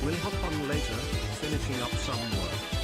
We'll hop on later, finishing up some work.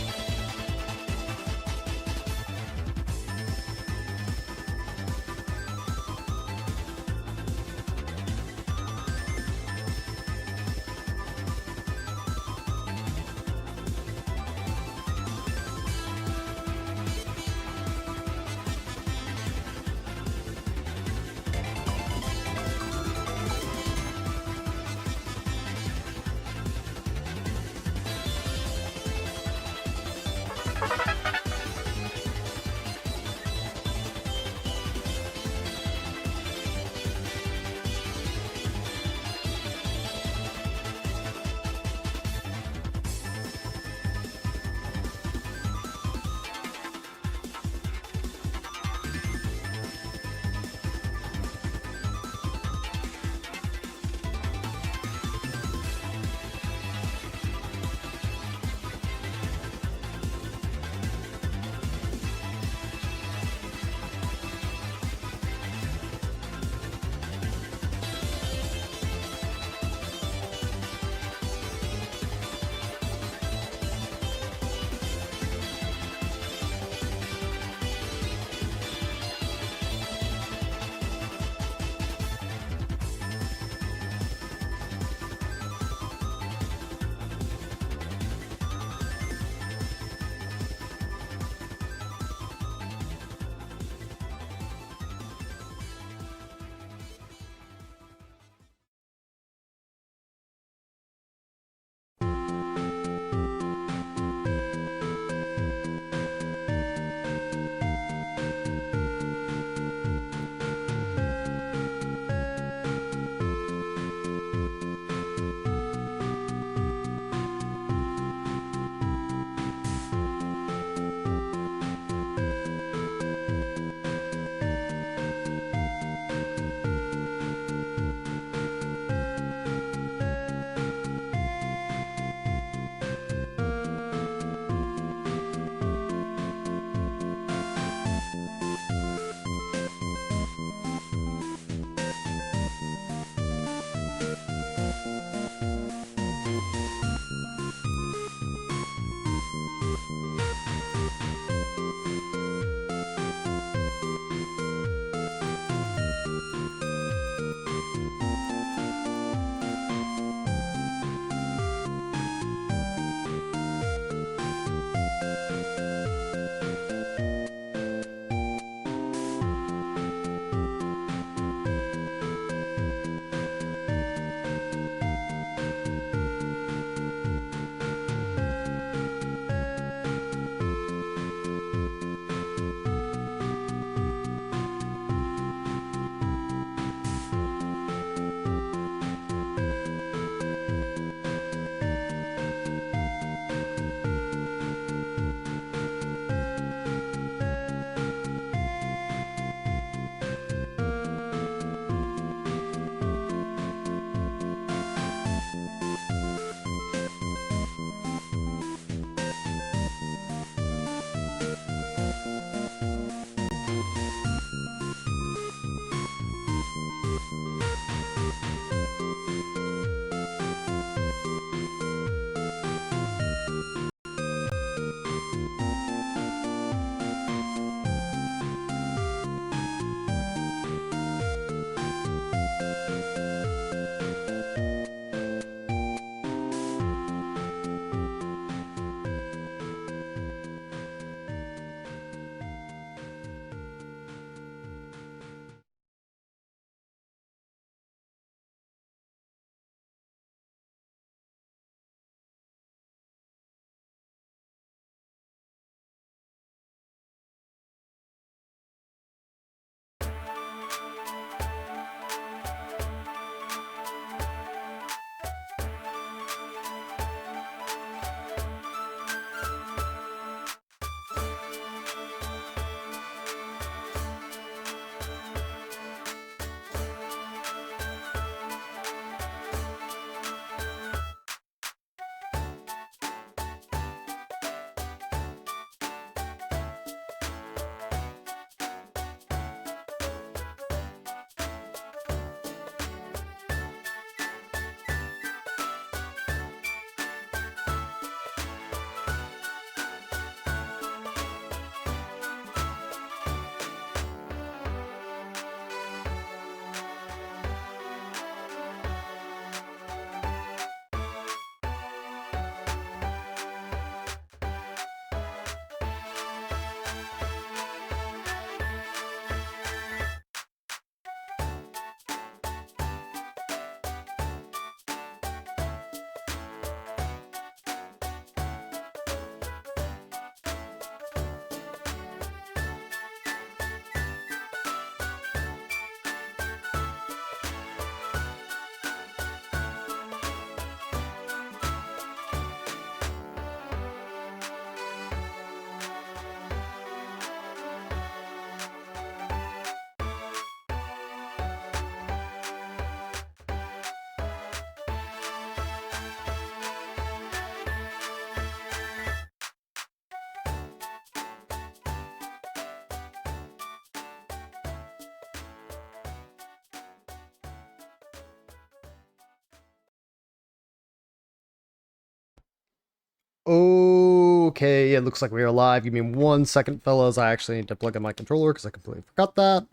Okay, it looks like we are live. Give me 1 second, fellas. I actually need to plug in my controller because I completely forgot that.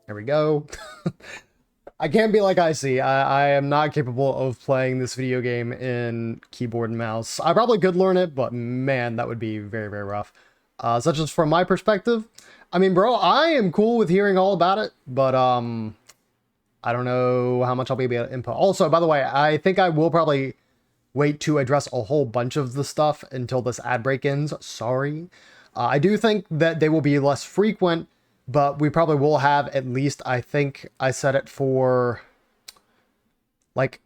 There we go. I can't be like Icy. I am not capable of playing this video game in keyboard and mouse. I probably could learn it, but man, that would be very, very rough. Such as from my perspective. I mean, bro, I am cool with hearing all about it, but I don't know how much I'll be able to input. Also, by the way, I think I will probably wait to address a whole bunch of the stuff until this ad break ends. Sorry. I do think that they will be less frequent, but we probably will have at least, I think I set it for like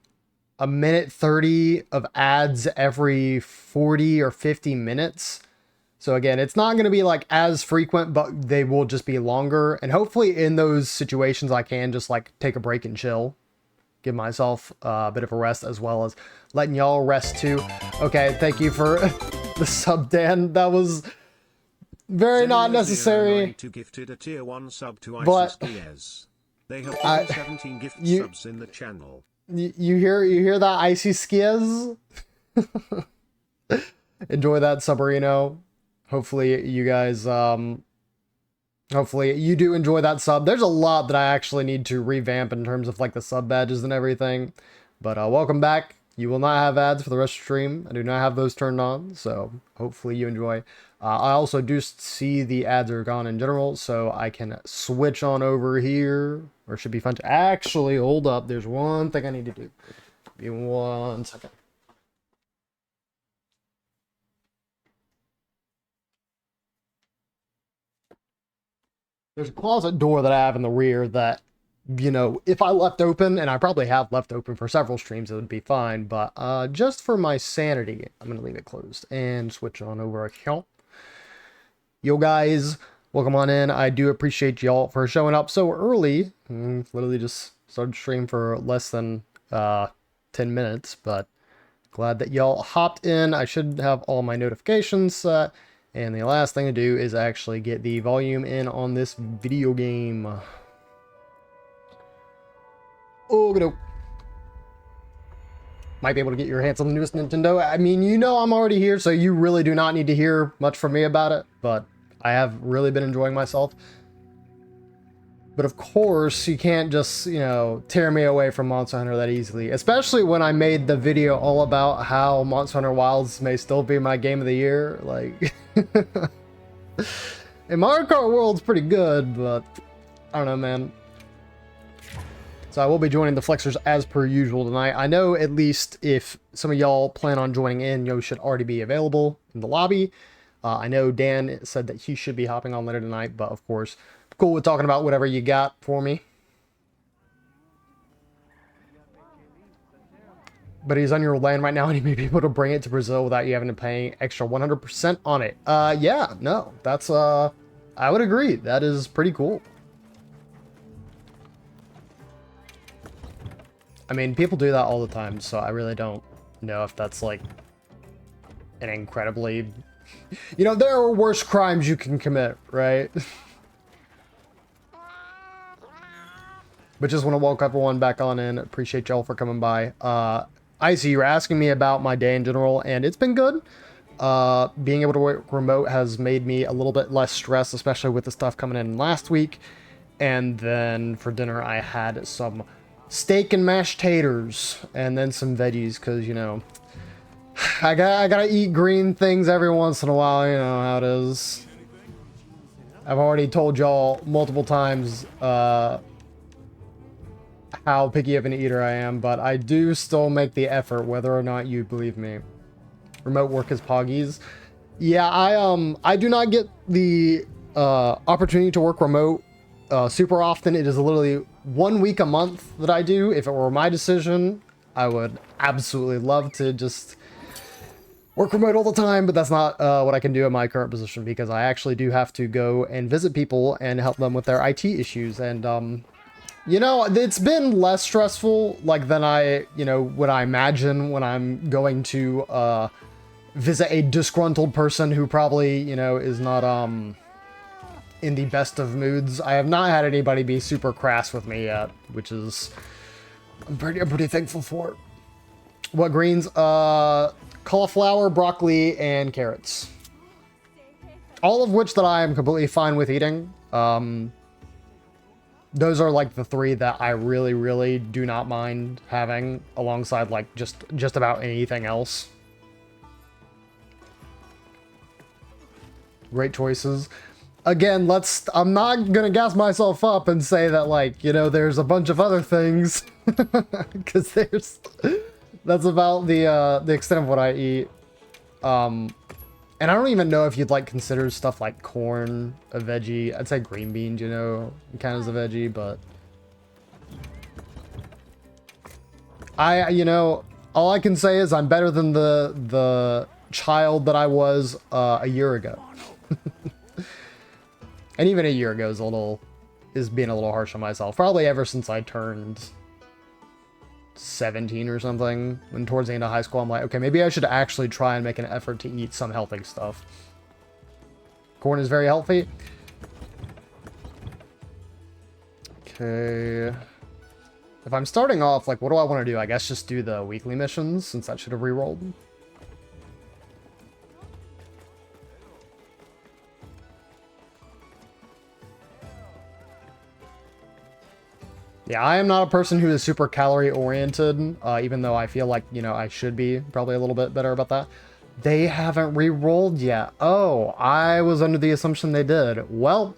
a minute 30 of ads every 40 or 50 minutes. So again, it's not going to be like as frequent, but they will just be longer. And hopefully in those situations, I can just like take a break and chill. Give myself a bit of a rest, as well as letting y'all rest too. Okay, thank you for the sub, Dan. That was very not necessary. Gifted a tier 1 sub to but they have given 17 gift subs in the channel. You hear that, Icy Skiz? Enjoy that, Subarino. Hopefully you guys hopefully you do enjoy that sub. There's a lot that I actually need to revamp in terms of like the sub badges and everything. But welcome back. You will not have ads for the rest of the stream. I do not have those turned on, so hopefully you enjoy. I also do see the ads are gone in general, so I can switch on over here. Or it should be fun to actually hold up. There's one thing I need to do. Give me 1 second. There's a closet door that I have in the rear that, you know, if I left open, and I probably have left open for several streams, it would be fine. But just for my sanity, I'm going to leave it closed and switch on over account. Yo, guys, welcome on in. I do appreciate y'all for showing up so early. Literally just started stream for less than 10 minutes, but glad that y'all hopped in. I should have all my notifications set. And the last thing to do is actually get the volume in on this video game. Oh, no. Might be able to get your hands on the newest Nintendo. I mean, you know I'm already here, so you really do not need to hear much from me about it. But I have really been enjoying myself. But of course, you can't just, you know, tear me away from Monster Hunter that easily. Especially when I made the video all about how Monster Hunter Wilds may still be my game of the year. Like, and Mario Kart World's pretty good, but I don't know, man. So I will be joining the Flexers as per usual tonight. I know at least if some of y'all plan on joining in, you should already be available in the lobby. I know Dan said that he should be hopping on later tonight, but of course, cool with talking about whatever you got for me. But he's on your land right now, and he may be able to bring it to Brazil without you having to pay extra 100% on it. Yeah, no, that's, I would agree. That is pretty cool. I mean, people do that all the time, so I really don't know if that's, like, an incredibly... You know, there are worse crimes you can commit, right? But just want to welcome everyone back on in. Appreciate y'all for coming by. Icy, you're asking me about my day in general, and it's been good. Being able to work remote has made me a little bit less stressed, especially with the stuff coming in last week. And then for dinner, I had some steak and mashed taters, and then some veggies, because, you know, I gotta eat green things every once in a while, you know how it is. I've already told y'all multiple times, how picky of an eater I am, but I do still make the effort, whether or not you believe me. Remote work is poggies. Yeah, I do not get the opportunity to work remote super often. It is literally 1 week a month that I do. If it were my decision, I would absolutely love to just work remote all the time, but that's not what I can do in my current position, because I actually do have to go and visit people and help them with their IT issues. And you know, it's been less stressful, like, than I, you know, would I imagine when I'm going to visit a disgruntled person who probably, you know, is not in the best of moods. I have not had anybody be super crass with me yet, which is I'm pretty thankful for. What greens? cauliflower, broccoli, and carrots. All of which that I am completely fine with eating. Those are like the three that I really, really do not mind having alongside like just about anything else. Great choices. Again, I'm not gonna gas myself up and say that, like, you know, there's a bunch of other things. Because that's about the extent of what I eat. And I don't even know if you'd, like, consider stuff like corn a veggie. I'd say green beans, you know, kind of as a veggie, but... you know, all I can say is I'm better than the child that I was a year ago. And even a year ago is being a little harsh on myself. Probably ever since I turned 17 or something. When towards the end of high school, I'm like, okay, maybe I should actually try and make an effort to eat some healthy stuff. Corn is very healthy. Okay. If I'm starting off, like, what do I want to do? I guess just do the weekly missions, since that should have rerolled. Yeah, I am not a person who is super calorie oriented, even though I feel like, you know, I should be probably a little bit better about that. They haven't re-rolled yet. Oh, I was under the assumption they did. Well,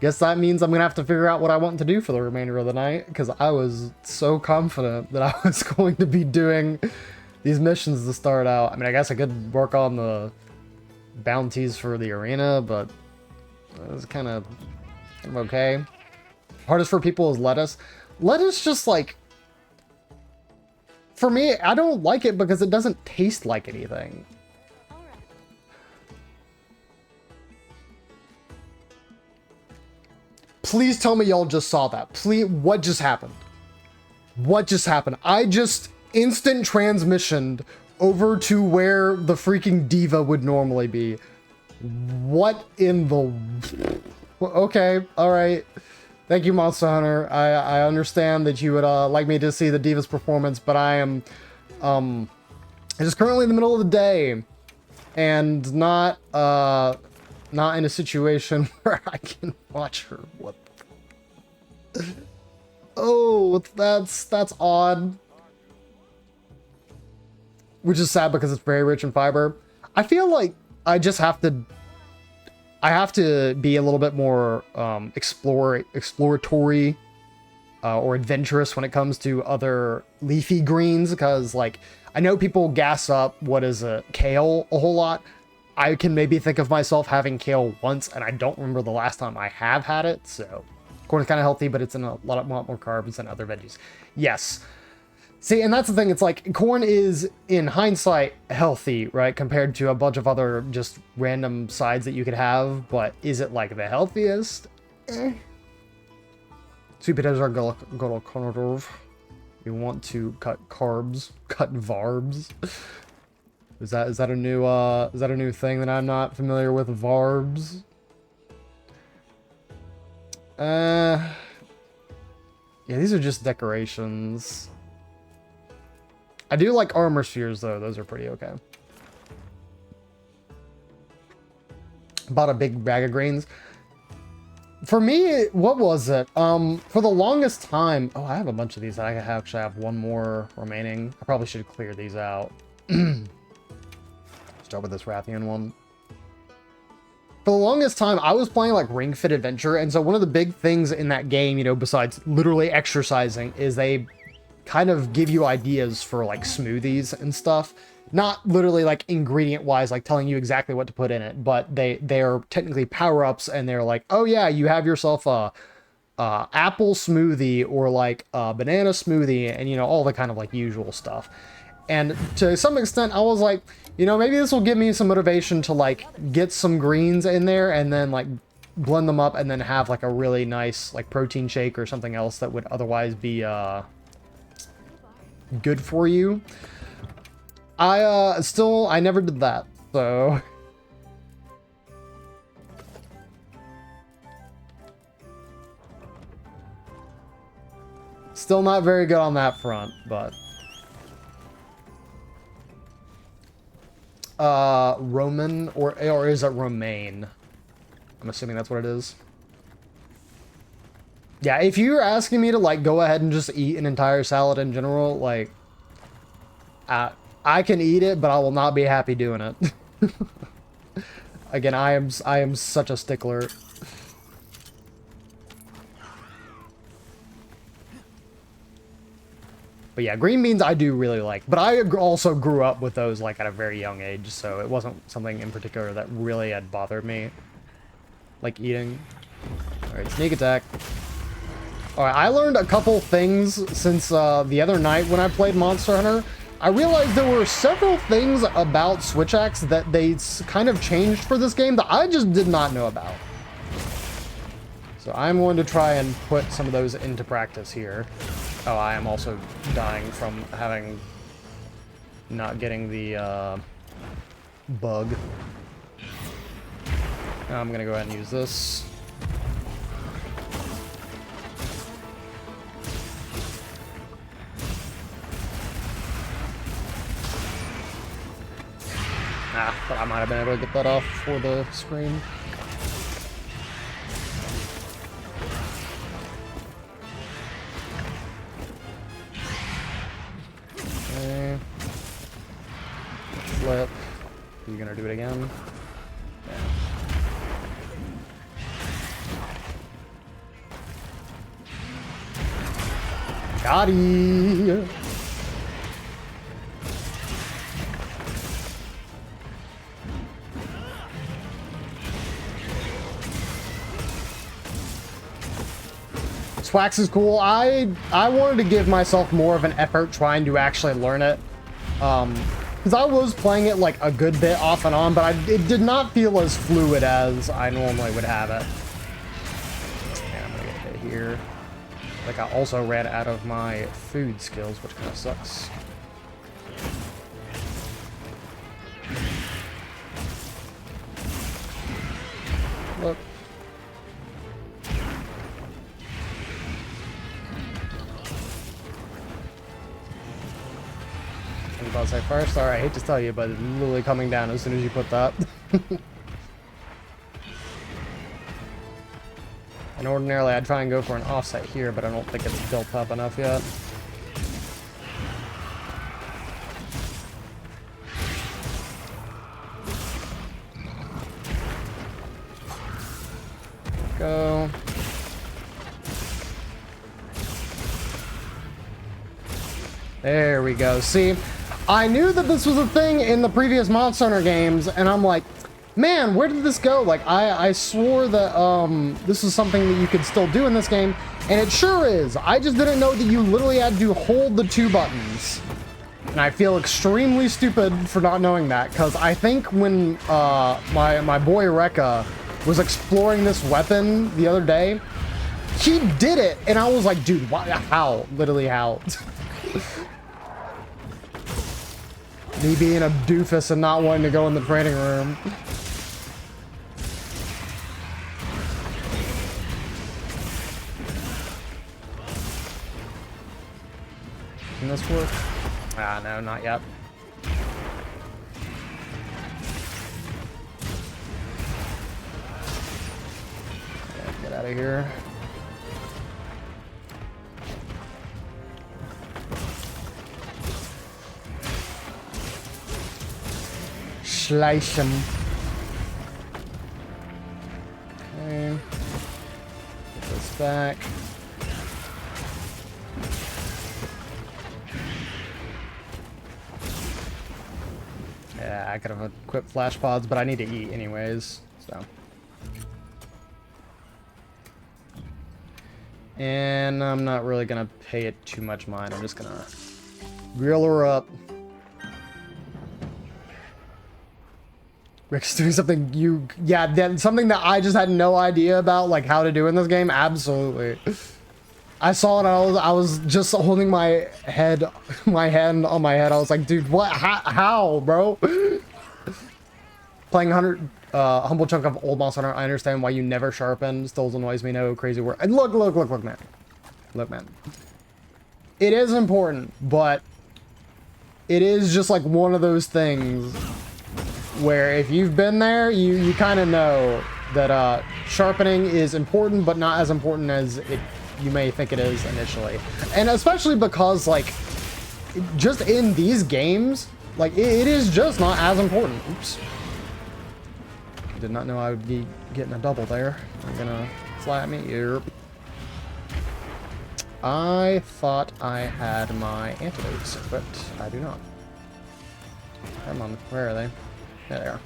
guess that means I'm going to have to figure out what I want to do for the remainder of the night, because I was so confident that I was going to be doing these missions to start out. I mean, I guess I could work on the bounties for the arena, but it was kind of okay. Hardest for people is lettuce. Lettuce just, like, for me, I don't like it because it doesn't taste like anything. Please tell me y'all just saw that. Please, what just happened? What just happened? I just instant transmissioned over to where the freaking diva would normally be. What in the... Okay, alright. Thank you, Monster Hunter. I understand that you would like me to see the Diva's performance, but I am just currently in the middle of the day and not in a situation where I can watch her. What? Oh, that's odd. Which is sad because it's very rich in fiber. I feel like I just have to be a little bit more exploratory or adventurous when it comes to other leafy greens, because, like, I know people gas up kale a whole lot. I can maybe think of myself having kale once, and I don't remember the last time I have had it. So corn is kind of healthy, but it's in a lot more carbs than other veggies. Yes. See, and that's the thing. It's like corn is, in hindsight, healthy, right? Compared to a bunch of other just random sides that you could have. But is it, like, the healthiest? Sweet potatoes are gluconative. You want to cut carbs, cut varbs. Is that a new thing that I'm not familiar with? Varbs. Yeah, these are just decorations. I do like armor spheres, though. Those are pretty okay. Bought a big bag of grains. For me, what was it? For the longest time... Oh, I have a bunch of these. I actually have one more remaining. I probably should clear these out. Start with this Rathian one. For the longest time, I was playing, like, Ring Fit Adventure, and so one of the big things in that game, you know, besides literally exercising, is they kind of give you ideas for, like, smoothies and stuff. Not literally, like, ingredient-wise, like, telling you exactly what to put in it, but they're technically power-ups, and they're like, oh yeah, you have yourself a apple smoothie, or, like, a banana smoothie, and, you know, all the kind of, like, usual stuff. And to some extent, I was like, you know, maybe this will give me some motivation to, like, get some greens in there, and then, like, blend them up, and then have, like, a really nice, like, protein shake or something else that would otherwise be, good for you. I never did that, so... Still not very good on that front, but... Roman, or is it romaine? I'm assuming that's what it is. Yeah, if you're asking me to, like, go ahead and just eat an entire salad in general, like, I can eat it, but I will not be happy doing it. Again, I am such a stickler. But yeah, green beans I do really like. But I also grew up with those, like, at a very young age, so it wasn't something in particular that really had bothered me. Like, eating. Alright, sneak attack. Alright, I learned a couple things since the other night when I played Monster Hunter. I realized there were several things about Switch Axe that they kind of changed for this game that I just did not know about. So I'm going to try and put some of those into practice here. Oh, I am also dying from not getting the bug. I'm gonna go ahead and use this. But I might have been able to get that off for the screen. Okay. Flip. Are you gonna do it again? Yeah. Got it. Swax is cool. I wanted to give myself more of an effort trying to actually learn it. Because I was playing it like a good bit off and on, but it did not feel as fluid as I normally would have it. And I'm gonna get hit here. Like, I also ran out of my food skills, which kind of sucks. Look. I was about to say first, sorry, I hate to tell you, but it's literally coming down as soon as you put that. And ordinarily I'd try and go for an offset here, but I don't think it's built up enough yet. Go. There we go. See, I knew that this was a thing in the previous Monster Hunter games, and I'm like, man, where did this go? Like, I swore that this is something that you could still do in this game, and it sure is. I just didn't know that you literally had to hold the 2 buttons. And I feel extremely stupid for not knowing that, because I think when my boy Rekka was exploring this weapon the other day, he did it, and I was like, dude, why, how? Literally how? Me being a doofus and not wanting to go in the training room. Can this work? Ah, no, not yet. Yeah, get out of here. Slice him. Okay. Put this back. Yeah, I could have equipped flash pods, but I need to eat anyways, so. And I'm not really gonna pay it too much mind. I'm just gonna grill her up. Rick's doing something something that I just had no idea about, like how to do in this game. Absolutely. I saw it and I was just holding my hand on my head. I was like, dude, what? How, bro? Playing Humble Chunk of Old Monster Hunter, I understand why you never sharpen. Still annoys me, no crazy word. And look, man. Look, man. It is important, but it is just like one of those things where if you've been there, you kind of know that sharpening is important, but not as important as you may think it is initially. And especially because, like, just in these games, like, it is just not as important. Oops. Did not know I would be getting a double there. I'm gonna fly at me. Yep. I thought I had my antidotes, but I do not. Come on, where are they? There they are.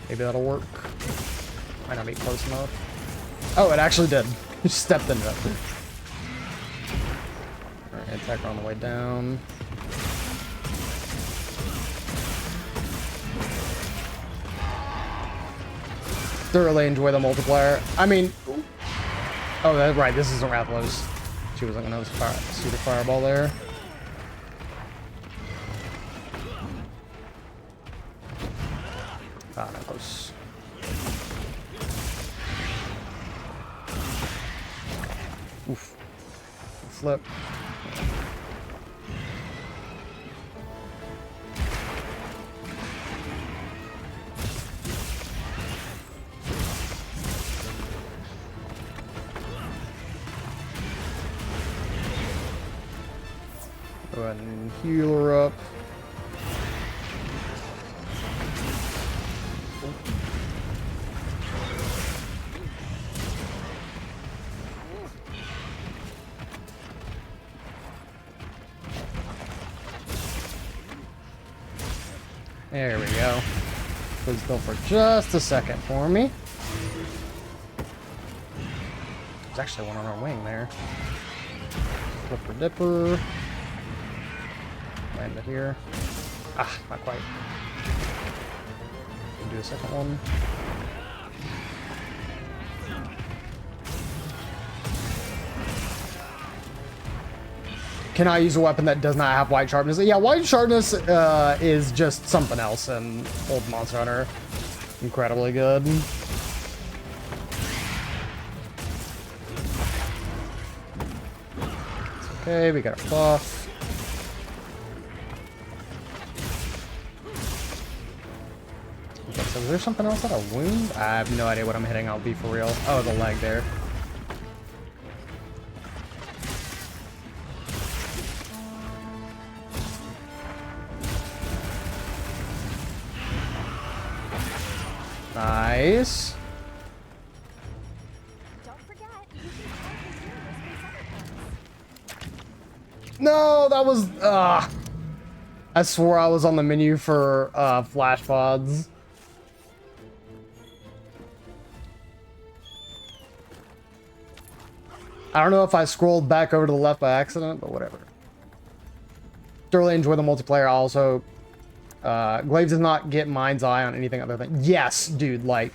Maybe that'll work. Might not be close enough. Oh, it actually did. Just stepped into it. Alright, attack her on the way down. Thoroughly enjoy the multiplayer. I mean, oh, that's right. This isn't Rathalos. She wasn't gonna see the fireball there. Ah, not close. Oof. Flip. Go ahead and heal her up. There we go. Please go for just a second for me. There's actually one on our wing there. Flipper dipper. Land it here. Ah, not quite. Do a second one. Can I use a weapon that does not have white sharpness? Yeah, white sharpness is just something else in old Monster Hunter. Incredibly good. It's okay, we got a buff. Okay, so is there something else that I wound? I have no idea what I'm hitting, I'll be for real. Oh, the leg there. Nice. Don't forget, No, that was I swore I was on the menu for flash pods. I don't know if I scrolled back over to the left by accident, but whatever. Thoroughly enjoy the multiplayer. Also, Glaives does not get Mind's Eye on anything other than... Yes, dude, like...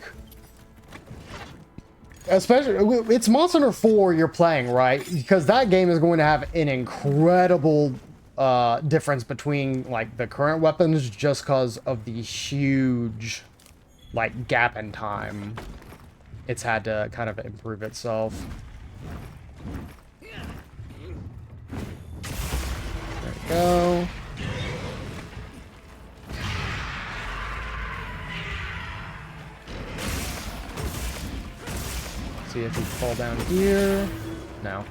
Especially, it's Monster Hunter 4 you're playing, right? Because that game is going to have an incredible difference between, like, the current weapons just because of the huge, like, gap in time. It's had to kind of improve itself. There we go. See if we fall down here. No.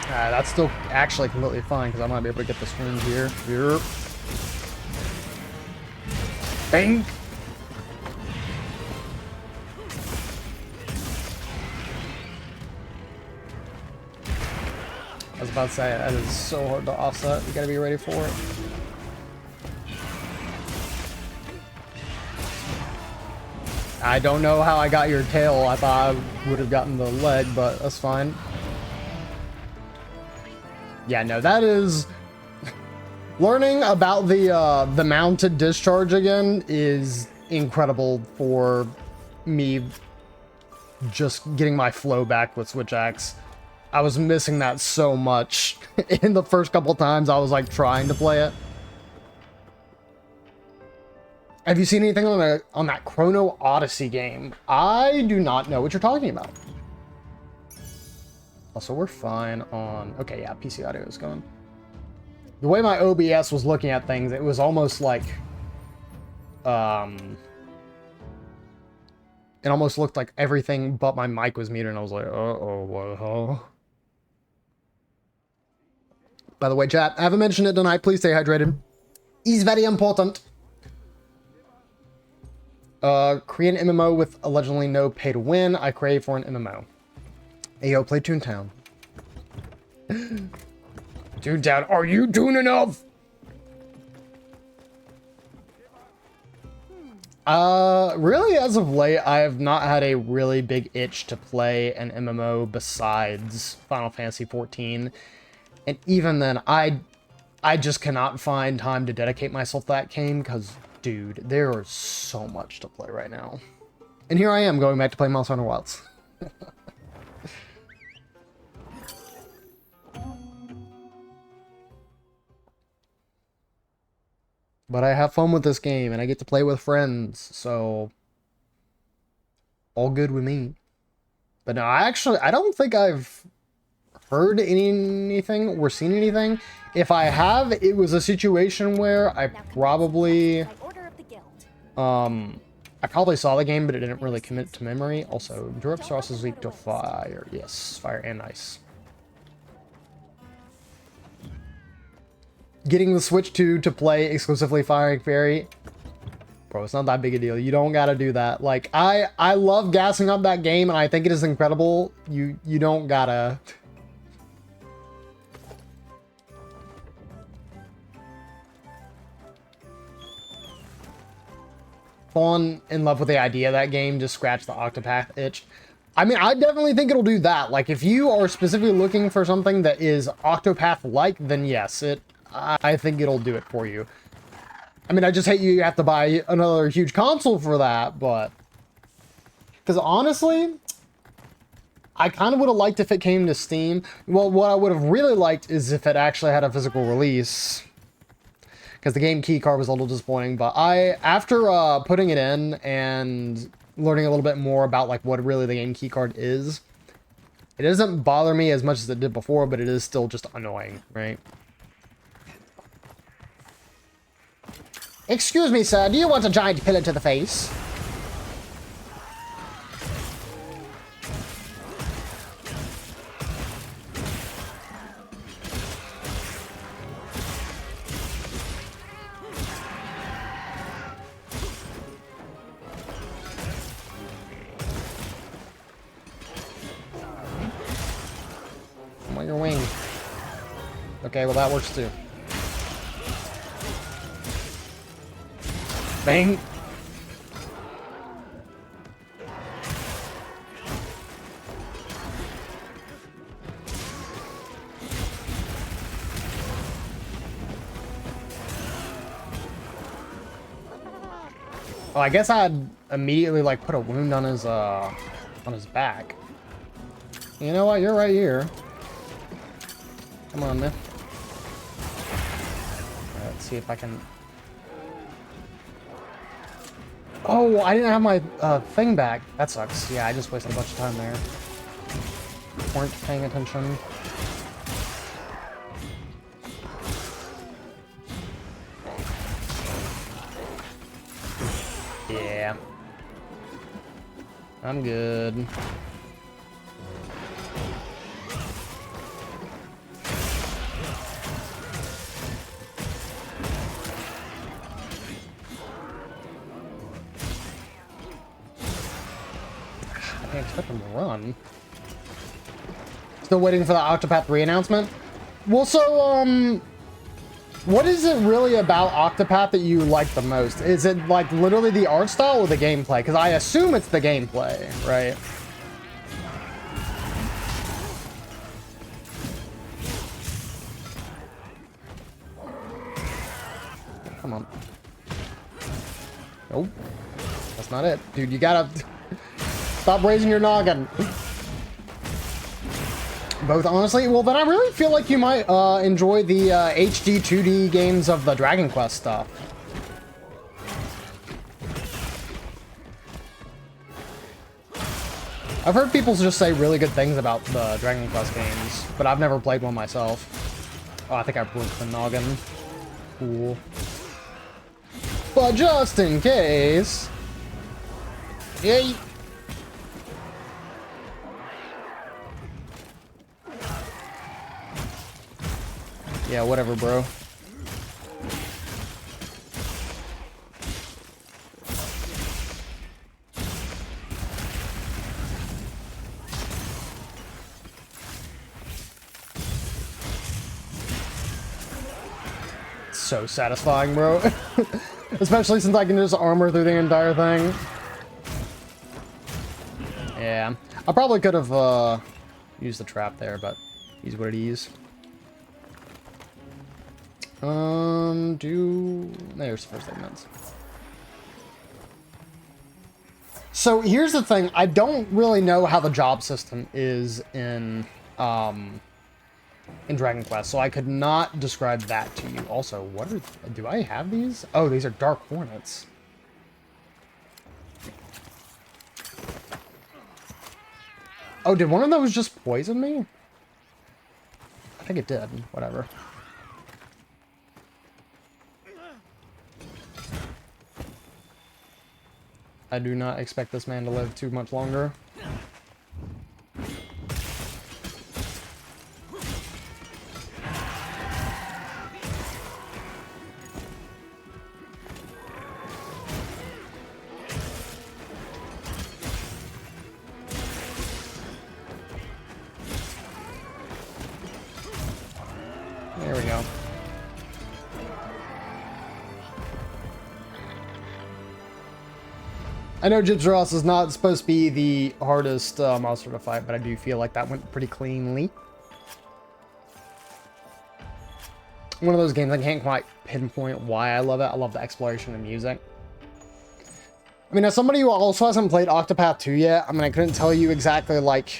That's still actually completely fine because I might be able to get this wound here. Yep. Bang! I was about to say, that is so hard to offset. You gotta be ready for it. I don't know how I got your tail. I thought I would have gotten the leg, but that's fine. Yeah, no, that is... Learning about the mounted discharge again is incredible for me just getting my flow back with Switch Axe. I was missing that so much in the first couple times I was like trying to play it. Have you seen anything on that Chrono Odyssey game? I do not know what you're talking about. Also, we're fine on... Okay, yeah, PC audio is going. The way my OBS was looking at things, it was almost like... It almost looked like everything but my mic was muted, and I was like, uh-oh, what the hell? By the way, chat, I haven't mentioned it tonight. Please stay hydrated. It's very important. Create an MMO with allegedly no pay to win. I crave for an MMO. Hey, yo, play Toontown. Toontown, are you doing enough? Really, as of late, I have not had a really big itch to play an MMO besides Final Fantasy XIV. And even then, I just cannot find time to dedicate myself to that game because, dude, there is so much to play right now. And here I am going back to play Monster Hunter Wilds. But I have fun with this game, and I get to play with friends, so... all good with me. But no, I don't think I've heard anything or seen anything. If I have, it was a situation where I probably... I probably saw the game, but it didn't really commit to memory. Also, drip sauce is weak to fire. Yes, fire and ice. Getting the Switch 2 to play exclusively Firing Fairy. Bro, it's not that big a deal. You don't gotta do that. Like, I love gassing up that game, and I think it is incredible. You don't gotta... Fallen in love with the idea of that game, just scratch the Octopath itch. I mean, I definitely think it'll do that. Like, if you are specifically looking for something that is Octopath-like, then yes, I think it'll do it for you. I mean, I just hate you have to buy another huge console for that, but... Because honestly, I kind of would have liked if it came to Steam. Well, what I would have really liked is if it actually had a physical release. Because the game keycard was a little disappointing, but after putting it in and learning a little bit more about like what really the game keycard is, it doesn't bother me as much as it did before, but it is still just annoying, right? Excuse me, sir, do you want a giant pillar to the face? I want your wing. Okay, well that works too. Bang. Oh, I guess I'd immediately like put a wound on his back. You know what? You're right here. Come on, man. Right, let's see if I can. Oh, I didn't have my thing back. That sucks. Yeah, I just wasted a bunch of time there. Weren't paying attention. Yeah. I'm good. I expect him to run. Still waiting for the Octopath 3 announcement. Well, so, what is it really about Octopath that you like the most? Is it, like, literally the art style or the gameplay? Because I assume it's the gameplay, right? Come on. Nope. That's not it. Dude, you gotta... Stop raising your noggin. Both, honestly. Well, then I really feel like you might enjoy the HD 2D games of the Dragon Quest stuff. I've heard people just say really good things about the Dragon Quest games, but I've never played one myself. Oh, I think I broke the noggin. Cool. But just in case... Yay! Yeah, whatever, bro. So satisfying, bro. Especially since I can just armor through the entire thing. Yeah. I probably could have used the trap there, but he's what it is. There's the first segments. So here's the thing. I don't really know how the job system is in Dragon Quest, so I could not describe that to you. Also, what are... Do I have these? Oh, these are Dark Hornets. Oh, did one of those just poison me? I think it did. Whatever. I do not expect this man to live too much longer. There we go. I know Gyps Ross is not supposed to be the hardest monster to fight, but I do feel like that went pretty cleanly. One of those games I can't quite pinpoint why I love it. I love the exploration and music. I mean, as somebody who also hasn't played Octopath 2 yet, I mean, I couldn't tell you exactly, like,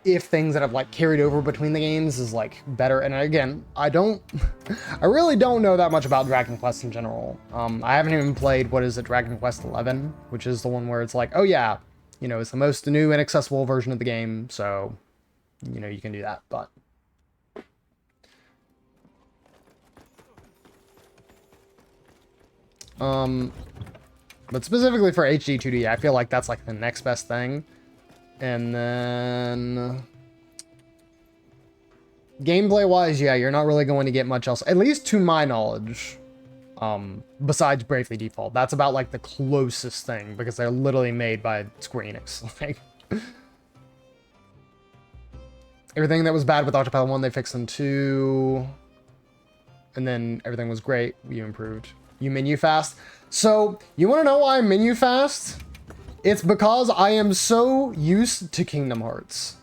if things that have, like, carried over between the games is, like, better. And again, I really don't know that much about Dragon Quest in general. I haven't even played, what is it, Dragon Quest 11, which is the one where it's like, oh yeah, you know, it's the most new and accessible version of the game, so, you know, you can do that, but... But specifically for HD 2D, I feel like that's, like, the next best thing. And then... Gameplay-wise, yeah, you're not really going to get much else. At least to my knowledge. Besides Bravely Default. That's about, like, the closest thing. Because they're literally made by Square Enix. Like... Everything that was bad with Octopath 1, they fixed in 2. And then everything was great. You improved. You menu fast. So, you want to know why I menu fast? It's because I am so used to Kingdom Hearts.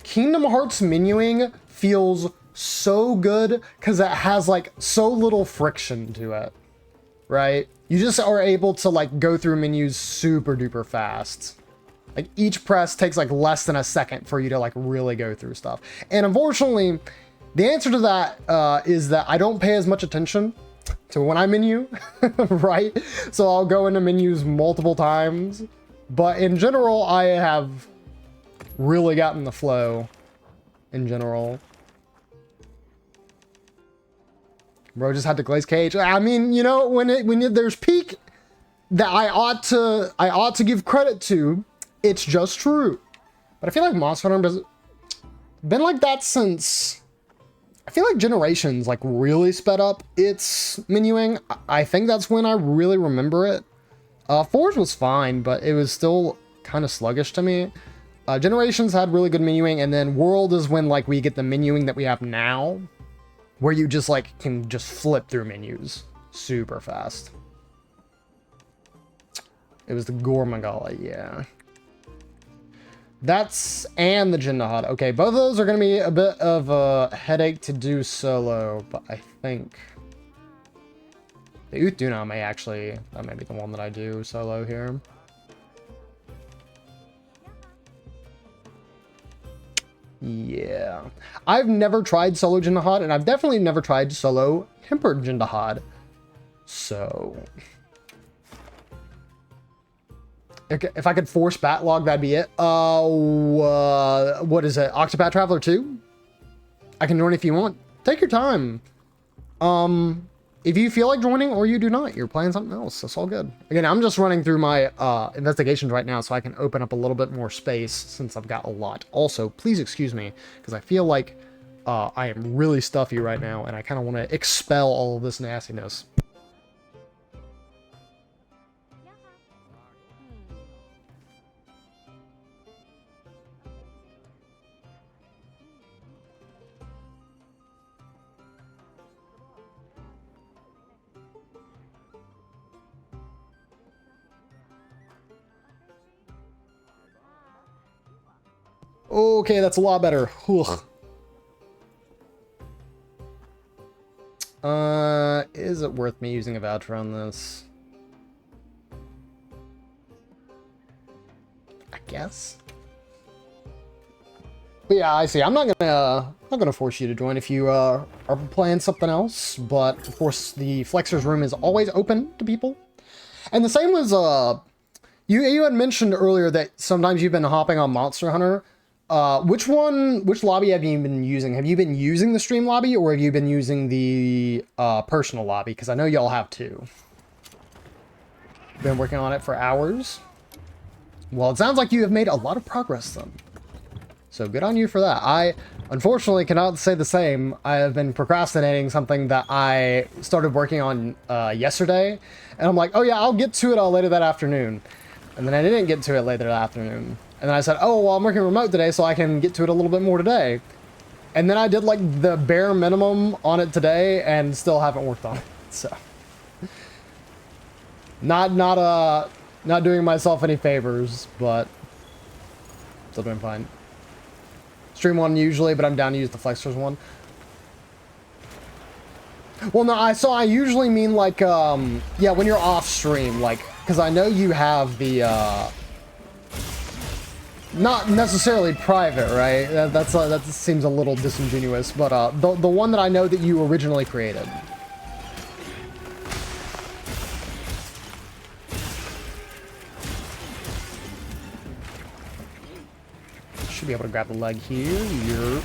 Kingdom Hearts menuing feels so good because it has like so little friction to it, right? You just are able to like go through menus super duper fast. Like each press takes like less than a second for you to like really go through stuff. And unfortunately, the answer to that is that I don't pay as much attention to when I menu, right? So I'll go into menus multiple times. But in general, I have really gotten the flow in general. Bro just had to glaze cage. I mean, you know, when there's peak that I ought to give credit to, it's just true. But I feel like Monster Hunter has been like that since... I feel like Generations like really sped up its menuing. I think that's when I really remember it. Forge was fine, but it was still kind of sluggish to me. Generations had really good menuing, and then World is when like we get the menuing that we have now, where you just like can just flip through menus super fast. It was the Gormagala, yeah. That's, and the Jindahad. Okay, both of those are going to be a bit of a headache to do solo, but I think... The Utduna may actually, that may be the one that I do solo here. Yeah. I've never tried solo Jindahad, and I've definitely never tried solo Tempered Jindahad. So... If I could force backlog, that'd be it. What is it? Octopath Traveler 2? I can join if you want. Take your time. If you feel like joining or you do not, you're playing something else. That's all good. Again, I'm just running through my investigations right now so I can open up a little bit more space since I've got a lot. Also, please excuse me because I feel like I am really stuffy right now and I kind of want to expel all of this nastiness. Okay, that's a lot better. Ugh. Is it worth me using a voucher on this? I guess. But yeah, I see. I'm not gonna force you to join if you are playing something else. But of course, the Flexer's room is always open to people. And the same was you had mentioned earlier that sometimes you've been hopping on Monster Hunter. Which lobby have you been using? Have you been using the stream lobby or have you been using the personal lobby? Because I know y'all have two. Been working on it for hours. Well, it sounds like you have made a lot of progress then. So good on you for that. I unfortunately cannot say the same. I have been procrastinating something that I started working on yesterday. And I'm like, oh yeah, I'll get to it later that afternoon. And then I didn't get to it later that afternoon. And then I said, oh, well, I'm working remote today, so I can get to it a little bit more today. And then I did, like, the bare minimum on it today and still haven't worked on it. So, not doing myself any favors, but still doing fine. Stream one usually, but I'm down to use the Flexers one. Well, no, I usually mean, like, yeah, when you're off stream, like, because I know you have the, not necessarily private, right? That seems a little disingenuous, but the one that I know that you originally created. Should be able to grab the leg here. Yep.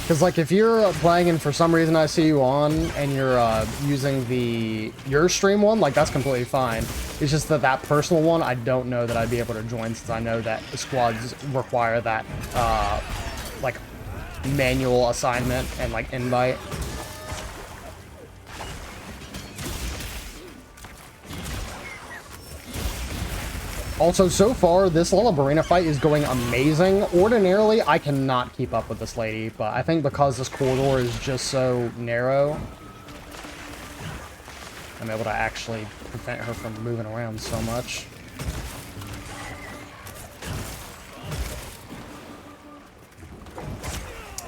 Because, like, if you're playing and for some reason I see you on and you're using your stream one, like, that's completely fine. It's just that personal one, I don't know that I'd be able to join since I know that the squads require that, like, manual assignment and, like, invite. Also, so far, this Lullabarina fight is going amazing. Ordinarily, I cannot keep up with this lady, but I think because this corridor is just so narrow, I'm able to actually prevent her from moving around so much.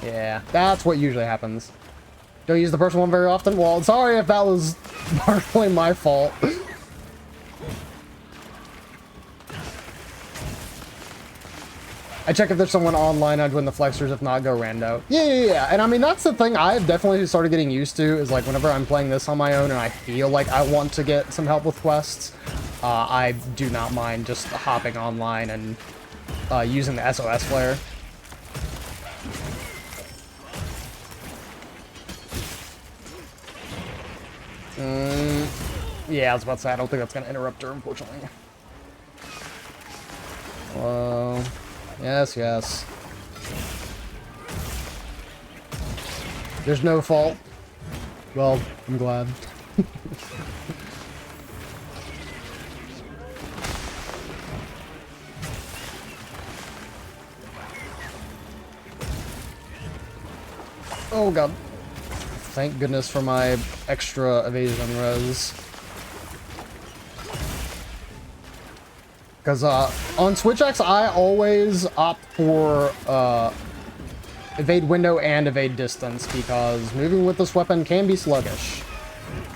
Yeah, that's what usually happens. Don't use the personal one very often? Well, sorry if that was partly my fault. I check if there's someone online, I join the Flexers, if not, go rando. Yeah. And I mean, that's the thing I've definitely started getting used to, is like whenever I'm playing this on my own and I feel like I want to get some help with quests, I do not mind just hopping online and using the SOS flare. Yeah, I was about to say, I don't think that's going to interrupt her, unfortunately. Hello. Yes. There's no fault. Well, I'm glad. Oh god. Thank goodness for my extra evasion res. Because on Switch X, I always opt for evade window and evade distance, because moving with this weapon can be sluggish.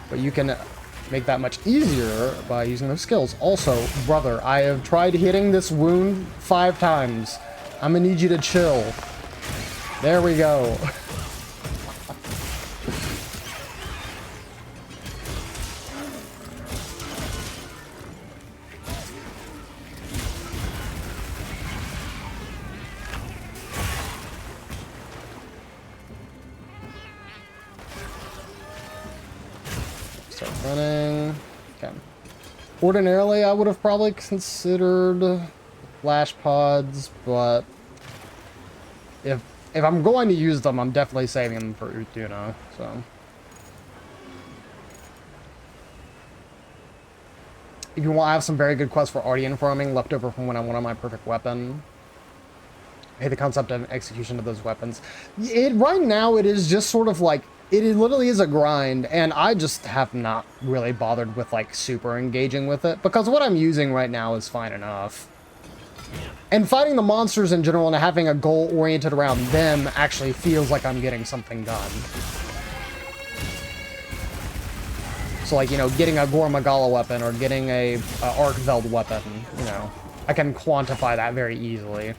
But you can make that much easier by using those skills. Also, brother, I have tried hitting this wound 5 times. I'm gonna need you to chill. There we go. Start running. Okay. Ordinarily, I would have probably considered flash pods, but if I'm going to use them, I'm definitely saving them for Utuna, so. If you want, I have some very good quests for Ardian farming left over from when I wanted my perfect weapon. I hate the concept of execution of those weapons. Right now, it is just sort of like, it literally is a grind, and I just have not really bothered with, like, super engaging with it, because what I'm using right now is fine enough. And fighting the monsters in general and having a goal oriented around them actually feels like I'm getting something done. So, like, you know, getting a Gore Magala weapon or getting a Arkveld weapon, you know, I can quantify that very easily.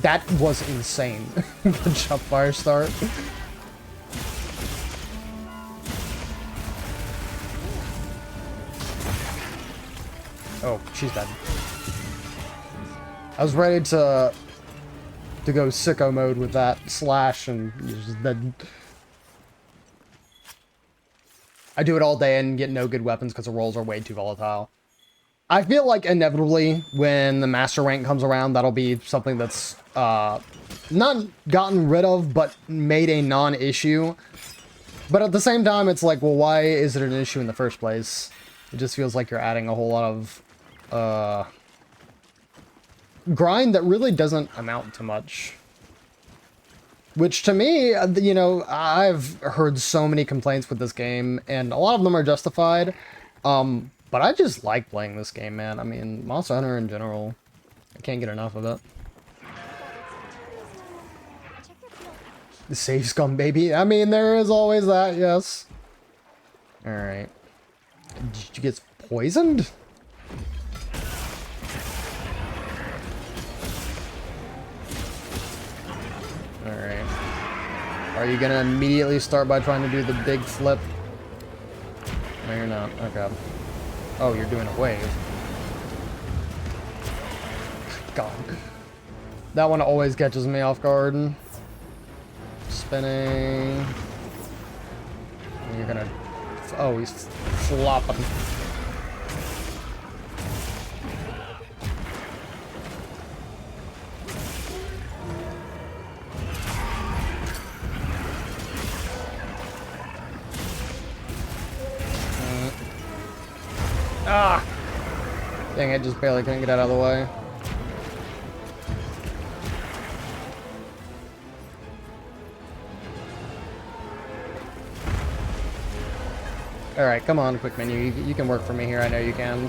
That was insane. The jump fire start. Oh, she's dead. I was ready to go sicko mode with that slash and just dead. I do it all day and get no good weapons because the rolls are way too volatile. I feel like inevitably when the master rank comes around, that'll be something that's not gotten rid of, but made a non-issue. But at the same time, it's like, well, why is it an issue in the first place? It just feels like you're adding a whole lot of grind that really doesn't amount to much. Which to me, you know, I've heard so many complaints with this game, and a lot of them are justified. But I just like playing this game, man. I mean, Monster Hunter in general, I can't get enough of it. The save scum, baby. I mean, there is always that, yes. Alright. Did you get poisoned? Alright. Are you gonna immediately start by trying to do the big flip? No, you're not. Okay. Oh, you're doing a wave. God. That one always catches me off guard. Spinning. You're gonna... Oh, he's flopping. Ah! Dang it, just barely couldn't get out of the way. Alright, come on, quick menu. You can work for me here, I know you can.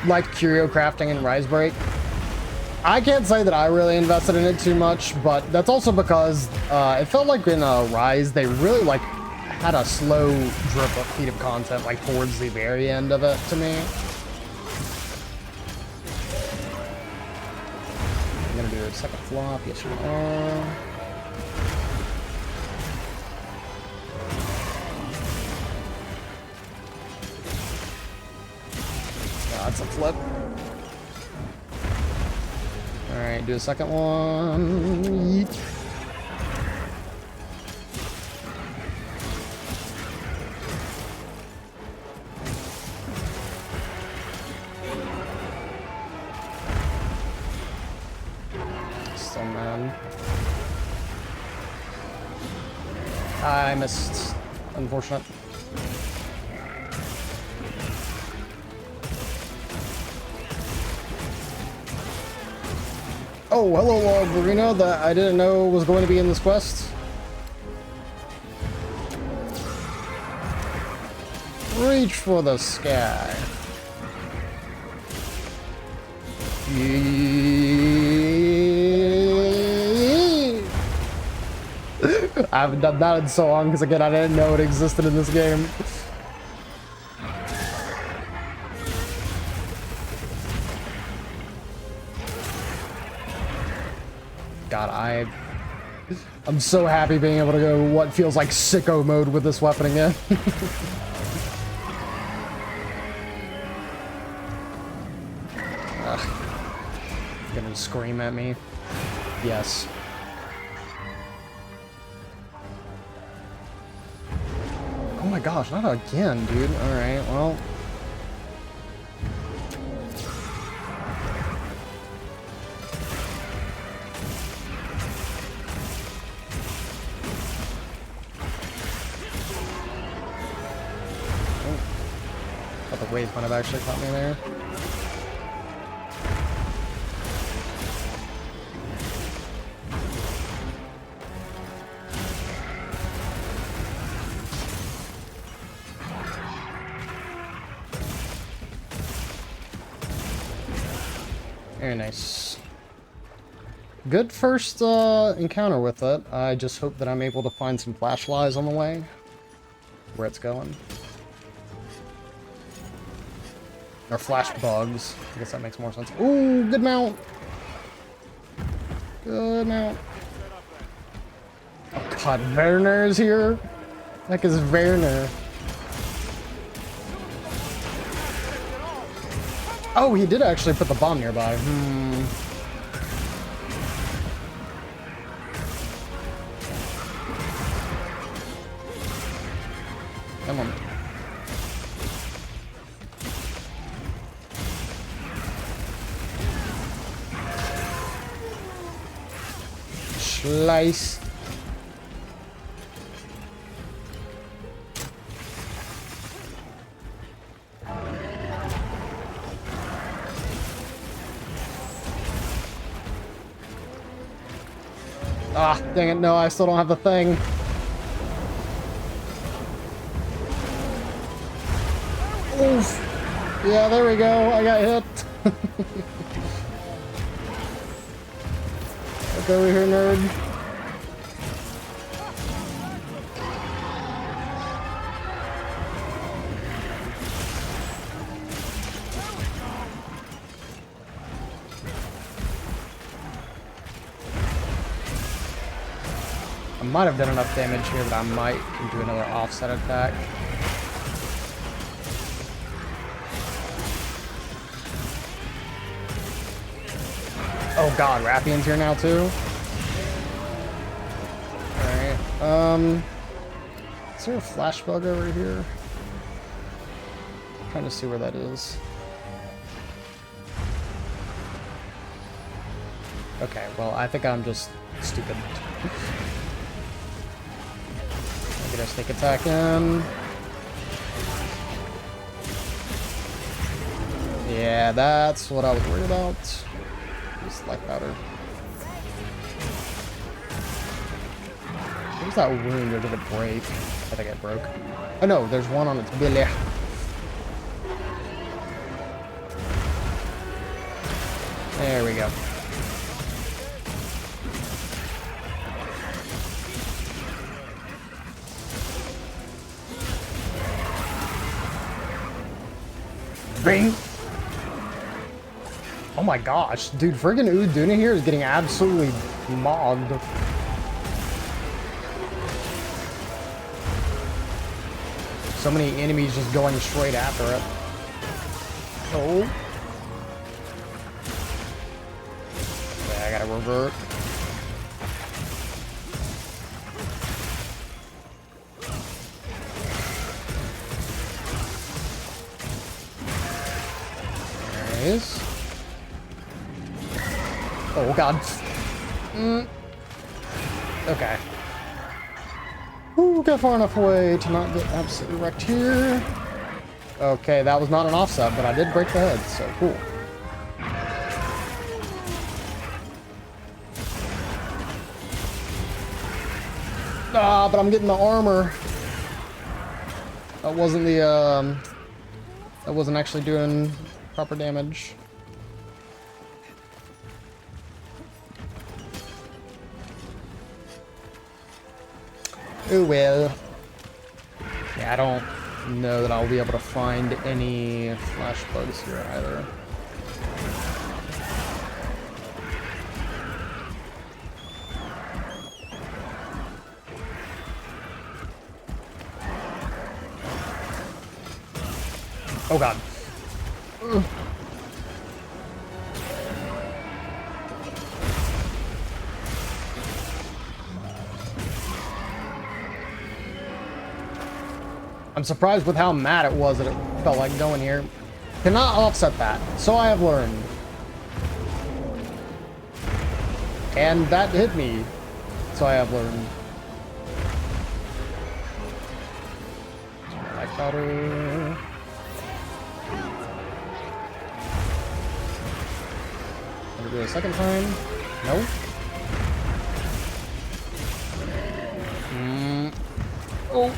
Like curio crafting and Rise Break. I can't say that I really invested in it too much, but that's also because it felt like in Rise they really like had a slow drip of feed of content like towards the very end of it to me. I'm gonna do a second flop, yes you are. That's a flip. Alright, do a second one. Yeet. Still mad. I missed. Unfortunate. Oh, hello, Lord Verino, that I didn't know was going to be in this quest. Reach for the sky. I haven't done that in so long because, again, I didn't know it existed in this game. God, I'm so happy being able to go what feels like sicko mode with this weapon again. Gonna scream at me. Yes. Oh my gosh, not again, dude. Alright, well. Oh. Thought the wave might have actually caught me there. Very nice. Good first encounter with it. I just hope that I'm able to find some flash flies on the way. Where it's going. Or flash bugs. I guess that makes more sense. Ooh, good mount! Good mount. Oh god, Werner is here? Heck is Werner? Oh, he did actually put the bomb nearby. Come on. Slice. Ah, dang it, no, I still don't have the thing. Oof. Yeah, there we go, I got hit. Look over here, nerd. I might have done enough damage here that I might do another offset attack. Oh god, Rathian's here now too? Alright, is there a flash bug over here? I'm trying to see where that is. Okay, well, I think I'm just stupid. Get our sneak attack in. Yeah, that's what I was worried about. Just like powder. Where's that wound, or did it break? I think it broke. Oh no, there's one on its belly. There we go. Bing! Oh my gosh, dude, friggin' Uduna here is getting absolutely mogged. So many enemies just going straight after it. Oh. Yeah, I gotta revert. There he is. Oh god. Okay. Ooh, got far enough away to not get absolutely wrecked here. Okay, that was not an offset, but I did break the head, so cool. Ah, but I'm getting the armor. That wasn't the, that wasn't actually doing proper damage. Oh well. Yeah, I don't know that I'll be able to find any flash bugs here either. Oh god. Ugh. I'm surprised with how mad it was that it felt like going here. Cannot offset that, so I have learned. And that hit me, so I have learned. Black powder. Gonna do it a second time. No. Oh.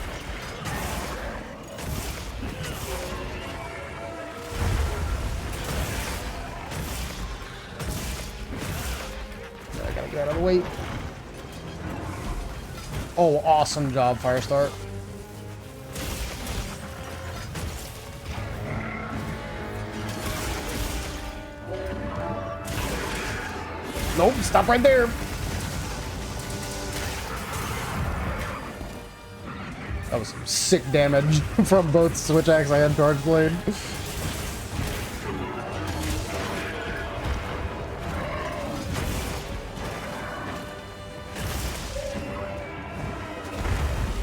I gotta get out of the way. Oh, awesome job, Firestart. Nope, stop right there. That was some sick damage from both Switch Axe and Charge Blade.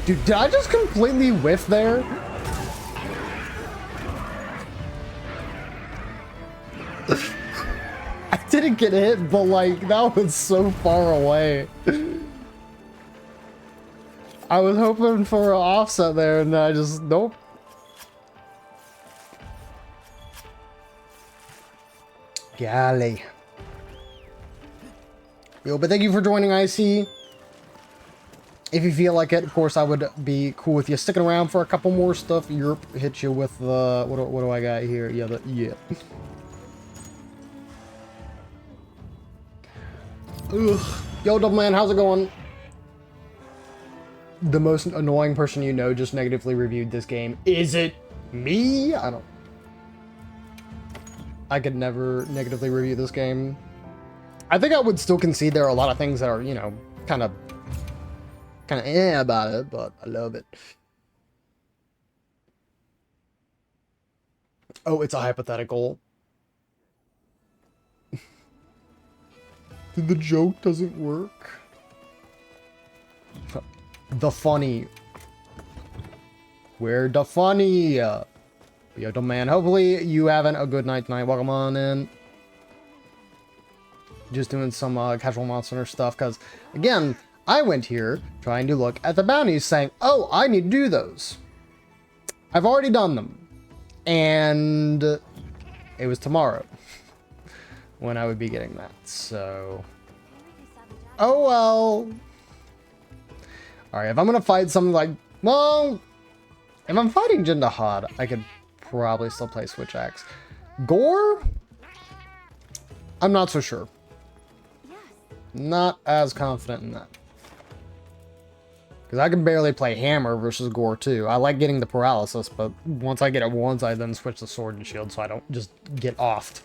Dude, did I just completely whiff there? I didn't get hit, but like, that was so far away. I was hoping for an offset there, and I just, nope. Golly. Yo, but thank you for joining, IC. If you feel like it, of course, I would be cool with you sticking around for a couple more stuff. Europe hit you with the, what do I got here? Yeah, yeah. Ugh. Yo, Double Man, how's it going? The most annoying person you know just negatively reviewed this game. Is it me? I could never negatively review this game. I think I would still concede there are a lot of things that are, you know, kind of about it, but I love it. Oh, it's a hypothetical. The joke doesn't work. The funny. Where the funny? Yo, man, hopefully you having a good night tonight. Welcome on in. Just doing some casual monster stuff, because, again, I went here trying to look at the bounties saying, oh, I need to do those. I've already done them. And it was tomorrow when I would be getting that, so... Oh, well. Alright, if I'm gonna fight something like... Well, if I'm fighting Jindahad, I could probably still play Switch Axe. Gore? I'm not so sure. Not as confident in that. Because I can barely play Hammer versus Gore too. I like getting the paralysis, but once I get it once, I then switch to Sword and Shield so I don't just get offed.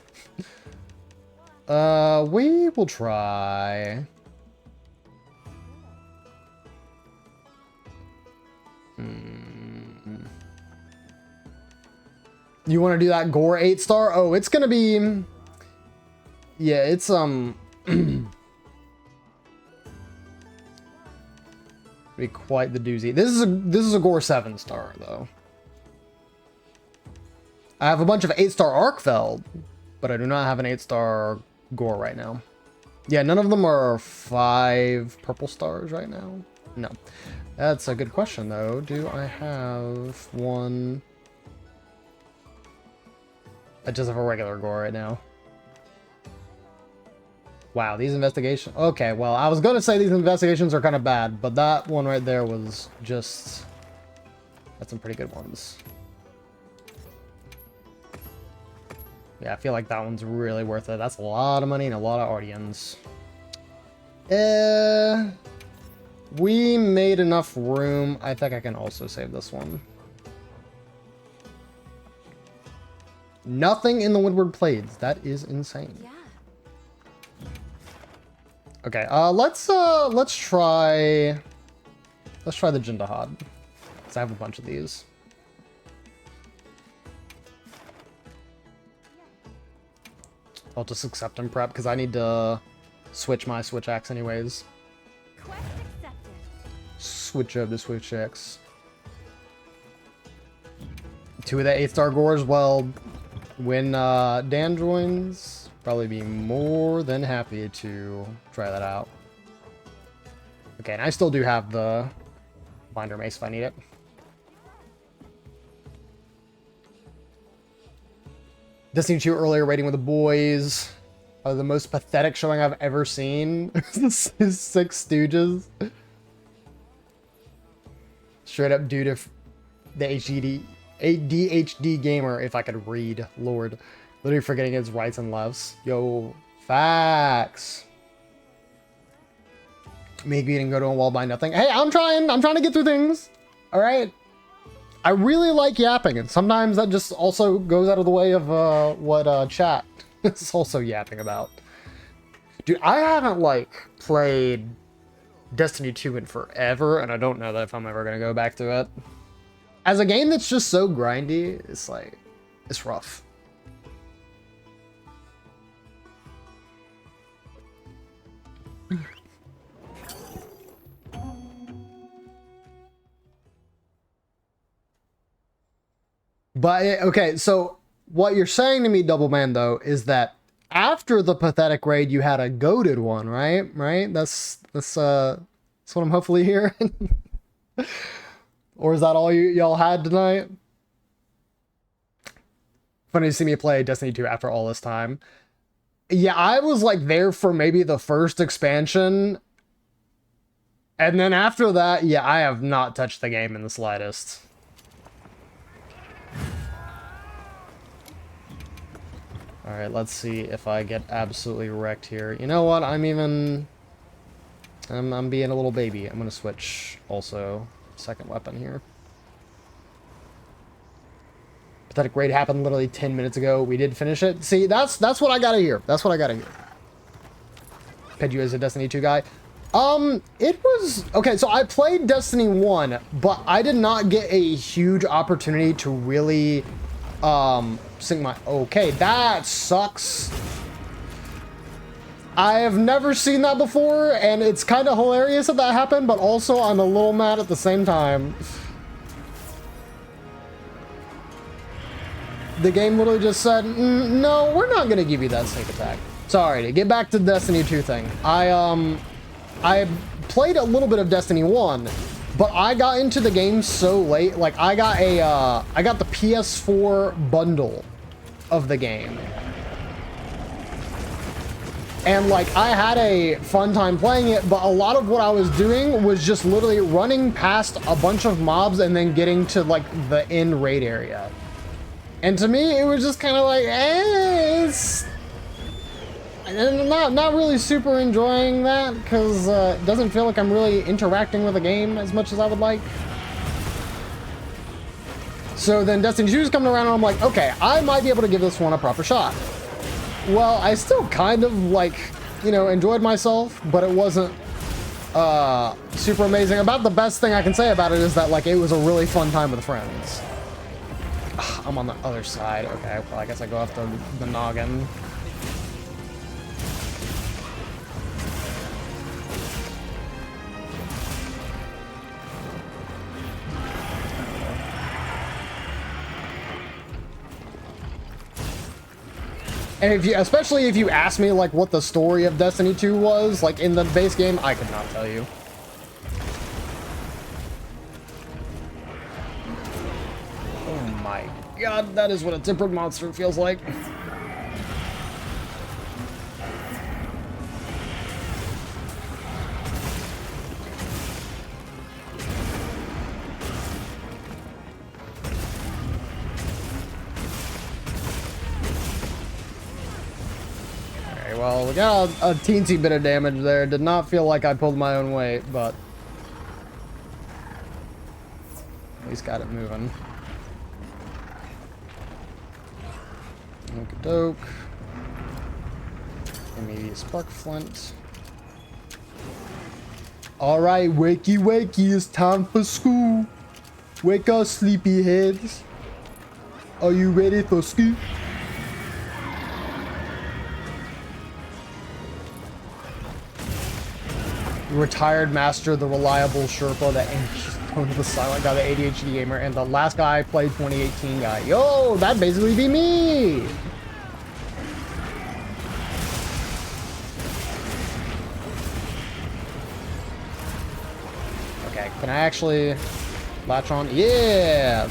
We will try... You want to do that Gore 8-star? Oh, it's gonna be... Yeah, it's, be quite the doozy. This is a Gore 7-star, though. I have a bunch of 8-star Arkfeld, but I do not have an 8-star Gore right now. Yeah, none of them are 5 purple stars right now. No. That's a good question, though. Do I have one... I just have a regular Gore right now. Wow, these investigations... Okay, well, I was going to say these investigations are kind of bad, but that one right there was just Got some pretty good ones. Yeah, I feel like that one's really worth it. That's a lot of money and a lot of audience. We made enough room. I think I can also save this one. Nothing in the Windward Plains. That is insane. Yeah. Okay, let's try the Jindahad. Cause I have a bunch of these. I'll just accept and prep because I need to switch my Switch Axe anyways. Quest accepted. Switch up to Switch Axe. 2 of the 8-star Gores. Well, when Dan joins, probably be more than happy to try that out. Okay, and I still do have the Binder Mace if I need it. Destiny 2 earlier rating with the boys. The most pathetic showing I've ever seen. This is Six Stooges. Straight up due to the ADHD gamer, if I could read, Lord. Literally forgetting his rights and lefts. Yo, facts. Maybe didn't go to a wall by nothing. Hey, I'm trying to get through things. All right. I really like yapping, and sometimes that just also goes out of the way of what chat is also yapping about. Dude, I haven't like played Destiny 2 in forever, and I don't know that if I'm ever gonna go back to it. As a game that's just so grindy, it's like, it's rough. But, okay, so what you're saying to me, Double Man, though, is that after the pathetic raid, you had a goated one, right? Right? That's what I'm hopefully hearing. Or is that all y'all had tonight? Funny to see me play Destiny 2 after all this time. Yeah, I was like there for maybe the first expansion. And then after that, yeah, I have not touched the game in the slightest. Alright, let's see if I get absolutely wrecked here. You know what? I'm being a little baby. I'm gonna switch also second weapon here. Pathetic raid happened literally 10 minutes ago. We did finish it. See, that's what I gotta hear. That's what I gotta hear. Pedu is a Destiny 2 guy. It was... Okay, so I played Destiny 1, but I did not get a huge opportunity to really, sink my... Okay, that sucks. I have never seen that before, and it's kind of hilarious that that happened, but also I'm a little mad at the same time. The game literally just said, no, we're not going to give you that sneak attack. Sorry, to get back to the Destiny 2 thing. I played a little bit of Destiny 1, but I got into the game so late. Like, I got the PS4 bundle of the game. And, like, I had a fun time playing it, but a lot of what I was doing was just literally running past a bunch of mobs and then getting to, like, the end raid area. And to me, it was just kind of like, it's... I'm not really super enjoying that, because it doesn't feel like I'm really interacting with the game as much as I would like. So then Destiny 2 is coming around, and I'm like, okay, I might be able to give this one a proper shot. Well, I still kind of, like, you know, enjoyed myself, but it wasn't super amazing. About the best thing I can say about it is that, like, it was a really fun time with friends. Ugh, I'm on the other side. Okay, well, I guess I go off the noggin. And if you, especially if you ask me, like, what the story of Destiny 2 was, like, in the base game, I could not tell you. Oh my god, that is what a tempered monster feels like. well, we got a teensy bit of damage there. Did not feel like I pulled my own weight, but at least got it moving. Okie-doke. Give me a spark flint. Alright, wakey wakey, it's time for school. Wake up, sleepy heads. Are you ready for school? Retired master, the reliable Sherpa, the silent guy, the ADHD gamer, and the last guy I played 2018 guy. Yo, that'd basically be me! Okay, can I actually latch on? Yeah!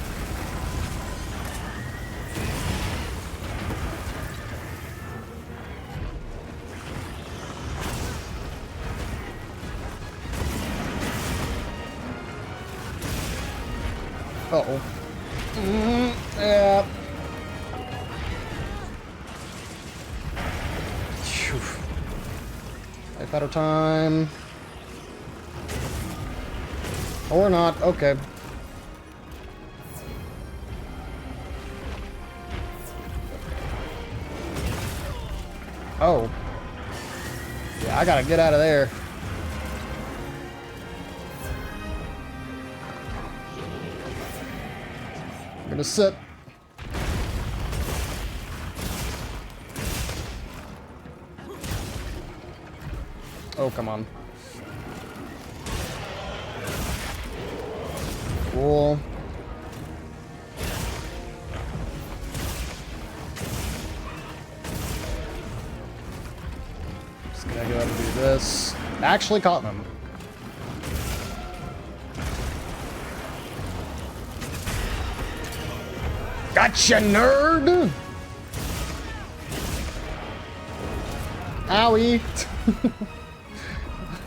Uh-oh. Yeah. Phew. Life out of time. Or not. Okay. Oh. Yeah, I gotta get out of there. I'm gonna sit. Oh, come on. Cool. Just gonna go ahead and do this. Actually caught them. Gotcha, nerd! Owie!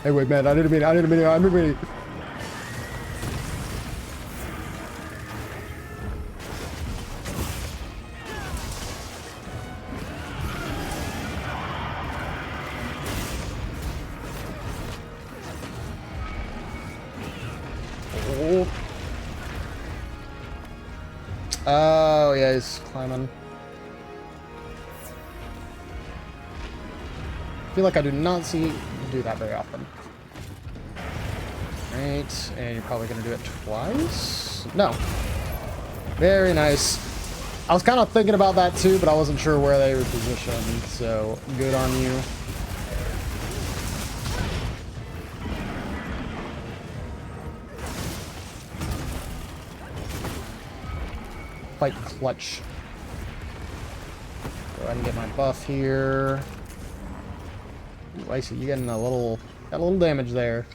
Hey, wait, man, I didn't mean. Oh, yeah, he's climbing. I feel like I do not see you do that very often. Right, and you're probably going to do it twice? No. Very nice. I was kind of thinking about that too, but I wasn't sure where they were positioned, so good on you. Fight clutch. Go ahead and get my buff here. Ooh, I see you getting got a little damage there.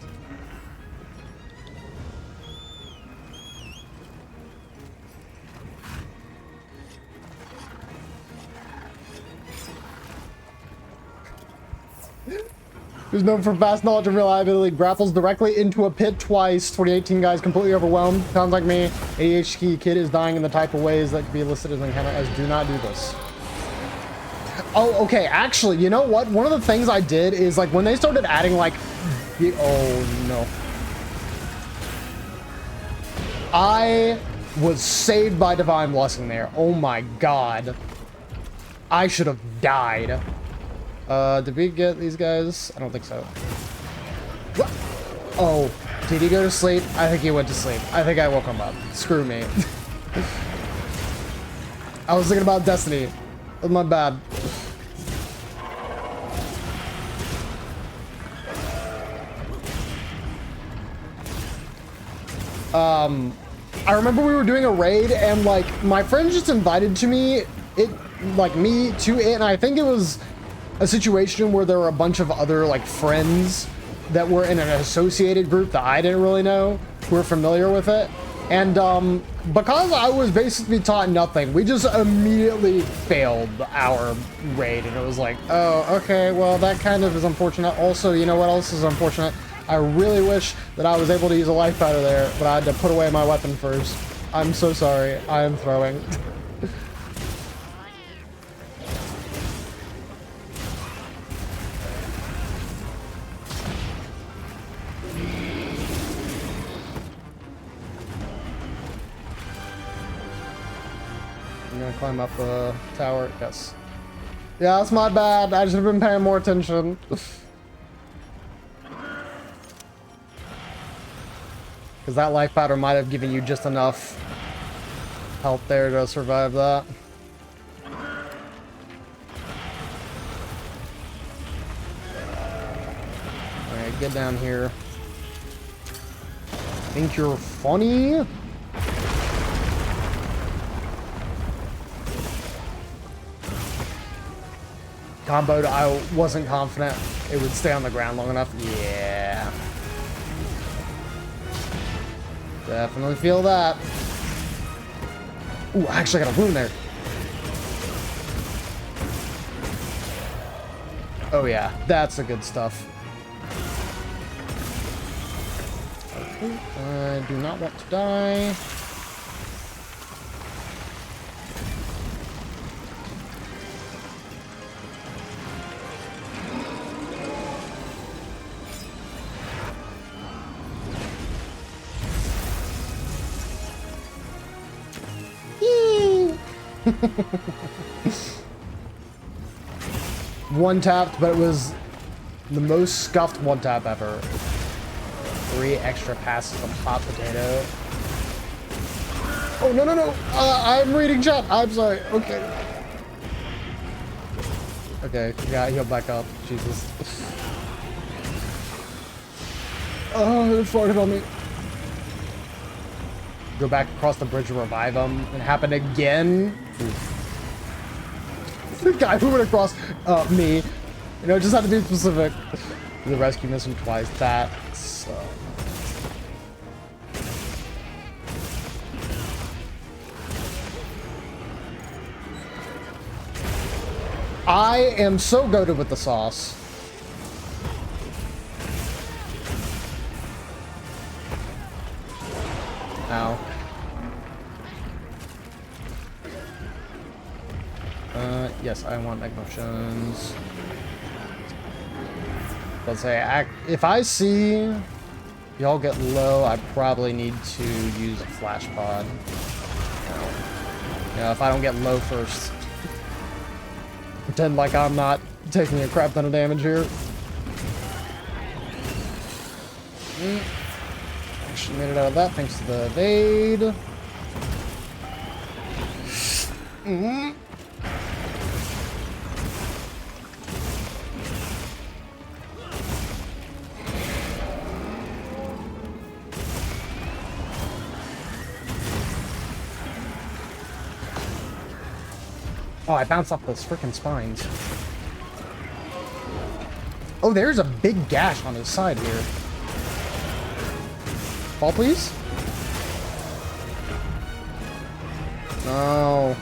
Who's known for fast knowledge and reliability, grapples directly into a pit twice. 2018 guys completely overwhelmed. Sounds like me. ADHD kid is dying in the type of ways that could be listed as encounter as do not do this. Oh, okay. Actually, you know what? One of the things I did is like when they started adding like oh no. I was saved by divine blessing there. Oh my god. I should have died. Did we get these guys? I don't think so. What? Oh, did he go to sleep? I think he went to sleep. I think I woke him up. Screw me. I was thinking about Destiny. That's my bad. I remember we were doing a raid and like my friend just invited to me to it, and I think it was a situation where there were a bunch of other like friends that were in an associated group that I didn't really know who were familiar with it, and because I was basically taught nothing, we just immediately failed our raid, and it was like, oh, okay, well that kind of is unfortunate. Also, you know what else is unfortunate? I really wish that I was able to use a life out of there, but I had to put away my weapon first. I'm so sorry. I am throwing. gonna climb up the tower. Yes. Yeah, that's my bad. I should have been paying more attention. Because that life powder might have given you just enough health there to survive that. Alright, get down here. Think you're funny? Comboed, I wasn't confident it would stay on the ground long enough. Yeah. Definitely feel that. Ooh, I actually got a wound there. Oh yeah, that's the good stuff. Okay, I do not want to die. One tapped, but it was the most scuffed one tap ever. 3 extra passes of hot potato. Oh, no, no, no. I'm reading chat. I'm sorry. Okay. Okay, yeah, he'll back up. Jesus. Oh, it farted on me. Go back across the bridge and revive him. It happened again. The guy who went across me. You know, just had to be specific. The rescue mission twice. That sucks. I am so goated with the sauce. Ow. Yes, I want egg motions. Let's say, if I see y'all get low, I probably need to use a flash pod. Yeah, if I don't get low first. Pretend like I'm not taking a crap ton of damage here. Actually made it out of that thanks to the evade. Oh, I bounced off those freaking spines. Oh, there's a big gash on his side here. Fall, please? No.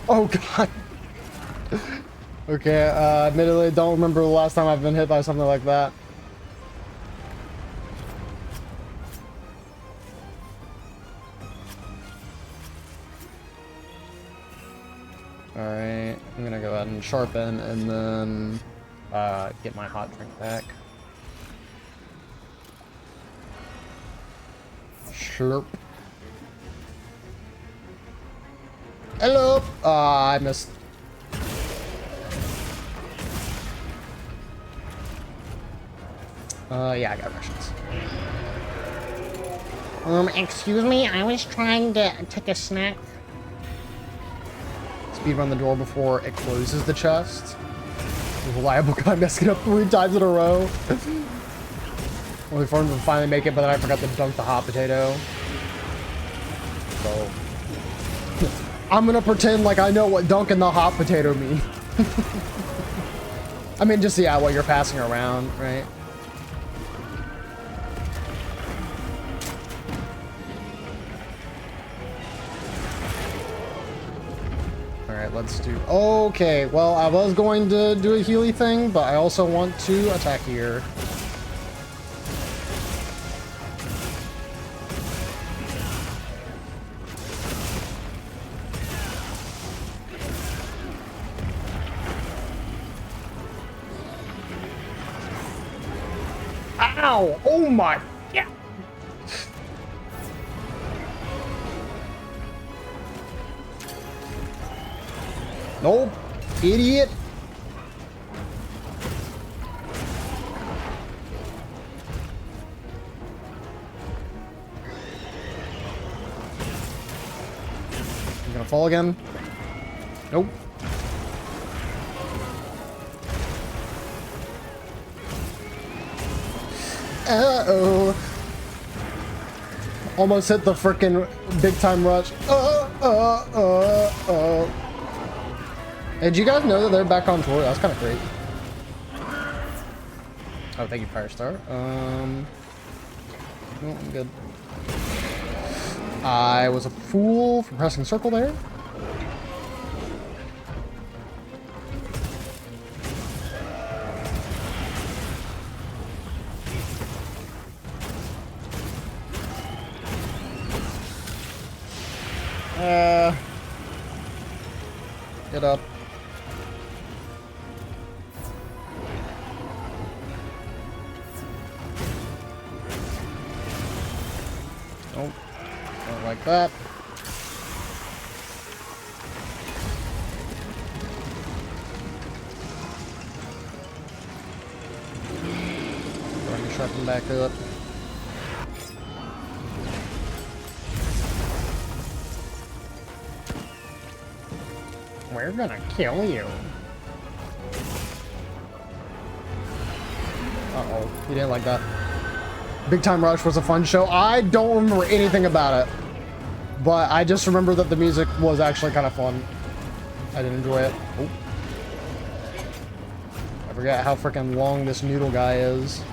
Oh, God. Okay, admittedly, don't remember the last time I've been hit by something like that. Alright, I'm gonna go ahead and sharpen and then get my hot drink back. Slurp. Hello! I missed. Yeah, I got rations. Excuse me, I was trying to take a snack. Speed run the door before it closes the chest. The reliable guy messing up 3 times in a row. Only for him to finally make it, but then I forgot to dunk the hot potato. So I'm gonna pretend like I know what dunking the hot potato mean. I mean, just yeah, what you're passing around, right? Alright, let's do... Okay, well, I was going to do a Healy thing, but I also want to attack here. Ow! Oh my... Yeah. Nope. Idiot. I'm gonna fall again. Nope. Uh-oh. Almost hit the frickin' big time rush. Hey, did you guys know that they're back on tour? That's kind of great. Oh, thank you, Firestar. No, I'm good. I was a fool for pressing circle there. Get up. Nope. Don't like that. Trying to sharpen back up. We're gonna kill you. Uh-oh. You didn't like that. Big Time Rush was a fun show. I don't remember anything about it. But I just remember that the music was actually kind of fun. I did enjoy it. Oh. I forgot how freaking long this noodle guy is.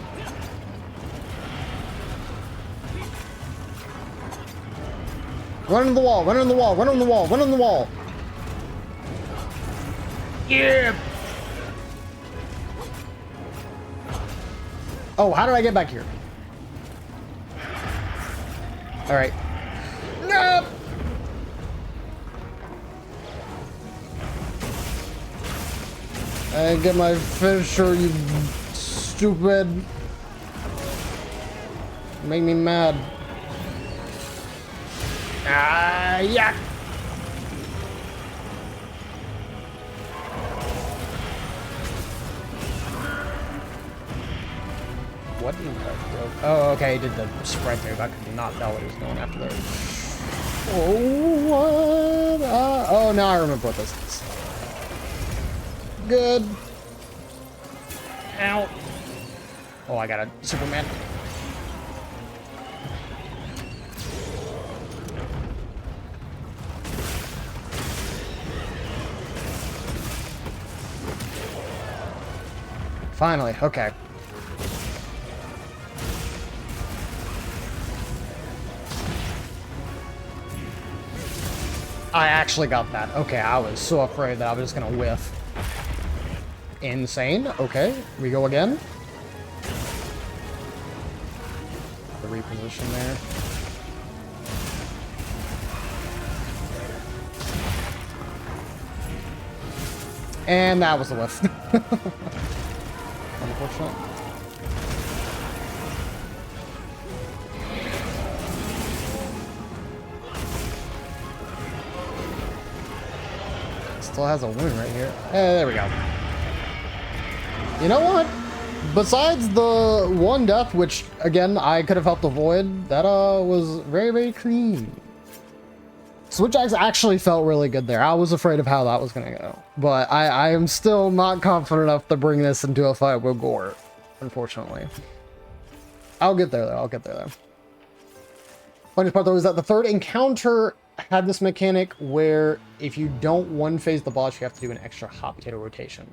Run in the wall, run in the wall, run in the wall, run in the wall. Yeah. Oh, how did I get back here? All right. Nope. I get my finisher, you stupid. Make me mad. Ah, yeah. What did that do? Oh, okay, he did the sprint move. I could not tell what he was going after there. Oh, what? Oh, now I remember what this is. Good. Ow. Oh, I got a Superman. Finally, okay. I actually got that. Okay, I was so afraid that I was just gonna whiff. Insane. Okay, we go again. The reposition there. And that was the whiff. Unfortunate. Still has a wound right here. Hey, there we go. You know what? Besides the one death, which again I could have helped avoid, that was very, very clean. Switch axe actually felt really good there. I was afraid of how that was gonna go, but I am still not confident enough to bring this into a fight with Gore, unfortunately. I'll get there though. I'll get there though. Funny part though is that the third encounter had this mechanic where if you don't one phase the boss, you have to do an extra hot potato rotation.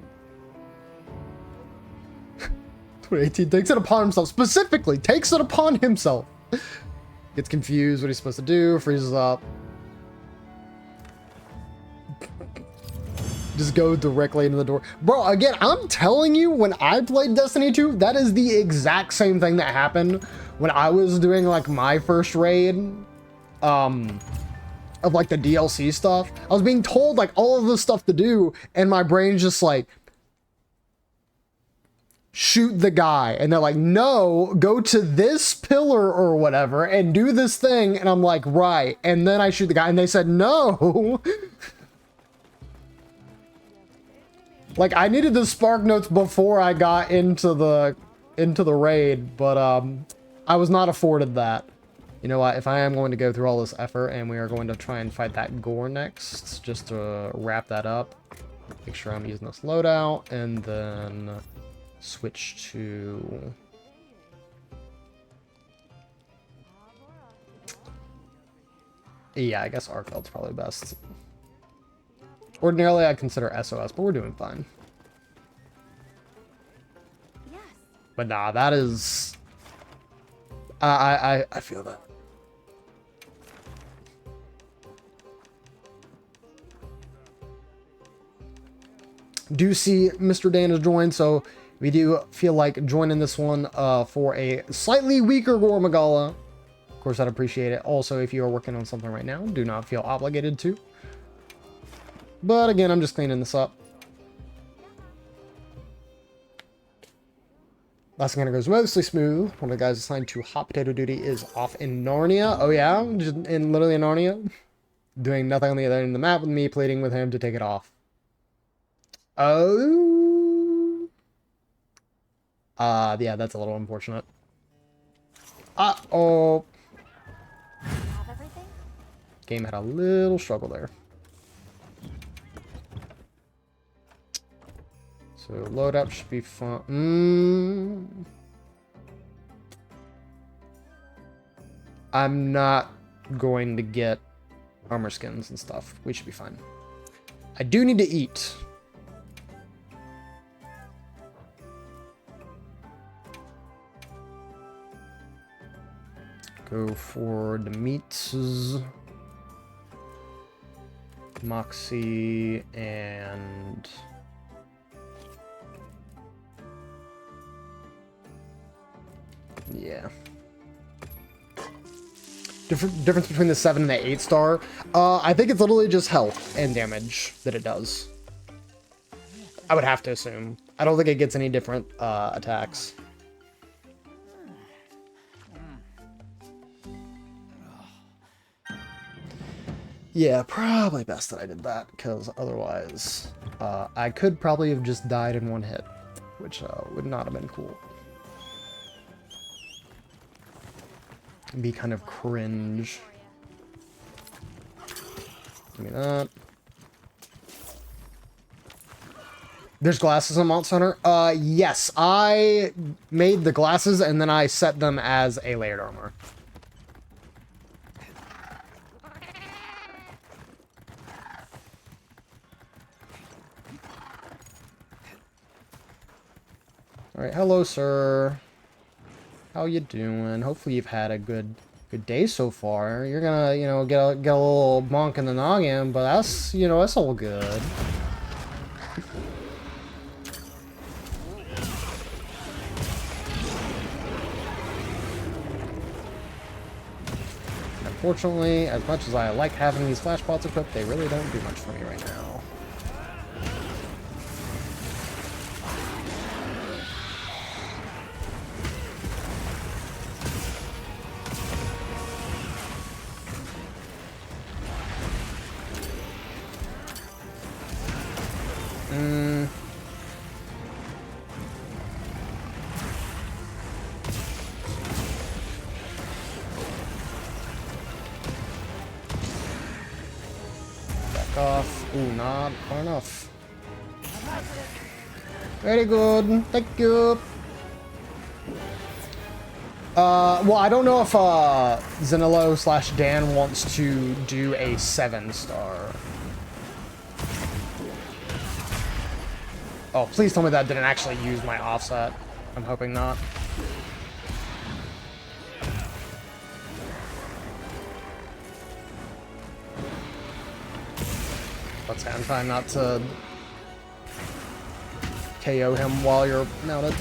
2018 takes it upon himself, specifically takes it upon himself. Gets confused what he's supposed to do, freezes up. Just go directly into the door. Bro, again, I'm telling you, when I played Destiny 2, that is the exact same thing that happened when I was doing like my first raid of like the DLC stuff. I was being told like all of this stuff to do, and my brain's just like, shoot the guy. And they're like, no, go to this pillar or whatever and do this thing. And I'm like, right. And then I shoot the guy and they said, no. Like, I needed the spark notes before I got into the raid, but I was not afforded that. You know what, if I am going to go through all this effort and we are going to try and fight that gore next, just to wrap that up, make sure I'm using this loadout, and then switch to... Yeah, I guess Arcveld's probably best. Ordinarily, I'd consider SOS, but we're doing fine. Yes. But nah, that is... I feel that. Do see Mr. Dan has joined, so we do feel like joining this one for a slightly weaker Gore Magala. Of course, I'd appreciate it. Also, if you are working on something right now, do not feel obligated to. But again, I'm just cleaning this up. Last thing goes mostly smooth. One of the guys assigned to hot potato duty is off in Narnia. Oh yeah, just in literally in Narnia. Doing nothing on the other end of the map with me pleading with him to take it off. Oh. Yeah, that's a little unfortunate. Uh-oh. Have everything? Game had a little struggle there. So load up should be fun. I'm not going to get armor skins and stuff. We should be fine. I do need to eat. Go for the meats. Moxie and... Yeah. Difference between the 7 and the 8 star. I think it's literally just health and damage that it does. I would have to assume. I don't think it gets any different attacks. Yeah, probably best that I did that, because otherwise I could probably have just died in one hit, which would not have been cool. Be kind of cringe. Give me that. There's glasses on Mount Center? Yes, I made the glasses and then I set them as a layered armor. Alright, hello, sir. How you doing? Hopefully you've had a good day so far. You're gonna, you know, get a little bonk in the noggin, but that's, you know, that's all good. Unfortunately, as much as I like having these flash pots equipped, they really don't do much for me right now. Off. Ooh, not far enough. Very good. Thank you. Well, I don't know if Zanillo / Dan wants to do a 7-star. Oh, please tell me that didn't actually use my offset. I'm hoping not. Let's say I'm trying not to KO him while you're mounted.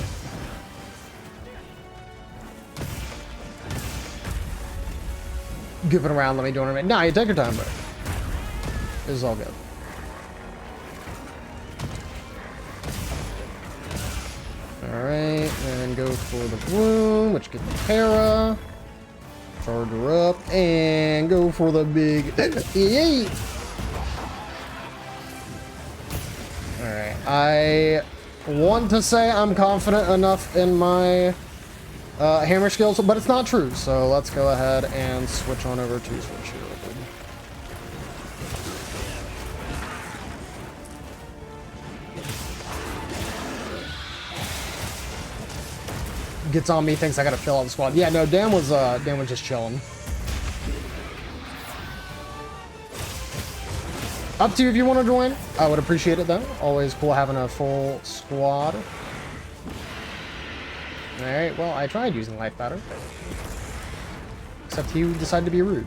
Goofing around, let me do it. Nah, you take your time, bro. This is all good. Alright, and go for the wound, which gets the para. Charge her up, and go for the big yeet. Alright, I want to say I'm confident enough in my hammer skills, but it's not true. So let's go ahead and switch on over to Switch Shield. Gets on me, thinks I gotta fill out the squad. Yeah, no, Dan was just chilling. Up to you if you want to join. I would appreciate it though. Always cool having a full squad. Alright, well, I tried using life powder. Except he decided to be rude.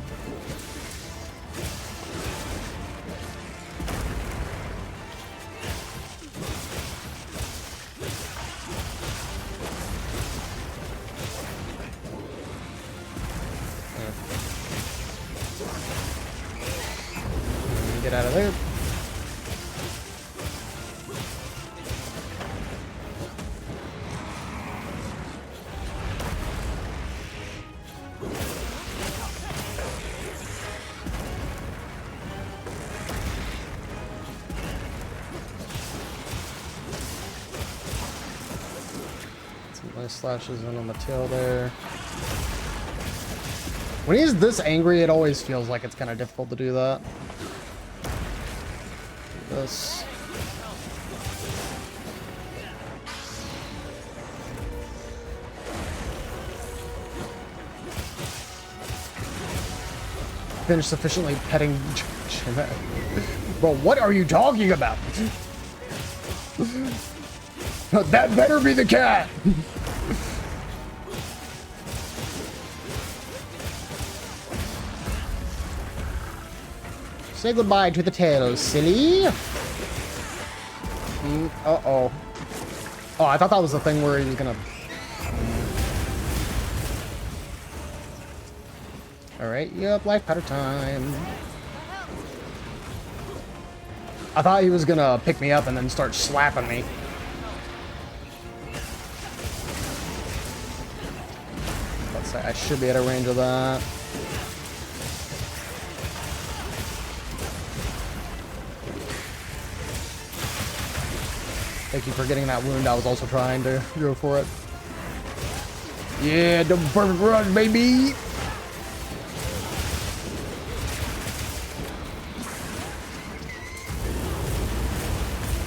Get out of there. Some nice slashes in on the tail there. When he's this angry, it always feels like it's kind of difficult to do that. This. Finish sufficiently petting Jeanette. Bro, what are you talking about? That better be the cat! Say goodbye to the tail, silly. Uh-oh. Oh, I thought that was the thing where he was gonna... Alright, yep, life powder time. I thought he was gonna pick me up and then start slapping me. Let's say I should be at a range of that. Thank you for getting that wound. I was also trying to go for it. Yeah, the perfect run, baby!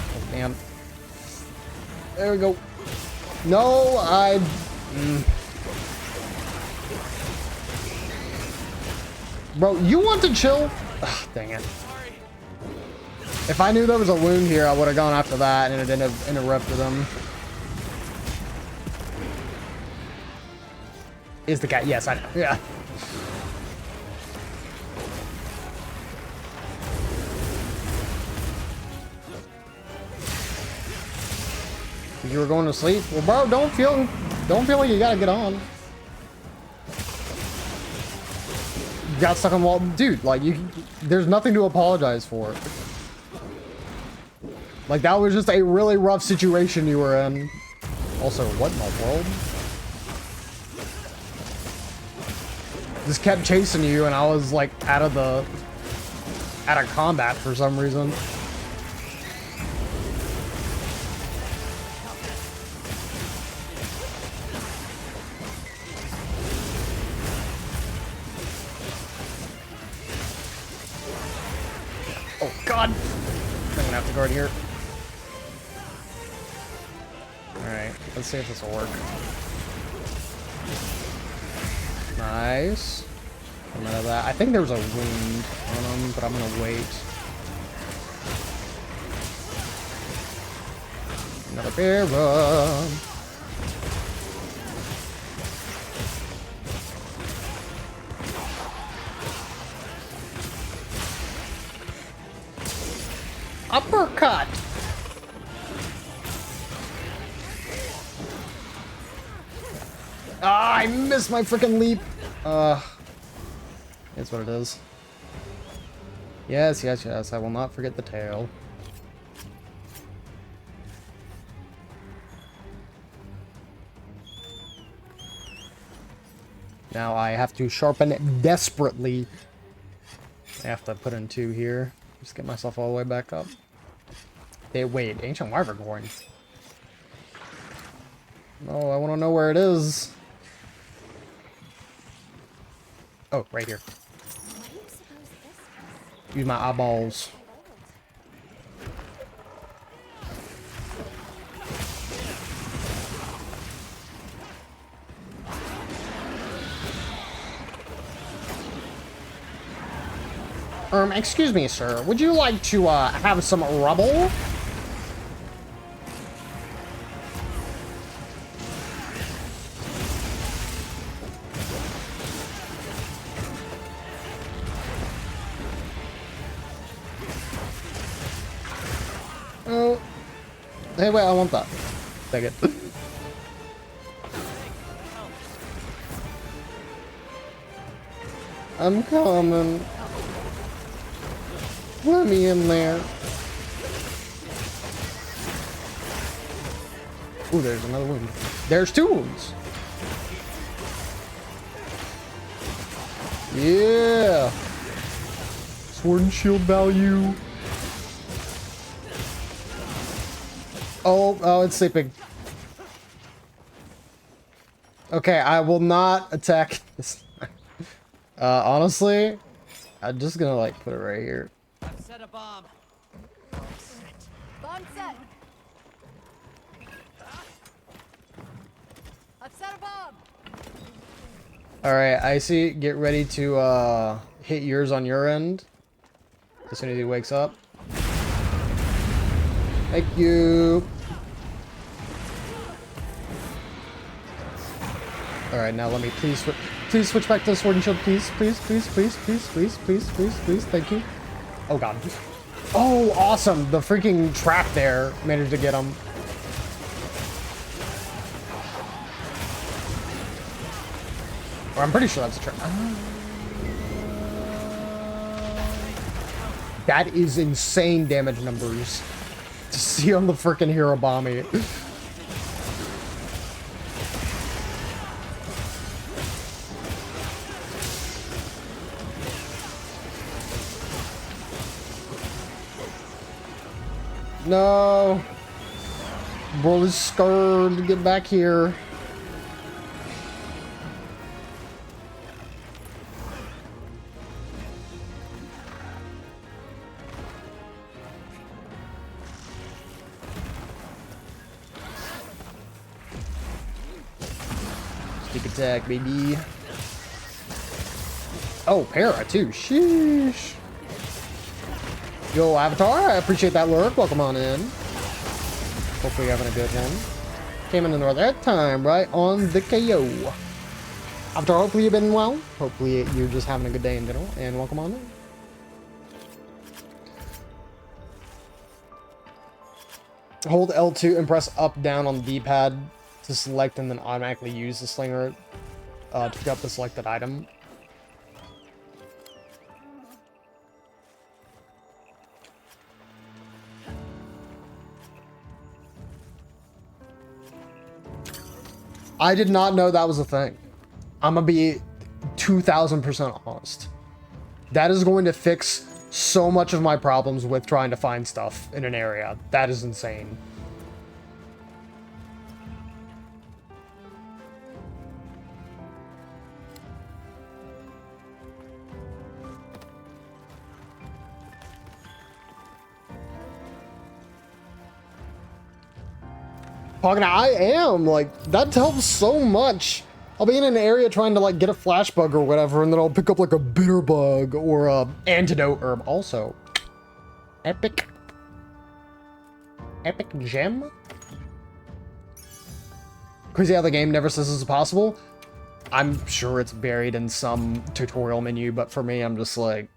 Oh, damn. There we go. No, Bro, you want to chill? Ugh, dang it. If I knew there was a wound here, I would have gone after that and it didn't have interrupted him. Is the cat? Yes, I know. Yeah. You were going to sleep? Well, bro, don't feel like you gotta get on. You got stuck on the wall. Dude, like, there's nothing to apologize for. Like, that was just a really rough situation you were in. Also, what in the world? Just kept chasing you, and I was, like, out of combat for some reason. Oh, God! I'm gonna have to guard here. Alright, let's see if this will work. Nice. Come out of that. I think there was a wound on him, but I'm gonna wait. Another para. Uppercut! Ah, I missed my freaking leap. That's what it is. Yes, yes, yes. I will not forget the tail. Now I have to sharpen it desperately. I have to put in 2 here. Just get myself all the way back up. Hey, wait, Ancient Wyvern Horn. Oh, I want to know where it is. Oh, right here. What do you suppose this is? Use my eyeballs. Excuse me, sir. Would you like to, have some rubble? Oh. Hey, wait, I want that. Take it. I'm coming. Let me in there. Ooh, there's another wound. There's 2 wounds. Yeah. Sword and shield value. Oh, it's sleeping. Okay, I will not attack this. Honestly, I'm just gonna like put it right here. I've set a bomb. Bomb set. I've set a bomb. Alright, Icy, get ready to hit yours on your end as soon as he wakes up. Thank you. Alright, now let me please switch back to the sword and shield, please. Please. Thank you. Oh god. Oh, awesome. The freaking trap there managed to get him. Or I'm pretty sure that's a trap. That is insane damage numbers to see on the freaking Hirobami. No. Bro is scared to get back here. Sneak attack, baby. Oh, para too. Sheesh. Yo, Avatar, I appreciate that lurk. Welcome on in. Hopefully you're having a good one. Came in the right time, right on the KO. Avatar, hopefully you've been well. Hopefully you're just having a good day in general. And welcome on in. Hold L2 and press up, down on the D-pad to select and then automatically use the slinger to pick up the selected item. I did not know that was a thing. I'm gonna be 2000% honest. That is going to fix so much of my problems with trying to find stuff in an area. That is insane. Talking, I am like that helps so much. I'll be in an area trying to like get a flash bug or whatever, and then I'll pick up like a bitter bug or a antidote herb. Also, epic gem. Crazy how the game never says this is possible. I'm sure it's buried in some tutorial menu, but for me, I'm just like,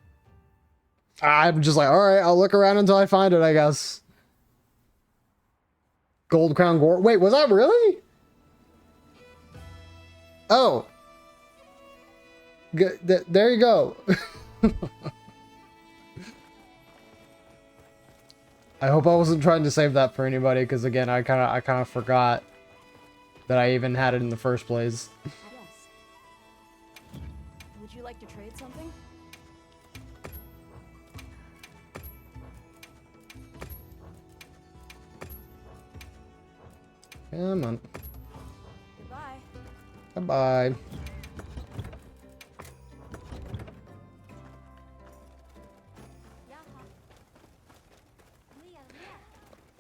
all right, I'll look around until I find it, I guess. Gold Crown Gore. Wait, was that really? Oh. There you go. I hope I wasn't trying to save that for anybody, because again, I kind of forgot that I even had it in the first place. trade something? Come on. Goodbye. Bye-bye.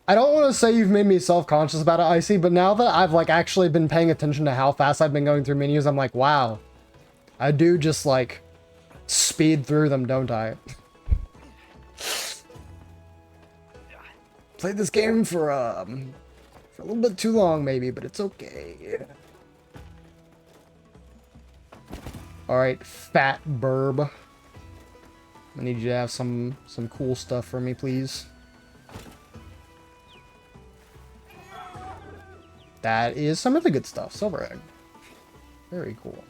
I don't want to say you've made me self-conscious about it, Icy, but now that I've, like, actually been paying attention to how fast I've been going through menus, I'm like, wow. I do just, like, speed through them, don't I? Played this game for a little bit too long, maybe, but it's okay. Alright, fat burb. I need you to have some cool stuff for me, please. That is some of the good stuff. Silver egg. Very cool.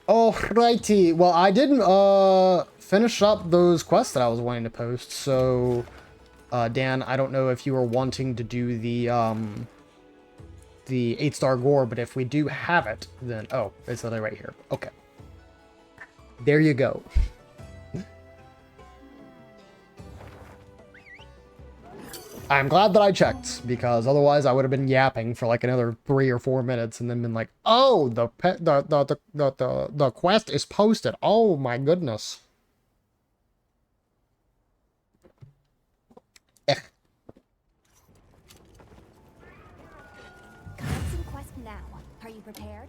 Alrighty. Well, I didn't finish up those quests that I was wanting to post. So, Dan, I don't know if you were wanting to do the 8-star gore, but if we do have it, then oh, it's literally right here. Okay. There you go. I'm glad that I checked, because otherwise I would have been yapping for like another 3 or 4 minutes and then been like, oh, the quest is posted. Oh my goodness. Commencing quest now. Are you prepared?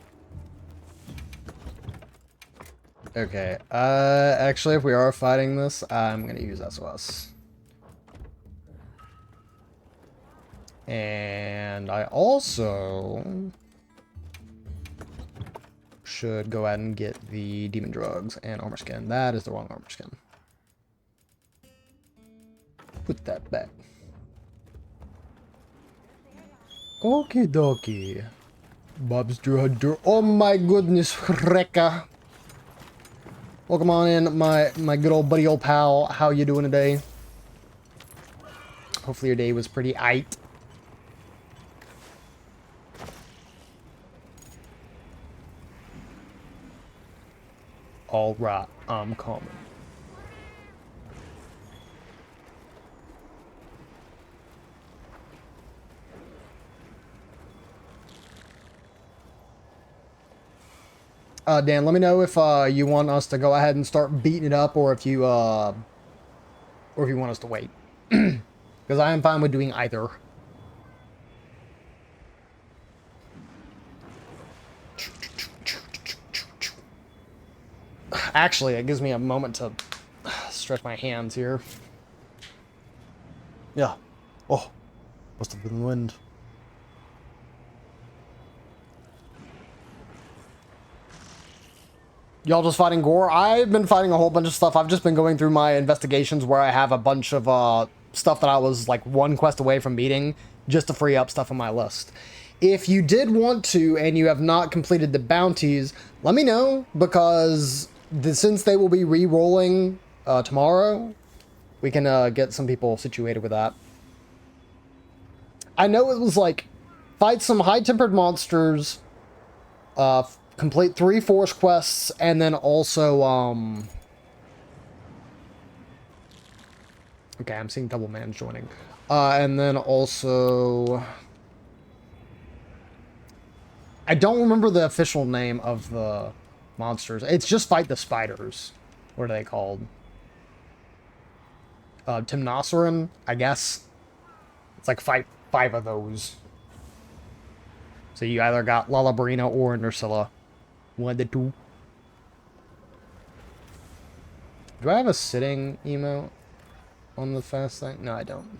Okay, actually, if we are fighting this, I'm gonna use SOS. And I also should go ahead and get the demon drugs and armor skin. That is the wrong armor skin. Put that back. Okie dokie. Bobster Hunter. Oh my goodness, Rekka. Welcome on in, my good old buddy, old pal. How you doing today? Hopefully your day was pretty aight. All right, I'm coming. Dan, let me know if you want us to go ahead and start beating it up, or if you want us to wait. Because I am fine with doing either. Actually, it gives me a moment to stretch my hands here. Yeah. Oh, must have been the wind. Y'all just fighting gore? I've been fighting a whole bunch of stuff. I've just been going through my investigations where I have a bunch of stuff that I was like one quest away from beating just to free up stuff on my list. If you did want to and you have not completed the bounties, let me know, because since they will be re-rolling tomorrow, we can get some people situated with that. I know it was like, fight some high-tempered monsters, complete 3 force quests, and then also, okay, I'm seeing double man joining. And then also, I don't remember the official name of the monsters. It's just fight the spiders. What are they called? Timnoceran, I guess. It's like fight 5 of those. So you either got Lalabrina or Nursilla. One of the two. Do I have a sitting emote on the fast thing? No, I don't.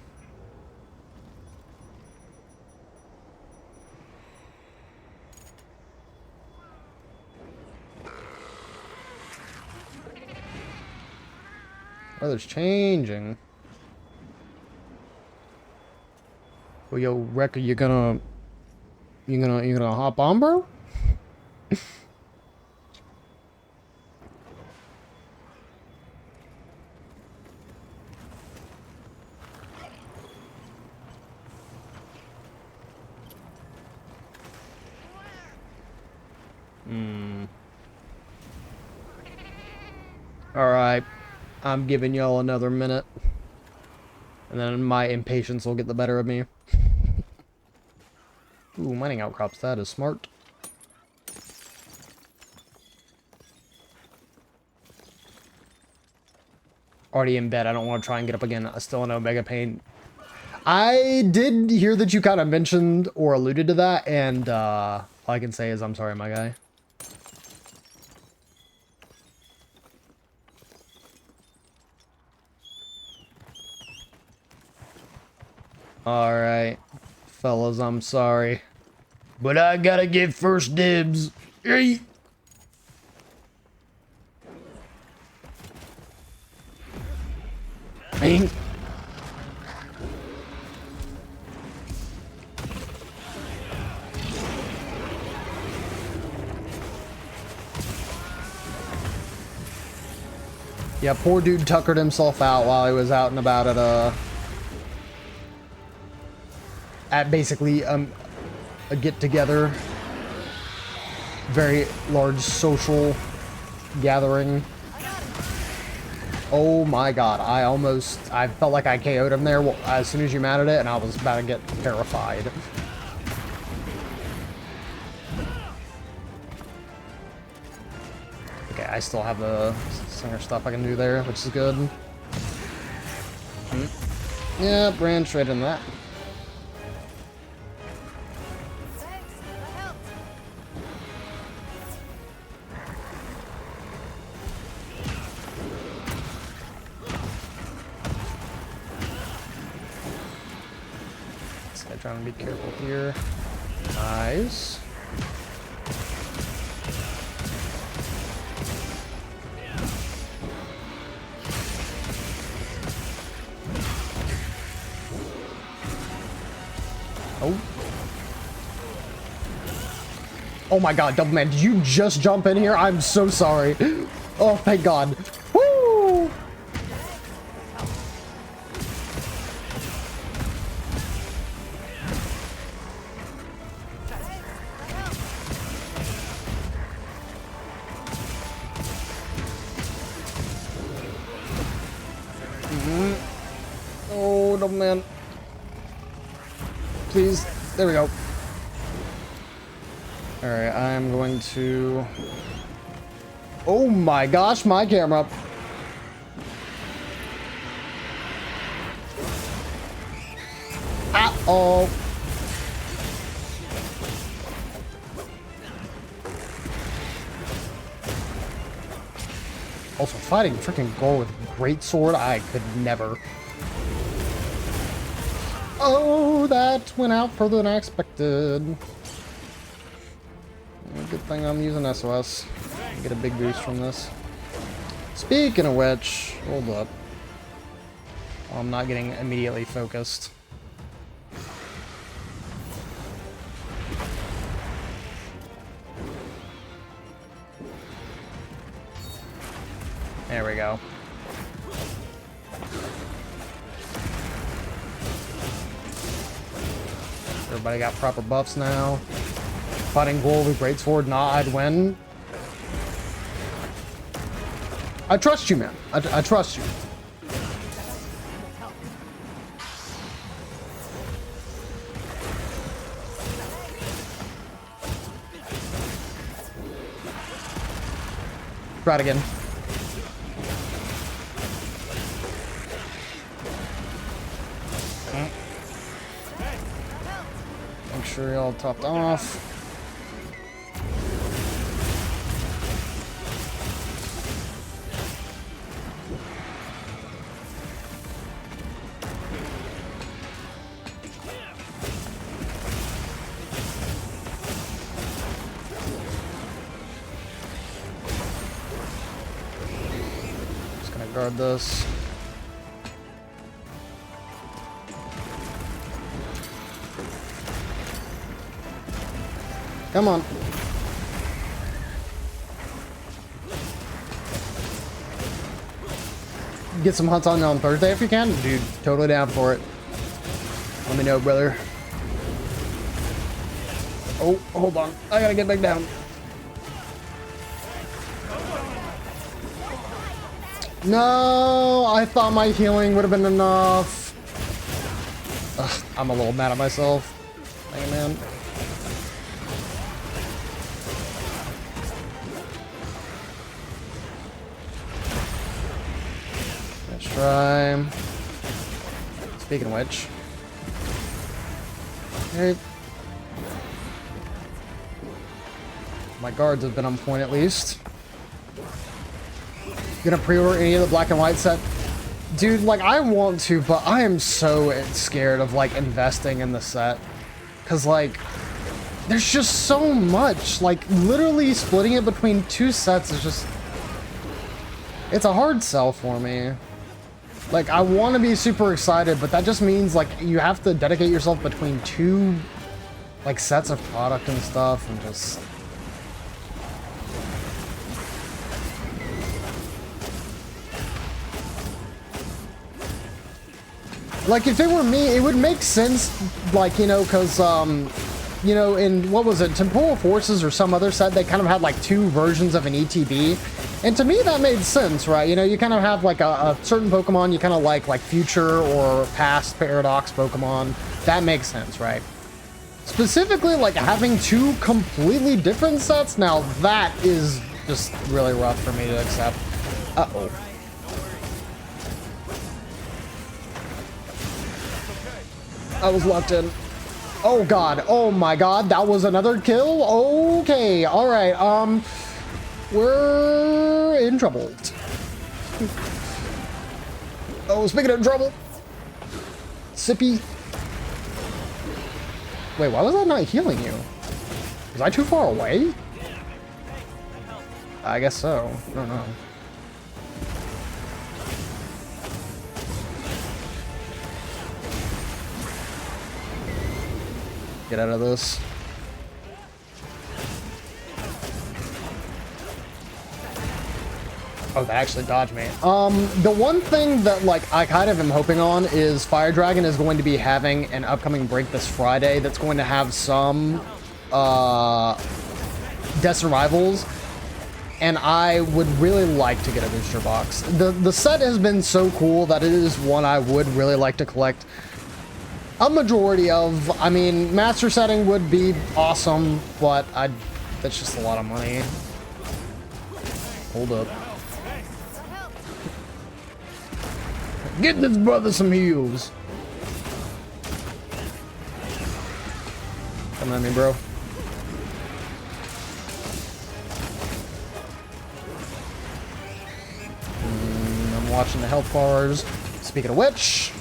Weather's changing. Well, yo, Rekka, you gonna hop on, bro? Alright. I'm giving y'all another minute. And then my impatience will get the better of me. Ooh, mining outcrops. That is smart. Already in bed. I don't want to try and get up again. Still in Omega pain. I did hear that you kind of mentioned or alluded to that, and all I can say is I'm sorry, my guy. Alright, fellas, I'm sorry. But I gotta get first dibs. Hey. Bing. Yeah, poor dude tuckered himself out while he was out and about at basically a get-together. Very large social gathering. Oh my god, I felt like I KO'd him there as soon as you mounted it, and I was about to get terrified. Okay, I still have the singer stuff I can do there, which is good. Yeah, ran straight into that. Thanks, that helped. So I'm trying to be careful here. Nice. Oh. Oh my god, Double Man, did you just jump in here? I'm so sorry. Oh, thank god. Woo! Oh, Double Man. Please. There we go. Alright, I am going to... Oh my gosh, my camera. Uh-oh. Also, fighting freaking Gore with greatsword, I could never. Oh, that went out further than I expected. Good thing I'm using SOS. Get a big boost from this. Speaking of which, hold up. I'm not getting immediately focused. There we go. Everybody got proper buffs now. Fighting Ghoul with Greatsword, nah, I'd win. I trust you, man. I trust you. Try it again. Make sure you're all topped off. Just gonna guard this. Come on. Get some hunts on Thursday if you can. Dude, totally down for it. Let me know, brother. Oh, hold on. I gotta get back down. No, I thought my healing would have been enough. Ugh, I'm a little mad at myself. Hey, man. Let's try. Speaking of which. Okay. My guards have been on point at least. Gonna pre-order any of the black and white set? Dude, like, I want to, but I am so scared of, like, investing in the set. Because, like, there's just so much. Like, literally splitting it between 2 sets is just... It's a hard sell for me. Like, I want to be super excited, but that just means, like, you have to dedicate yourself between 2, like, sets of product and stuff, and just... Like, if it were me, it would make sense, like, you know, because, you know, in, what was it, Temporal Forces or some other set, they kind of had, like, 2 versions of an ETB. And to me, that made sense, right? You know, you kind of have, like, a certain Pokemon you kind of like future or past Paradox Pokemon. That makes sense, right? Specifically, like, having 2 completely different sets, now that is just really rough for me to accept. Uh-oh. I was locked in. Oh god. Oh my god. That was another kill? Okay. Alright. We're in trouble. Oh, speaking of trouble. Sippy. Wait, why was I not healing you? Was I too far away? I guess so. I don't know. Get out of this. Oh, they actually dodged me. The one thing that, like, I kind of am hoping on is Fire Dragon is going to be having an upcoming break this Friday that's going to have some, Death Survivals. And I would really like to get a booster box. The set has been so cool that it is one I would really like to collect a majority of. I mean, master setting would be awesome, but that's just a lot of money. Hold up. Get this brother some heals. Come at me, bro. I'm watching the health bars. Speaking of which...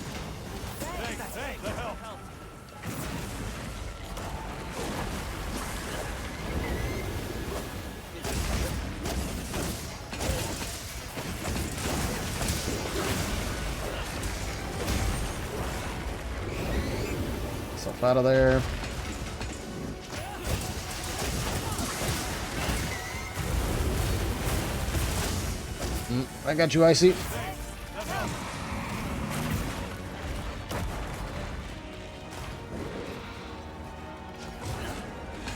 Stuff out of there. I got you, Icy.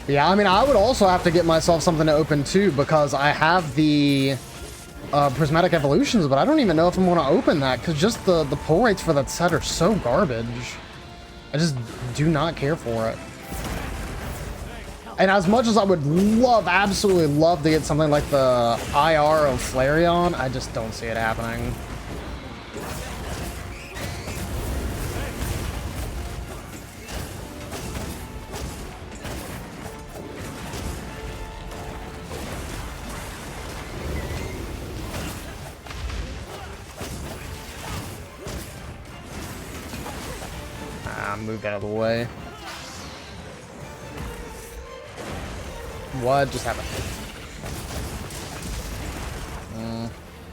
Yeah, I mean, I would also have to get myself something to open too, because I have the Prismatic Evolutions, but I don't even know if I'm going to open that, because just the pull rates for that set are so garbage. I just do not care for it. And as much as I would love, absolutely love to get something like the IR of Flareon, I just don't see it happening. Moved out of the way. What just happened?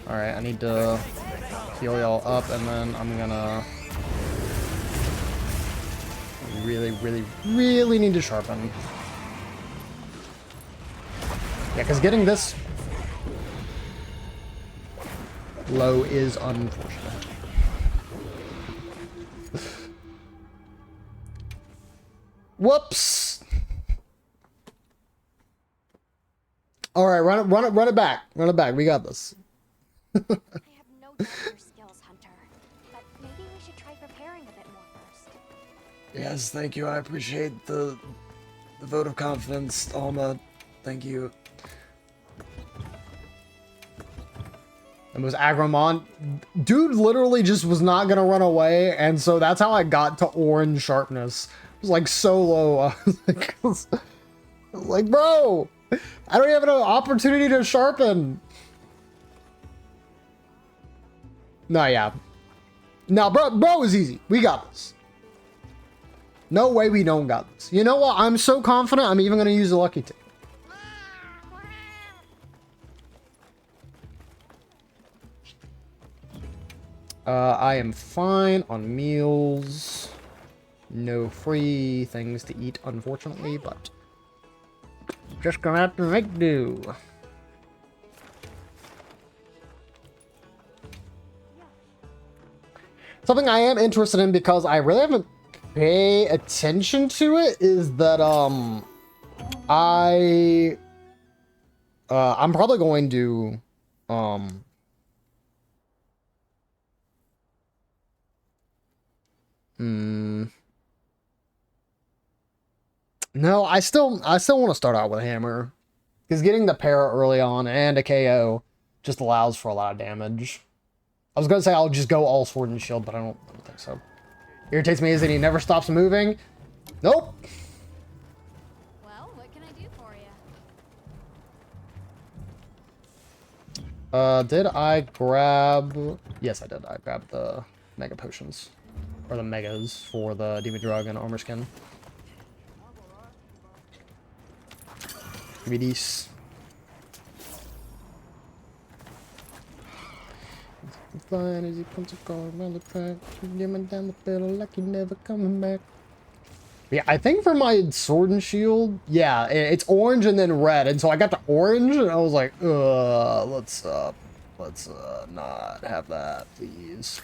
Alright, I need to heal y'all up, and then I'm gonna really need to sharpen. Yeah, because getting this low is unfortunate. Whoops. All right, run it back. Run it back. We got this. I have no Your skills, Hunter. But maybe we should try preparing a bit more first. Yes, thank you. I appreciate the vote of confidence, Alma. Thank you. It was Agramon. Dude literally just was not gonna run away, and so that's how I got to orange sharpness. It was like so low. I was like, bro, I don't even have an opportunity to sharpen. No, yeah. No, bro is easy. We got this. No way we don't got this. You know what? I'm so confident I'm even gonna use a lucky tip. I am fine on meals. No free things to eat, unfortunately, but just gonna have to make do. Something I am interested in because I really haven't paid attention to it is that I'm probably going to no, I still want to start out with hammer, because getting the para early on and a KO just allows for a lot of damage. I was gonna say I'll just go all sword and shield, but I don't think so. Irritates me is that he never stops moving. Nope. Well, what can I do for you? Did I grab? Yes, I did. I grabbed the mega potions, or the megas for the demon drug and armor skin. Give me these. Flying as he comes around the track, dimming down the pedal like he never coming back. Yeah, I think for my sword and shield, yeah, it's orange and then red, and so I got the orange, and I was like, let's not have that, please.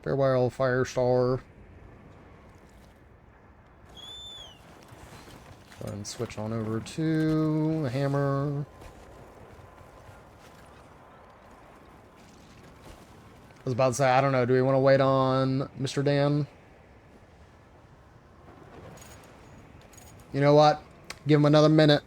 Farewell, Firestar. Go ahead and switch on over to the hammer. I was about to say, I don't know, do we want to wait on Mr. Dan? You know what? Give him another minute.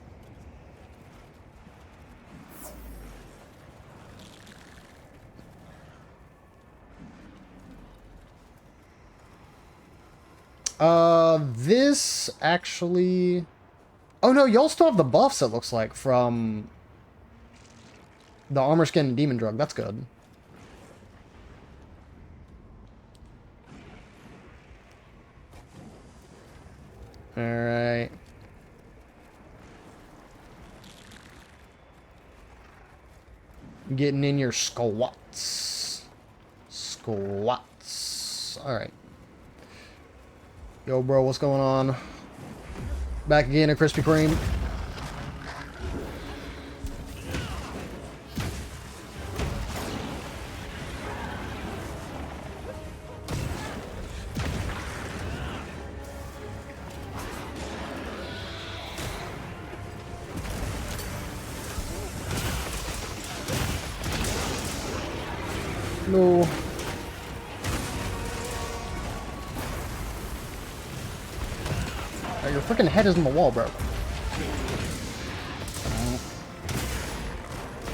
This actually... Oh no, y'all still have the buffs, it looks like, from the armor skin and demon drug. That's good. Alright. Getting in your squats. Squats. Alright. Yo, bro, what's going on? Back again at Krispy Kreme. No. Your freaking head is in the wall, bro.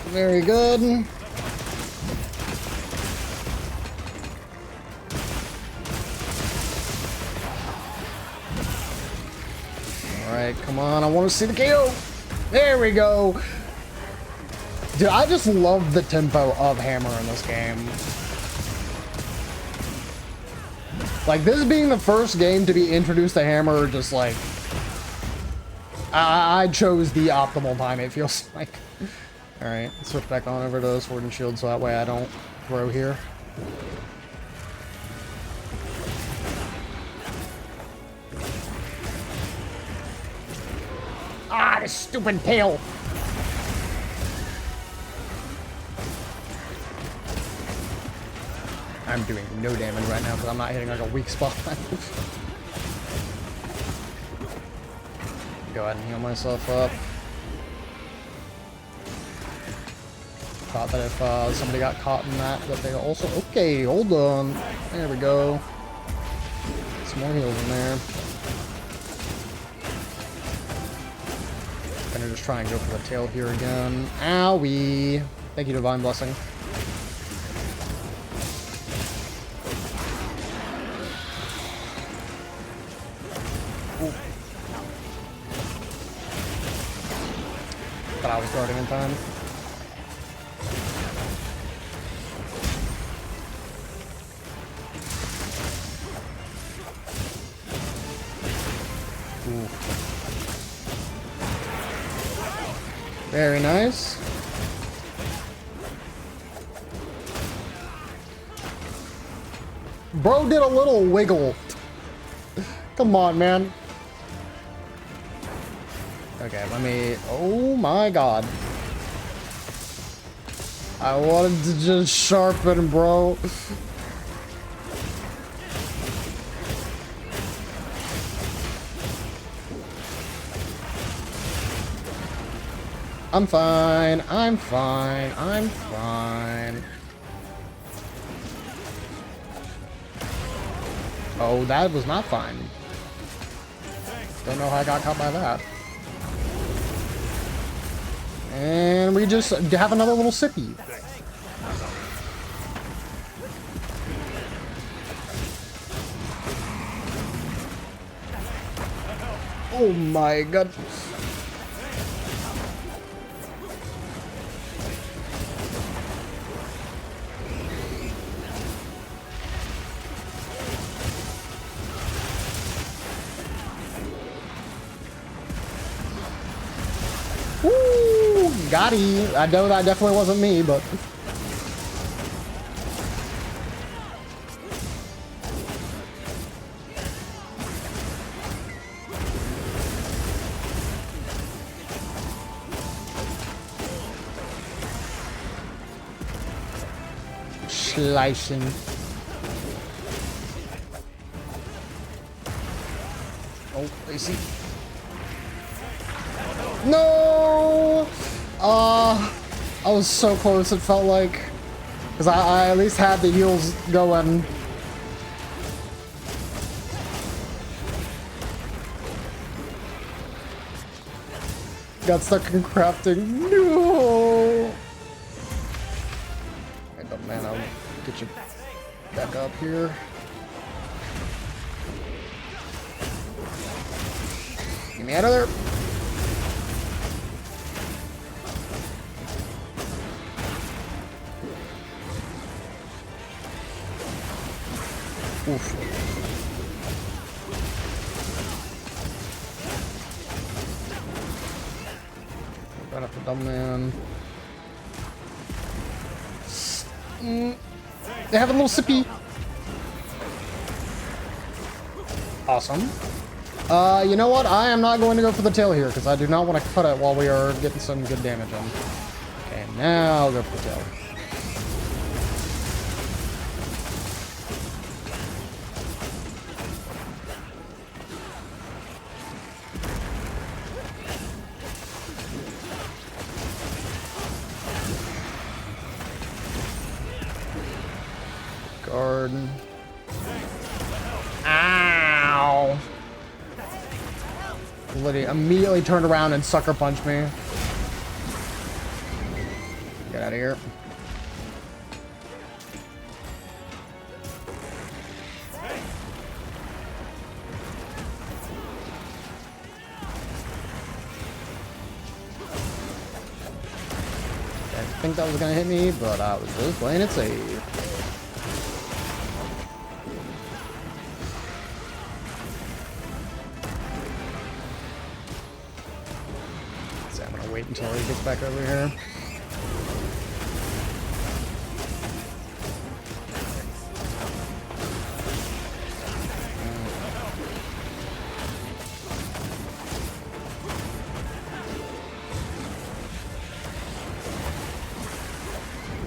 Very good. Alright, come on. I want to see the KO. There we go. Dude, I just love the tempo of Hammer in this game. Like, this being the first game to be introduced to Hammer, just like... I chose the optimal time, it feels like. Alright, switch back on over to Sword and Shield so that way I don't throw here. Ah, this stupid tail! I'm doing no damage right now because I'm not hitting like a weak spot. go ahead and heal myself up. Thought that if somebody got caught in that they also... Okay, hold on. There we go. Some more heals in there. Gonna just try and go for the tail here again. Owie! Thank you, Divine Blessing. Ooh. Thought I was guarding in time. Ooh. Very nice. Bro did a little wiggle. Come on, man. Okay, let me... Oh my god. I wanted to just sharpen, bro. I'm fine. I'm fine. I'm fine. Oh, that was not fine. Don't know how I got caught by that. And we just have another little sippy. Oh my god. Woo! Got he. I know that definitely wasn't me, but... Slicing. Oh, I see. No! I was so close, it felt like. Because I at least had the heals going. Got stuck in crafting. No! But man, I'll get you back up here. Get me out of there. Oof. Right up the dumb man. They have a little sippy. Awesome. You know what? I am not going to go for the tail here because I do not want to cut it while we are getting some good damage in. Okay, now I'll go for the tail. Guard. Ow! Literally immediately turned around and sucker punched me. Get out of here. I think that was gonna hit me, but I was just playing it safe. Wait until he gets back over here.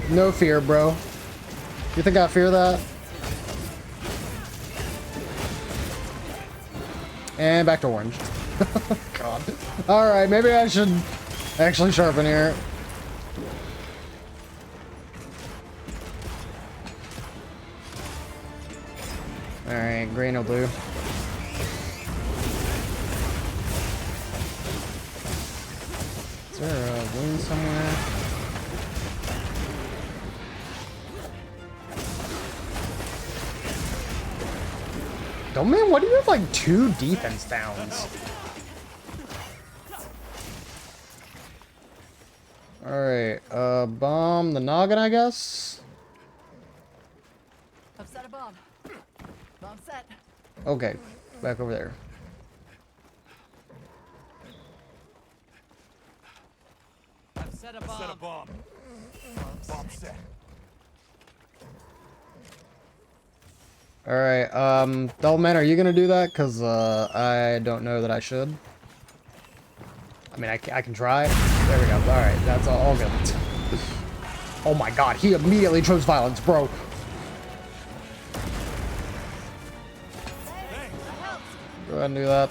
No fear, bro. You think I fear that? And back to orange. God. Alright, maybe I should actually sharpen here. Alright, green or blue. Is there a wound somewhere? Oh man, why do you have like 2 defense downs? Alright, bomb the noggin, I guess? I've set a bomb. Bomb set. Okay, back over there. I've set a bomb. Set a bomb. Bomb set. Alright, Devilman, are you gonna do that? Cause, I don't know that I should. I mean, I can try. There we go. Alright, that's all good. Oh my god, he immediately chose violence, bro. Go ahead and do that.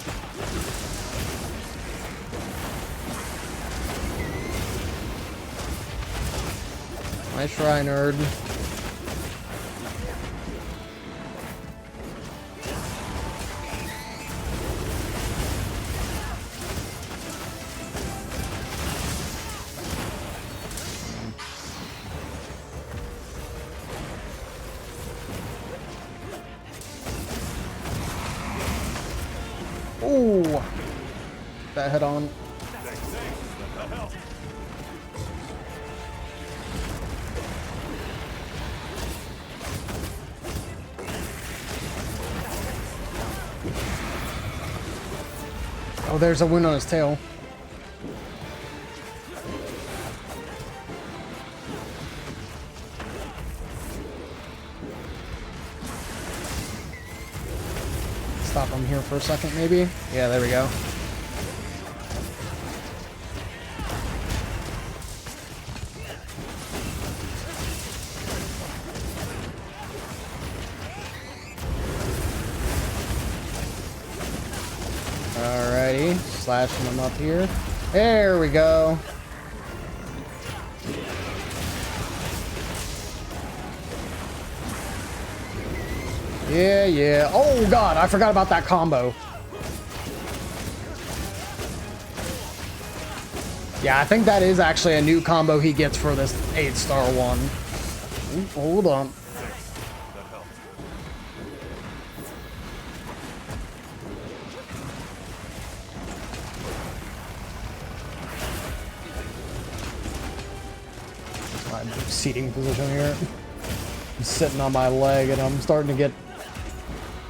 Nice try, nerd. Ooh, that head on. Oh, there's a wound on his tail. Stop him here for a second, maybe? Yeah, there we go. Alrighty, slashing him up here. There we go. Yeah, yeah. Oh god, I forgot about that combo. Yeah, I think that is actually a new combo he gets for this 8-star one. Ooh, hold on. My seating position here. I'm sitting on my leg and I'm starting to get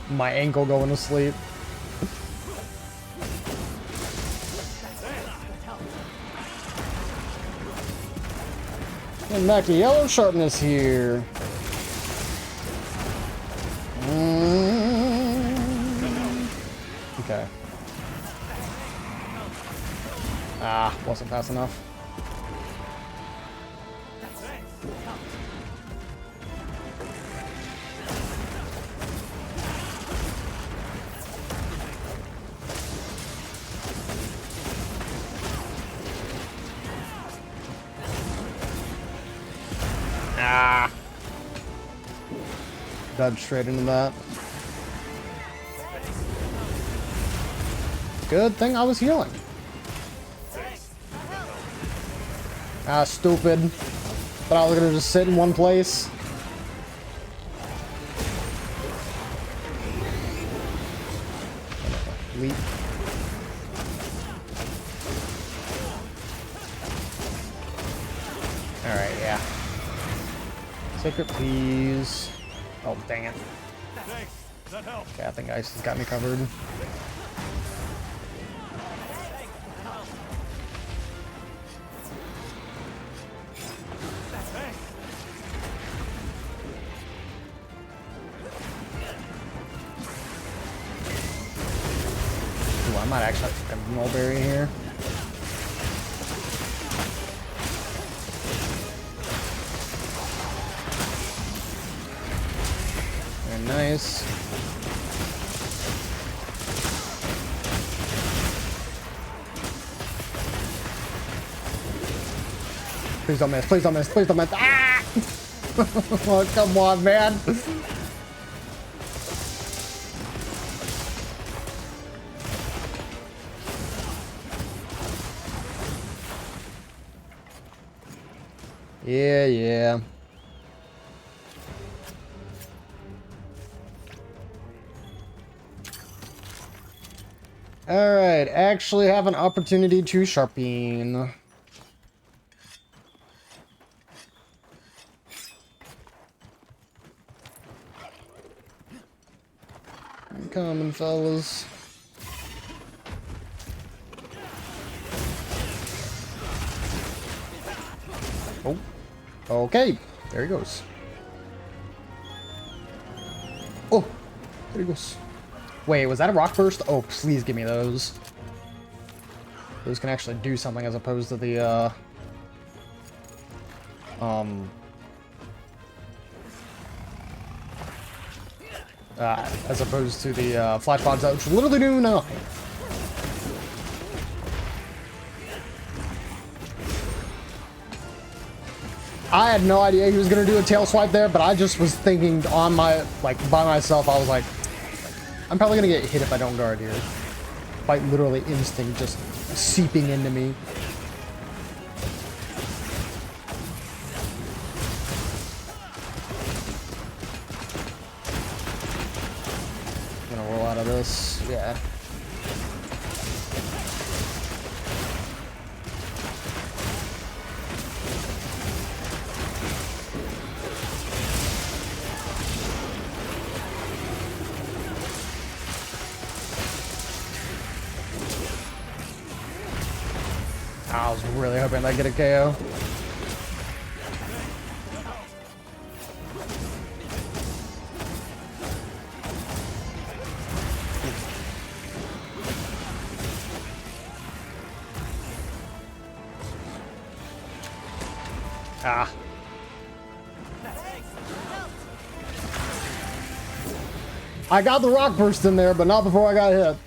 my ankle going to sleep. And back to yellow sharpness here. Okay. Ah, wasn't fast enough. Ah. Dodge straight into that. Good thing I was healing. Ah, stupid. Thought I was gonna just sit in one place. Leap. Alright, yeah. Secret, please. Oh, dang it. Okay, I think ice has got me covered. Ooh, I might actually have a mulberry here. Nice. Please don't miss. Please don't miss. Please don't miss. Ah! Oh, come on, man. Yeah, yeah. Alright, actually have an opportunity to sharpen. Coming, fellas. Oh, okay. There he goes. Oh, there he goes. Wait, was that a rock burst? Oh, please give me those. Those can actually do something as opposed to the, as opposed to the, flash bombs that literally do nothing. I had no idea he was gonna do a tail swipe there, but I just was thinking on my, like, by myself, I was like, I'm probably gonna get hit if I don't guard here. Quite literally instinct just seeping into me. I'm gonna roll out of this, yeah. I was really hoping I'd get a KO. Ah. I got the rock burst in there, but not before I got hit.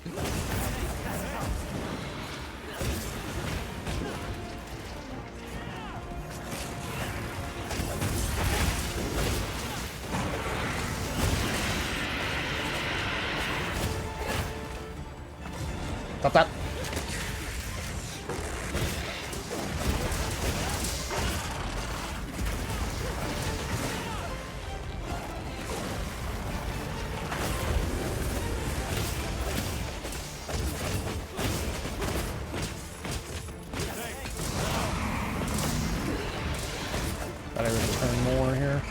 Stop that. Thought I would turn more here.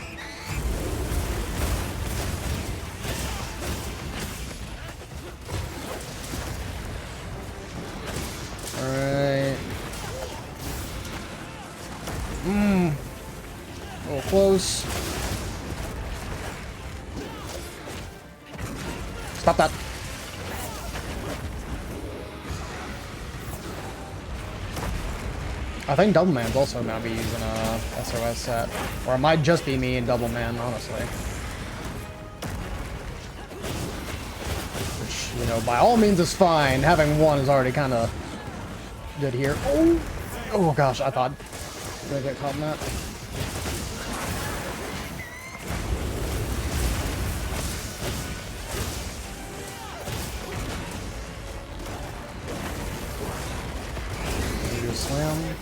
Alright. A little close. Stop that. I think Double Man's also gonna be using a SOS set. Or it might just be me and Double Man, honestly. Which, you know, by all means is fine. Having one is already kind of good here. Oh! Oh gosh, I thought I was gonna get caught in that. Are you a slam?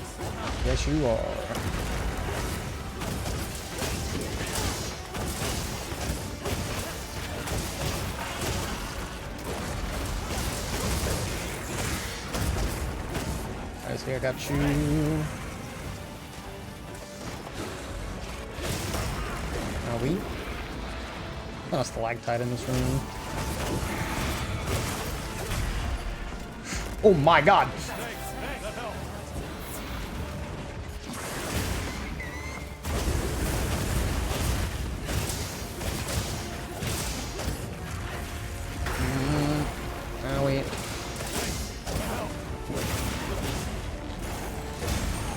Yes, you are. I see, I got you. Are we? Not a stalactite in this room. Oh my god! Wait.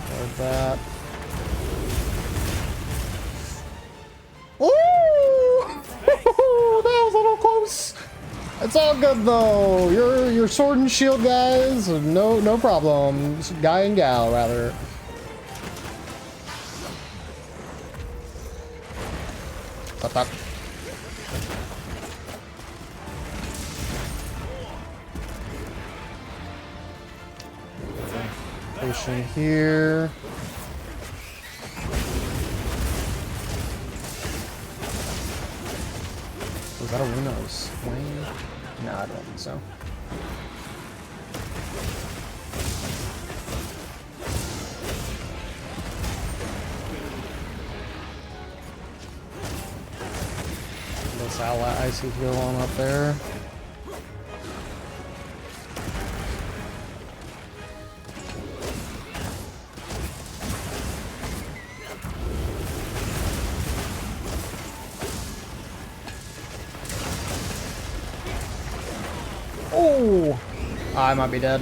There's that. Ooh! That was a little close. It's all good though. You're sword and shield guys. No problem. Guy and gal rather. Got that. Potion here. Was that a Luna's flame? No, I don't think so. This ally I see go on up there. Oh, I might be dead.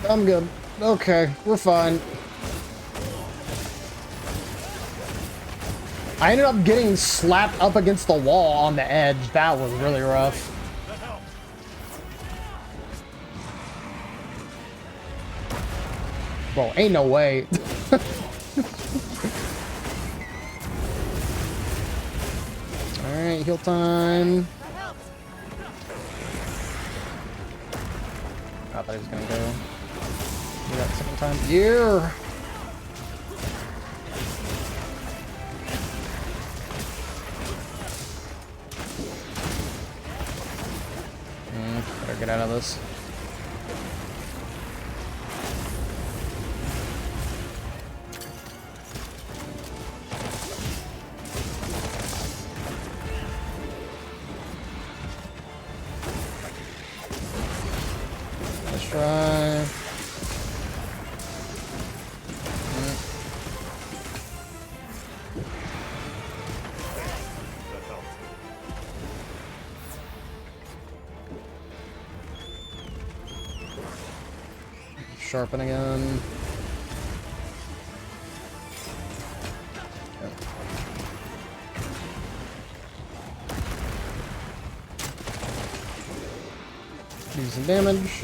I'm good. Okay, we're fine. I ended up getting slapped up against the wall on the edge. That was really rough. Bro, ain't no way. Alright, heal time. I thought he was gonna go. Do that second time. Yeah. Better get out of this. Let's try. Sharpen again. Do some damage.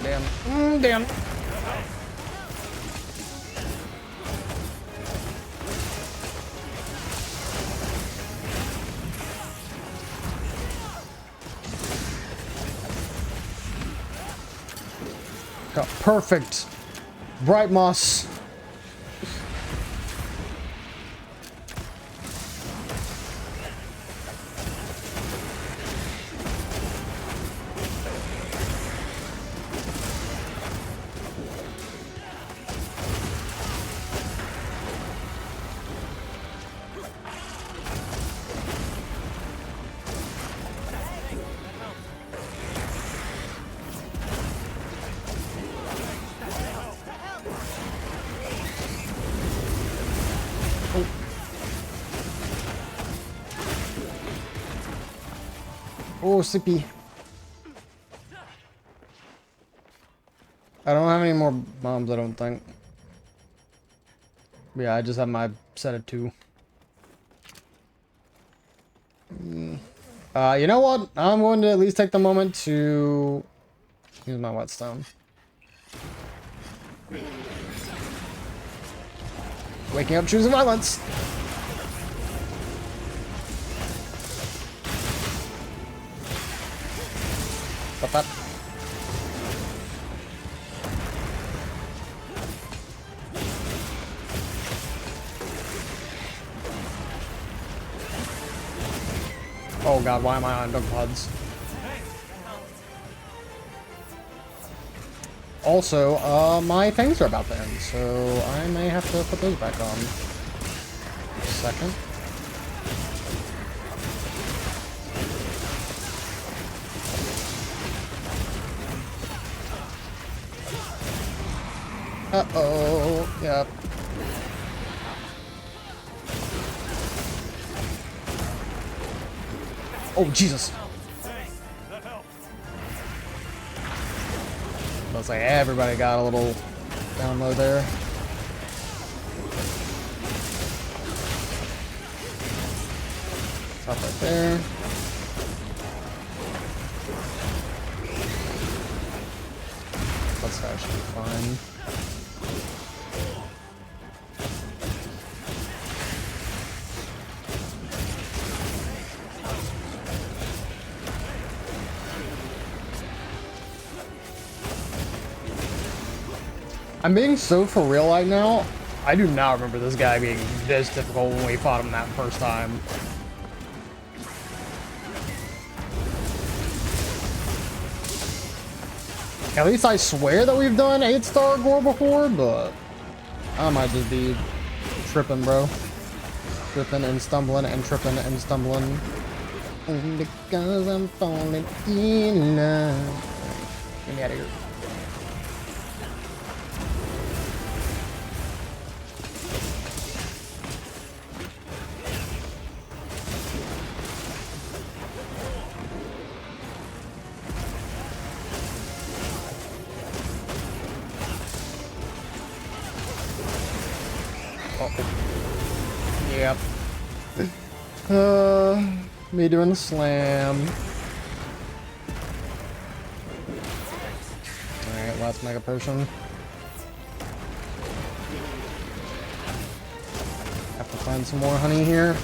Damn. Damn. Got perfect bright moss. Oh, sippy. I don't have any more bombs, I don't think. Yeah, I just have my set of 2. You know what? I'm going to at least take the moment to use my whetstone. Waking up, choosing violence. Stop that. Oh god, why am I on dog pods? Also, my things are about to end, so I may have to put those back on. A second. Uh-oh, yep. Oh, Jesus. Looks like everybody got a little download there. Stop right there. That's actually fine. I'm being so for real right now. I do not remember this guy being this difficult when we fought him that first time. At least I swear that we've done 8-star gore before, but I might just be tripping, bro. Tripping and stumbling and tripping and stumbling. Only because I'm falling in love. Get me out of here. Yep. Me doing the slam. Alright, last mega potion. Have to find some more honey here.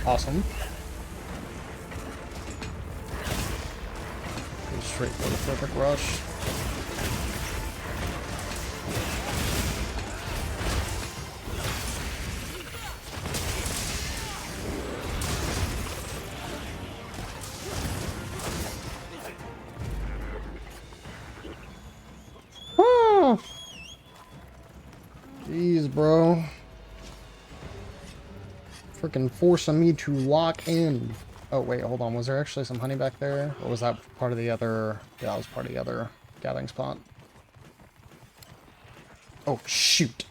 Awesome. Go straight for the perfect rush. Jeez, bro. Freaking forcing me to lock in. Oh, wait, hold on. Was there actually some honey back there? Or was that part of the other... Yeah, that was part of the other gathering spot. Oh, shoot.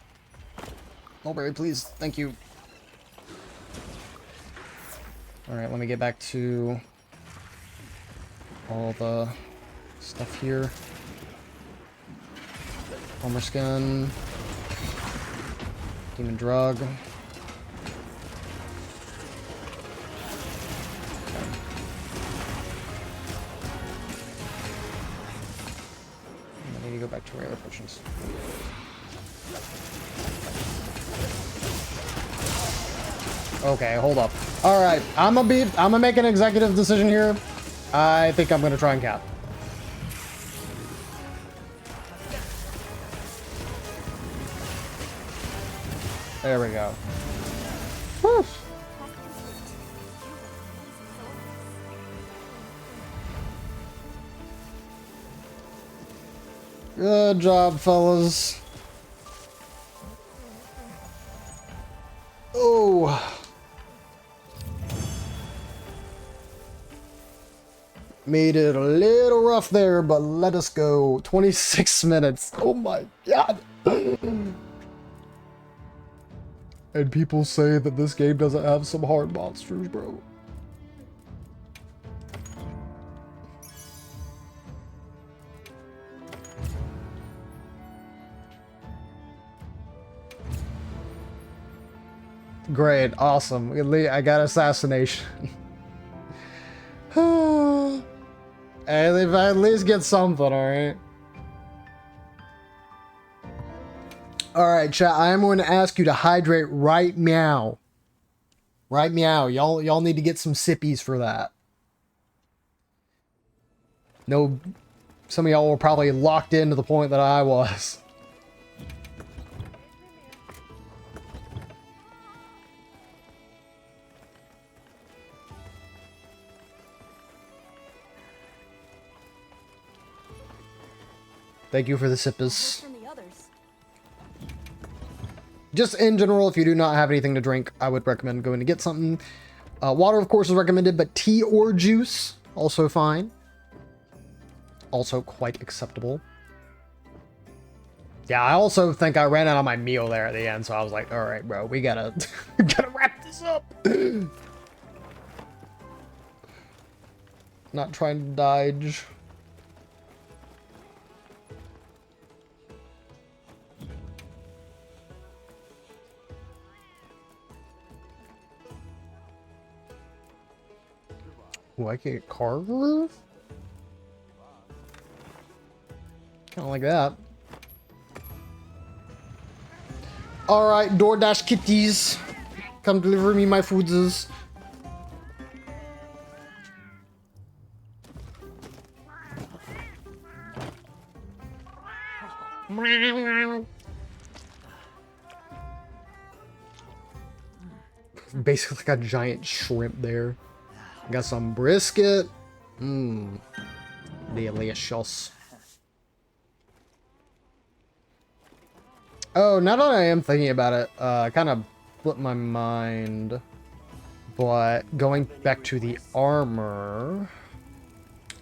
Mulberry, please. Thank you. Alright, let me get back to all the stuff here. Armor skin. Demon drug. Okay. I need to go back to regular potions. Okay, hold up. Alright, I'm gonna make an executive decision here. I think I'm gonna try and cap. There we go. Whew. Good job, fellas. Oh. Made it a little rough there, but let us go. 26 minutes. Oh my god. And people say that this game doesn't have some hard monsters, bro. Great, awesome. I got assassination. And if I at least get something, alright? Alright, chat, I am going to ask you to hydrate right meow. Right meow. Y'all need to get some sippies for that. No, some of y'all were probably locked in to the point that I was. Thank you for the sippers. Just in general, if you do not have anything to drink, I would recommend going to get something. Water, of course, is recommended, but tea or juice, also fine. Also quite acceptable. Yeah, I also think I ran out of my meal there at the end, so I was like, all right, bro, we gotta, gotta wrap this up. Not trying to dodge. Ooh, I can get cargo? Kind of like that. Alright, DoorDash kitties. Come deliver me my foodses. Basically like a giant shrimp there. Got some brisket. Mmm. Delicious. Oh, now that I am thinking about it, kind of flipped my mind. But going back to the armor,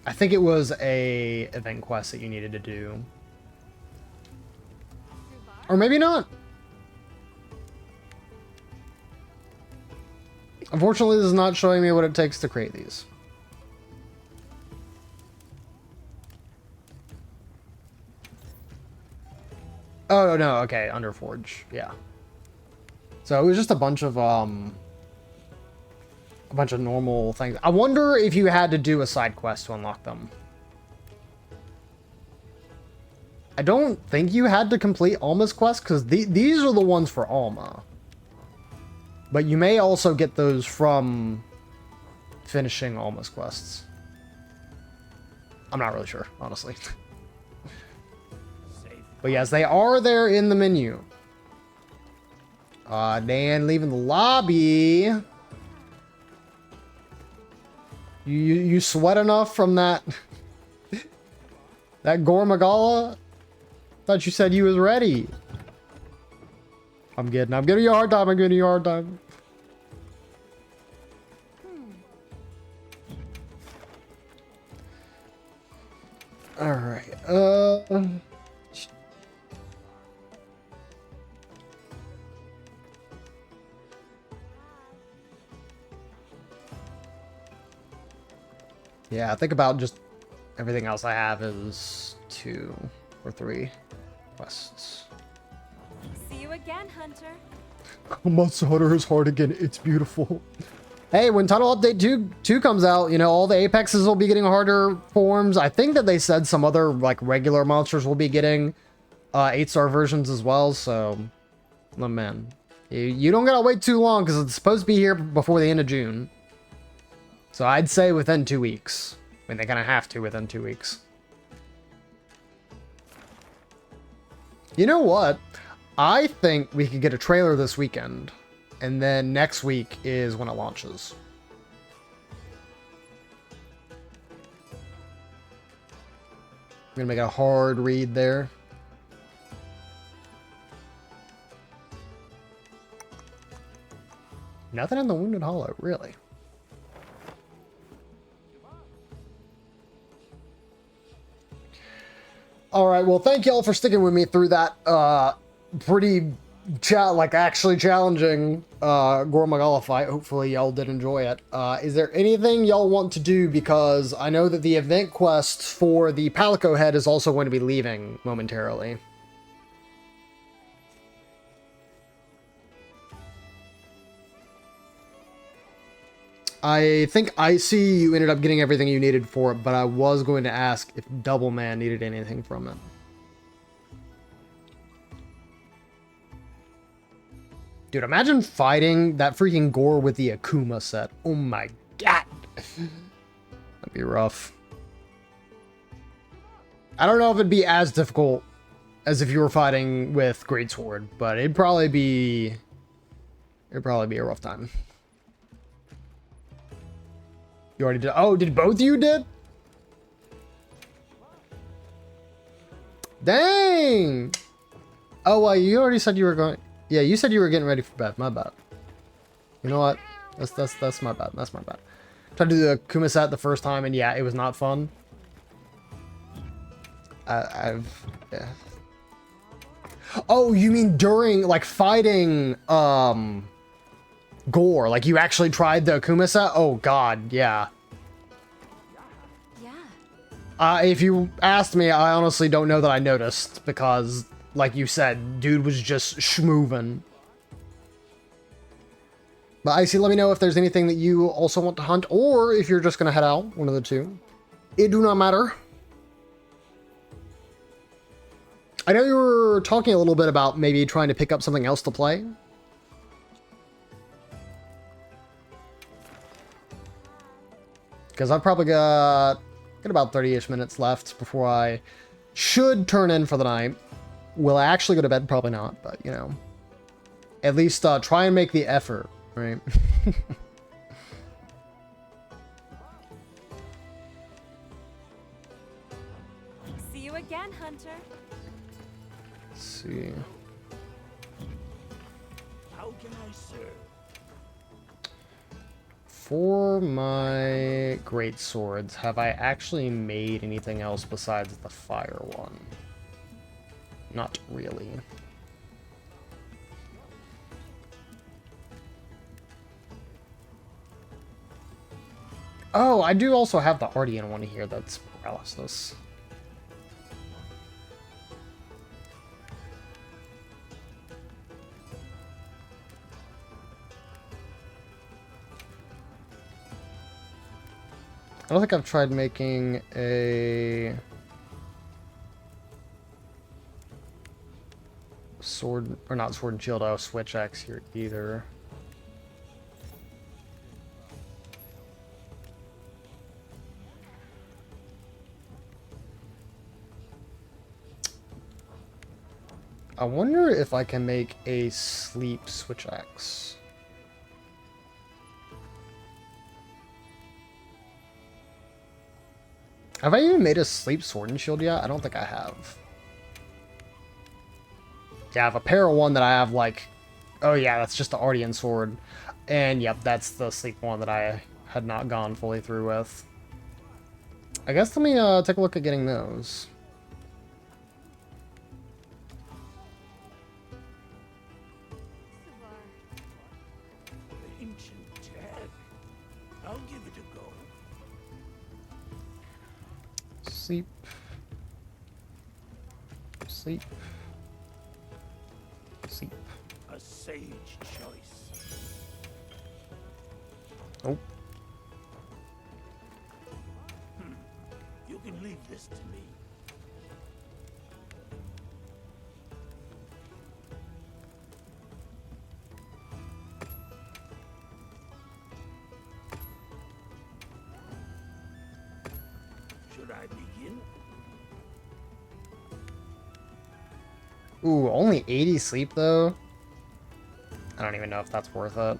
I think it was a event quest that you needed to do. Or maybe not. Unfortunately, this is not showing me what it takes to create these. Oh, no, okay, Underforge, yeah. So it was just a bunch of normal things. I wonder if you had to do a side quest to unlock them. I don't think you had to complete Alma's quest, because these are the ones for Alma. But you may also get those from finishing Alma's quests. I'm not really sure, honestly. But yes, they are there in the menu. Dan leaving the lobby. You sweat enough from that that Gormagala? Thought you said you was ready. I'm giving you a hard time. I'm giving you a hard time. All right. Yeah, think about just everything else I have is 2 or 3 quests. See you again, Hunter. Monster Hunter is hard again. It's beautiful. Hey, when Tunnel Update 2 comes out, you know, all the Apexes will be getting harder forms. I think that they said some other, like, regular monsters will be getting 8-star versions as well, so... Oh, man. You don't gotta wait too long, because it's supposed to be here before the end of June. So I'd say within 2 weeks. I mean, they kind of have to within 2 weeks. You know what? I think we could get a trailer this weekend. And then next week is when it launches. I'm gonna make a hard read there. Nothing in the Wounded Hollow, really. All right, well, thank y'all for sticking with me through that pretty, actually challenging Gormagala fight. Hopefully y'all did enjoy it. Is there anything y'all want to do? Because I know that the event quest for the Palico head is also going to be leaving momentarily. I think Icy, you ended up getting everything you needed for it, but I was going to ask if Double Man needed anything from it. Dude, imagine fighting that freaking Gore with the Akuma set. Oh my god. That'd be rough. I don't know if it'd be as difficult as if you were fighting with Greatsword, but it'd probably be a rough time. You already did. Oh, did both of you did? Dang. Oh, well, you already said you were going. Yeah, you said you were getting ready for bed. My bad. You know what? That's my bad. That's my bad. Tried to do the Kuma set the first time, and yeah, it was not fun. Yeah. Oh, you mean during like fighting Gore? Like you actually tried the Akuma set? Oh god, yeah. Yeah. If you asked me, I honestly don't know that I noticed because, like you said, dude was just schmoovin'. But Icy, let me know if there's anything that you also want to hunt, or if you're just going to head out, one of the two. It do not matter. I know you were talking a little bit about maybe trying to pick up something else to play. Because I've probably got about 30-ish minutes left before I should turn in for the night. Will I actually go to bed? Probably not, but, you know. At least try and make the effort, right? See you again, Hunter. Let's see. How can I serve? For my great swords, have I actually made anything else besides the fire one? Not really. Oh, I do also have the Ardian one here that's paralysis. I don't think I've tried making a sword, or not sword and shield, oh, switch axe here either. I wonder if I can make a sleep switch axe. Have I even made a sleep sword and shield yet? I don't think I have. Yeah, I have a para one that I have like... Oh yeah, that's just the Ardian sword. And yep, that's the sleep one that I had not gone fully through with. I guess let me take a look at getting those. Ancient tag. I'll give it a go. Sleep. Sleep. Sleep. A sage choice. Oh. You can leave this to me. Should I begin? Ooh, only 80 sleep though? I don't even know if that's worth it.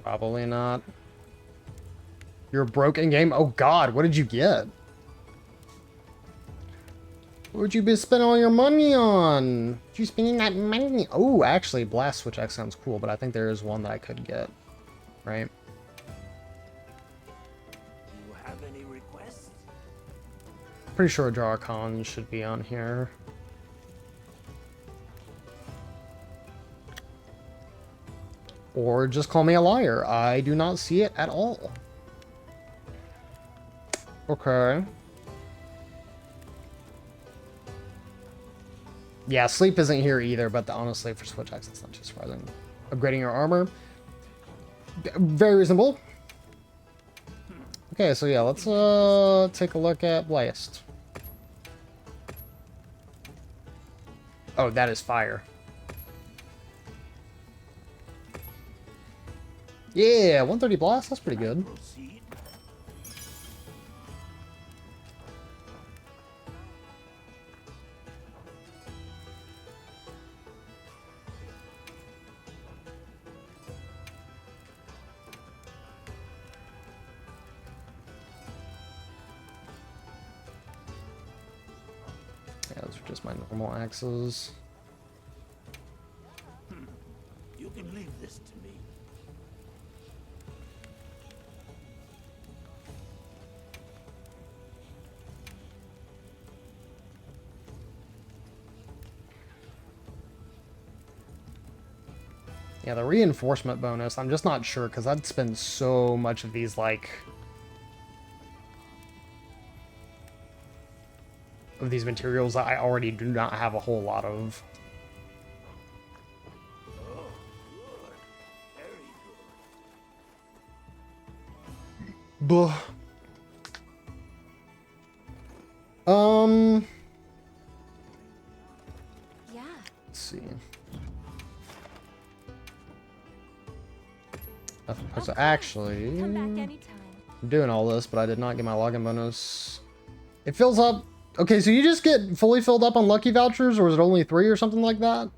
Probably not. You're broke in game? Oh god, what did you get? What would you be spending all your money on? What you spending that money? Oh, actually, Blast Switch X sounds cool, but I think there is one that I could get. Right? Do you have any requests? Pretty sure Jarkon should be on here. Or just call me a liar. I do not see it at all. Okay. Yeah, sleep isn't here either, but honestly, for Switch X, it's not too surprising. Upgrading your armor. Very reasonable. Okay, so yeah, let's take a look at Blast. Oh, that is fire. Yeah, 130 blast, that's pretty good. Proceed. Yeah, those are just my normal axes. You can leave this to me. Yeah, the reinforcement bonus, I'm just not sure, because I'd spend so much of these, like... of these materials that I already do not have a whole lot of. Buh. Yeah. Let's see. Of So course. actually, Come back anytime. I'm doing all this, but I did not get my login bonus. It fills up. Okay, so you just get fully filled up on lucky vouchers, or is it only 3 or something like that?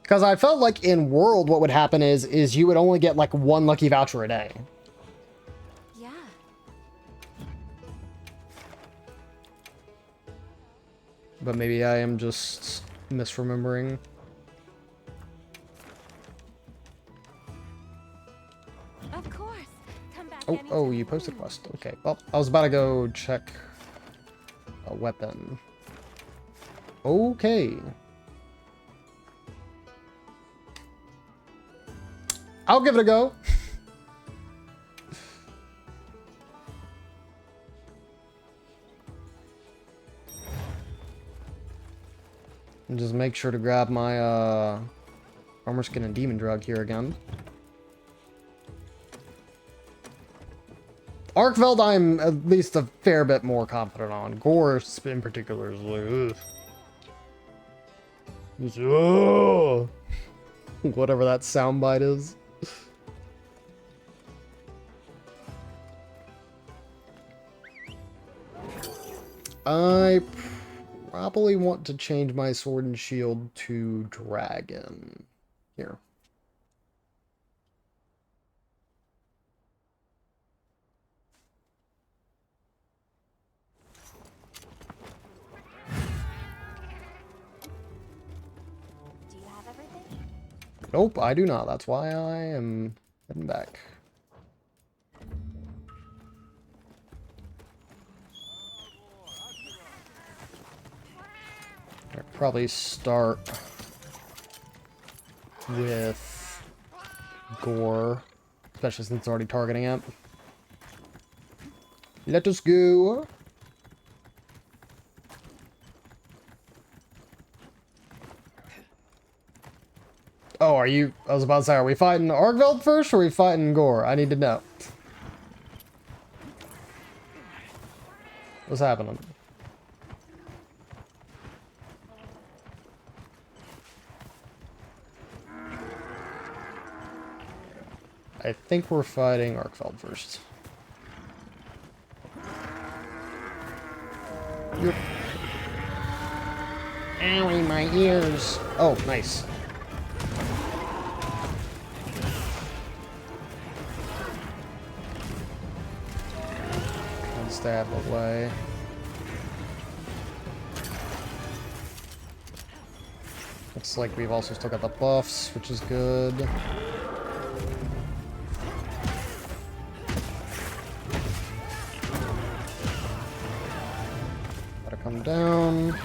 Because I felt like in World, what would happen is you would only get like 1 lucky voucher a day. Yeah. But maybe I am just misremembering. Of course. Come back Oh, anytime. oh, you posted a quest. Okay, well, I was about to go check a weapon. Okay. I'll give it a go. And just make sure to grab my armor skin and demon drug here again. Arkveld I'm at least a fair bit more confident on. Gore in particular is like, ugh. He's, ugh. Whatever that soundbite is. I probably want to change my sword and shield to dragon. Here. Do you have everything? Nope, I do not. That's why I am heading back. I'll probably start with Gore, especially since it's already targeting it. Let us go. Oh, are you... I was about to say, are we fighting Arkveld first, or are we fighting Gore? I need to know. What's happening? I think we're fighting Arkveld first. Yep. Owie, my ears. Oh, nice. One stab away. Looks like we've also still got the buffs, which is good. Gotta come down.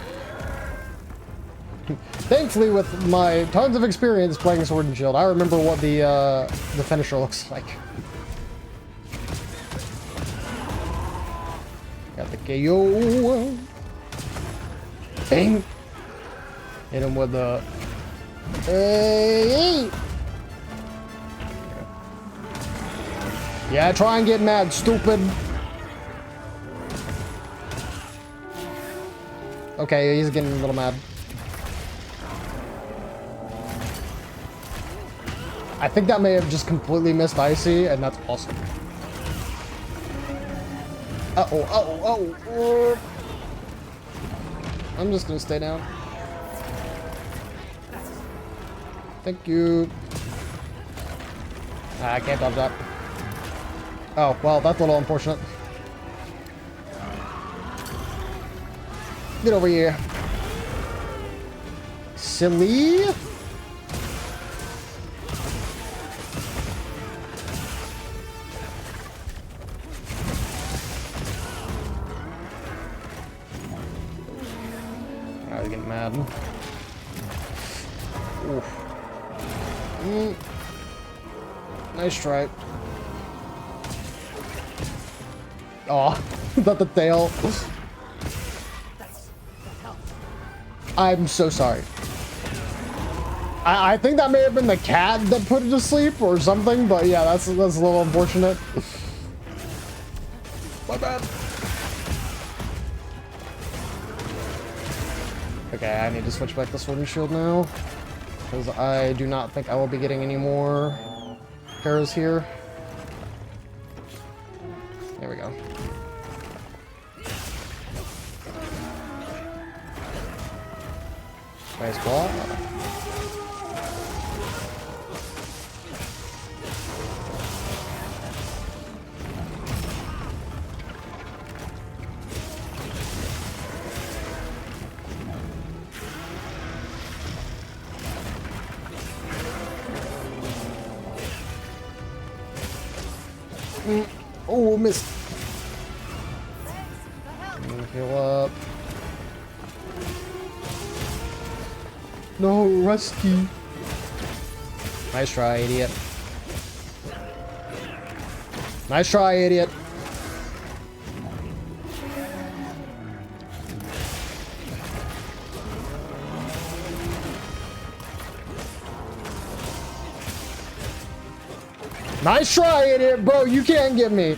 Thankfully, with my tons of experience playing Sword and Shield, I remember what the finisher looks like. Got the KO. Bang. Hit him with the... Hey! Yeah, try and get mad, stupid. Okay, he's getting a little mad. I think that may have just completely missed Icy, and that's awesome. Uh-oh, uh-oh, uh-oh. I'm just gonna stay down. Thank you. I can't dodge that. Oh, well, that's a little unfortunate. Get over here. Silly. I was getting mad. Oof. Nice try. Oh, is that the tail? I'm so sorry. I think that may have been the cat that put it to sleep or something, but yeah, that's a little unfortunate. My bad. Okay, I need to switch back to Sword and Shield now, because I do not think I will be getting any more arrows here. There we go. Nice block. Oh, missed. Heal up. No, Rusty. Nice try, idiot. Nice try, idiot. Nice try, idiot, bro. You can't get me.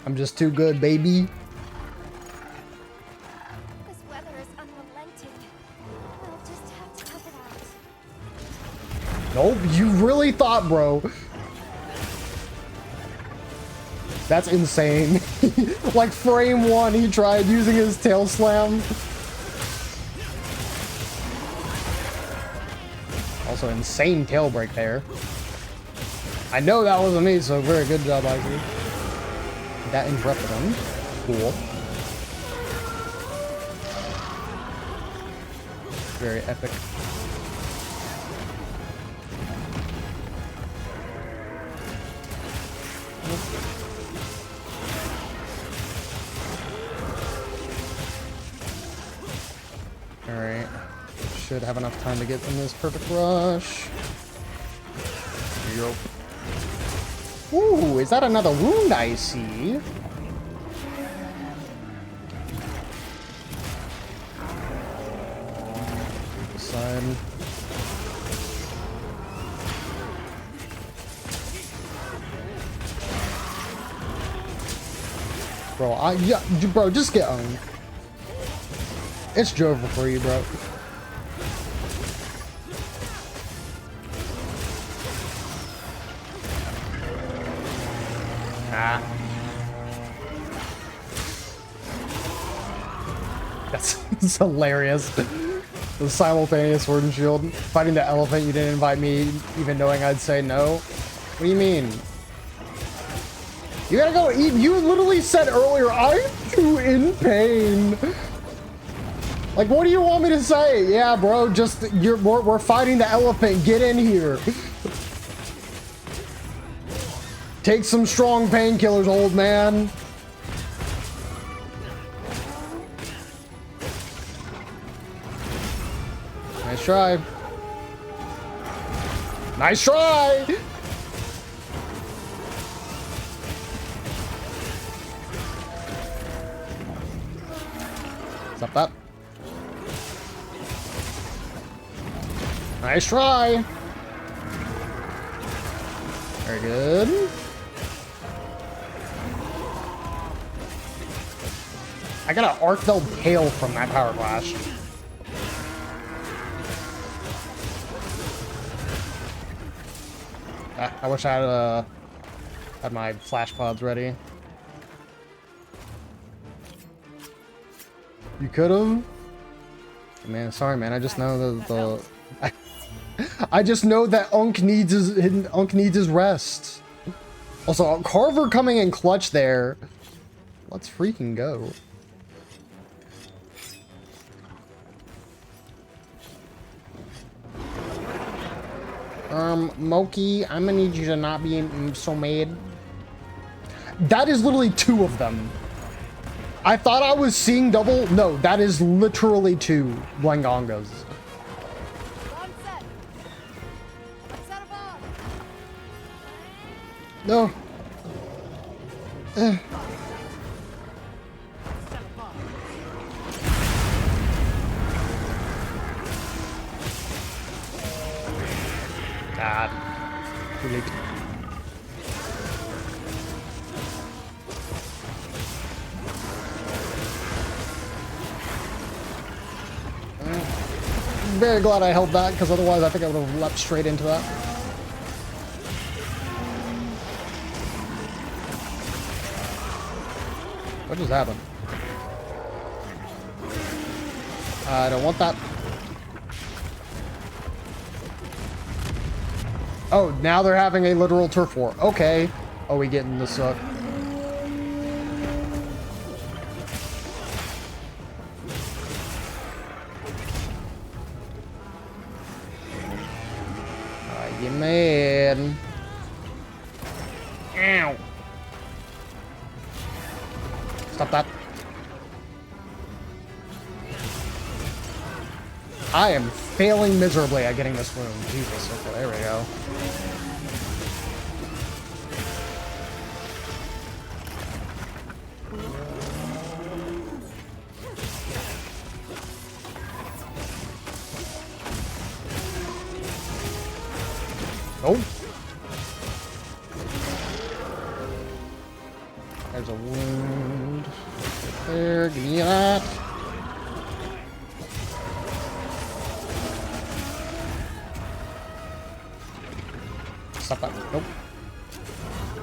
I'm just too good, baby. This weather is unrelenting. We'll just have to tough it out. Nope, you really thought, bro. That's insane. Like frame one, he tried using his tail slam. Also insane tail break there. I know that wasn't me, so very good job, Isaac. That interrupted him. Cool. Very epic. Alright. Should have enough time to get in this perfect rush. Yup. Ooh, is that another wound I see? This side. Bro, yeah, bro, just get owned. It's Jover for you, bro. Ah. That's hilarious. The simultaneous sword and shield. Fighting the elephant, you didn't invite me, even knowing I'd say no. What do you mean? You gotta go eat. You literally said earlier, I'm too in pain. Like, what do you want me to say? Yeah, bro, just, we're fighting the elephant. Get in here. Take some strong painkillers, old man. Nice try. Nice try! Stop that. Nice try. Very good. I got an arc-felled tail from that power flash. I wish I had my flash pods ready. You could have. Man, sorry, man. I just know that I just know that Unk needs his rest. Also, Carver coming in clutch there. Let's freaking go. Moki, I'm gonna need you to not be so mad. That is literally two of them. I thought I was seeing double. No, that is literally two Blangongas. No. God. Too late. Very glad I held that, because otherwise I think I would have leapt straight into that. What just happened? I don't want that. Oh, now they're having a literal turf war. Okay. Oh, we getting this up. You mad? Ow. Stop that. I am failing miserably at getting this wound. Jesus, okay, there we go. Oh. There's a wound. There, give me that. Stop that. Nope.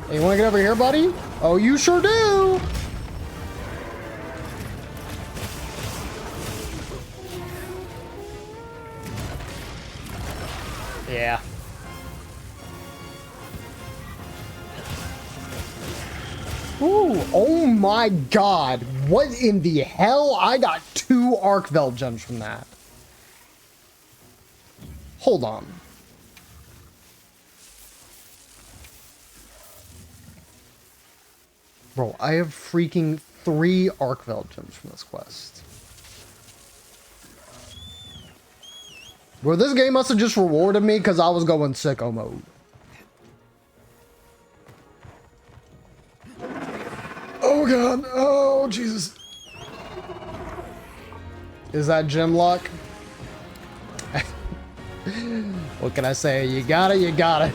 Hey, you wanna get over here, buddy? Oh, you sure do! Yeah. Ooh, oh my god. What in the hell? I got 2 Arc Velvet gems from that. Hold on. Bro, I have freaking 3 Arc Velvet gems from this quest. Bro, this game must have just rewarded me because I was going sicko mode. Oh god, oh Jesus. Is that gem luck? What can I say? You got it, you got it.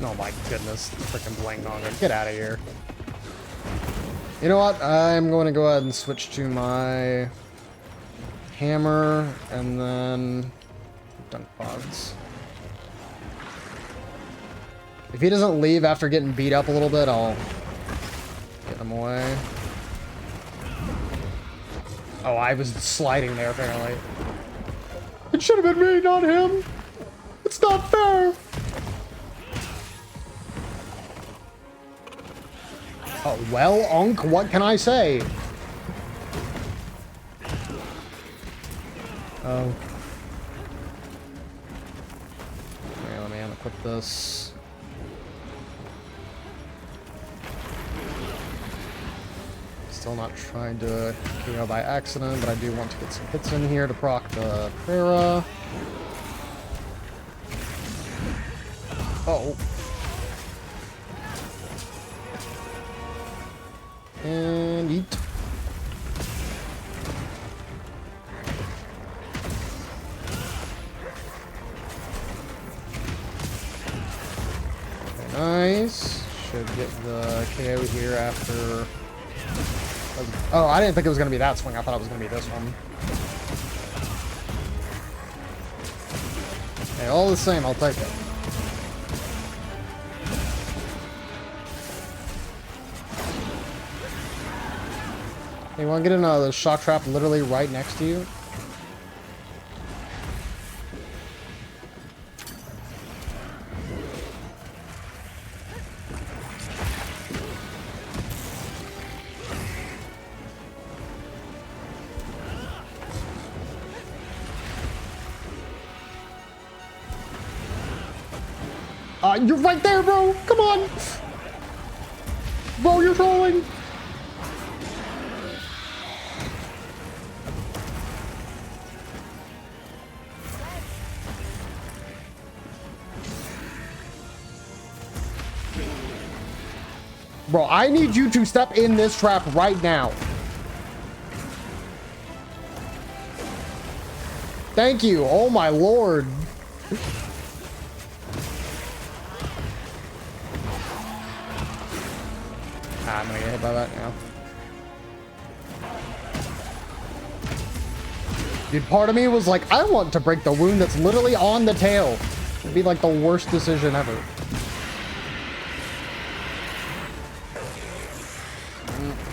Oh my goodness, freaking blank noggin. Get out of here. You know what? I'm going to go ahead and switch to my hammer and then dunk pods. If he doesn't leave after getting beat up a little bit, I'll get him away. Oh, I was sliding there apparently. It should have been me, not him. It's not fair. Oh, well, Unc, what can I say? Oh. Okay, let me unequip this. Still not trying to KO by accident, but I do want to get some hits in here to proc the Prera. Oh. And eat. Okay, nice. Should get the KO here after. Oh, I didn't think it was going to be that swing. I thought it was going to be this one. Okay, all the same, I'll take it. You want to get in the shock trap literally right next to you? You're right there, bro! Come on! Bro, you're trolling! Bro, I need you to step in this trap right now. Thank you. Oh my lord. I'm gonna get hit by that now. Dude, part of me was like, I want to break the wound that's literally on the tail. It'd be like the worst decision ever.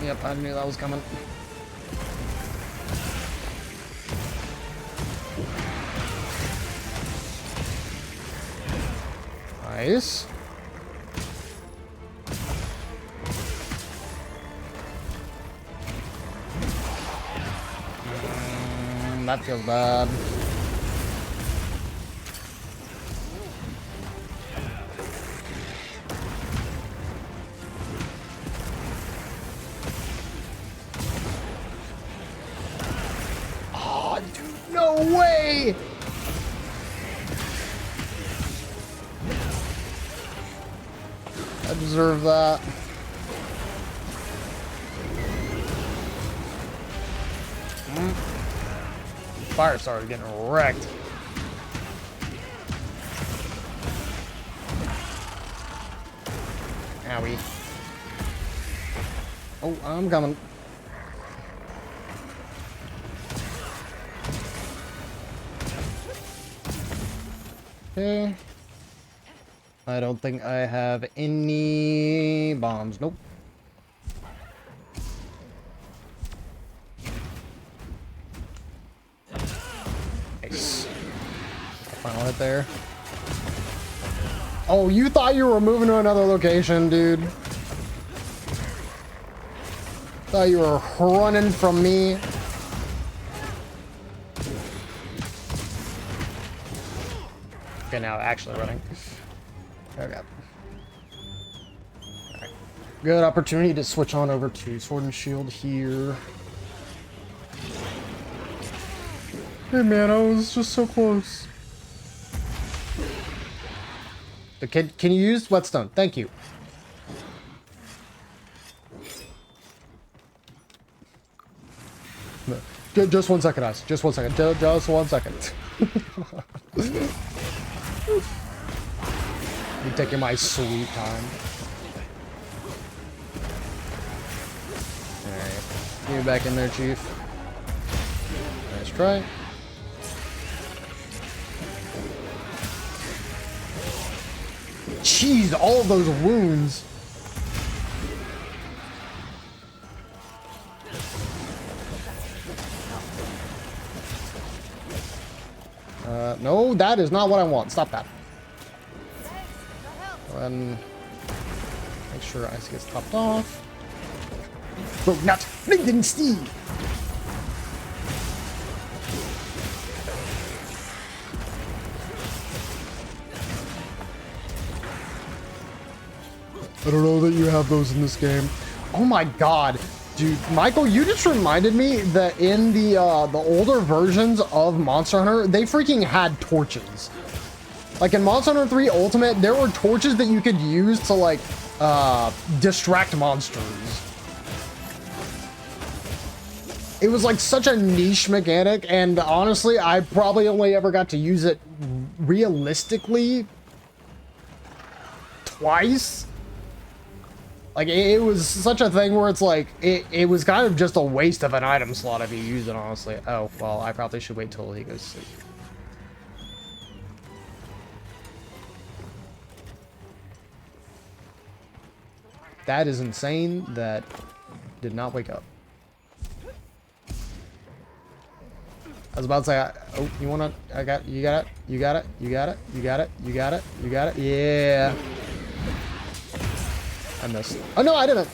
Yep, I knew that was coming. Nice. That feels bad. Oh, dude, no way! I deserve that. Fire started getting wrecked. Owie. Oh, I'm coming. Okay. I don't think I have any bombs. Nope. Nice. Final hit there. Oh, you thought you were moving to another location, dude. Thought you were running from me. Okay, now actually running. Okay. Alright. Good opportunity to switch on over to Sword and Shield here. Hey man, I was just so close. Okay, can you use whetstone? Thank you. No, just 1 second, guys. Just 1 second. Just 1 second. You taking my sweet time. Alright. Get me back in there, Chief. Nice try. Jeez, all of those wounds. No, that is not what I want. Stop that. And make sure ice gets topped off. Bro, not Linden Steve. I don't know that you have those in this game. Oh my god. Dude, Michael, you just reminded me that in the older versions of Monster Hunter, they freaking had torches. Like in Monster Hunter 3 Ultimate, there were torches that you could use to like distract monsters. It was like such a niche mechanic, and honestly, I probably only ever got to use it realistically twice. Like, it was such a thing where it's like, it was kind of just a waste of an item slot if you use it, honestly. Oh, well, I probably should wait till he goes to sleep. That is insane. That did not wake up. I was about to say, oh, you wanna, you got it, you got it, you got it, you got it, you got it, you got it, yeah. I missed. Oh no, I didn't.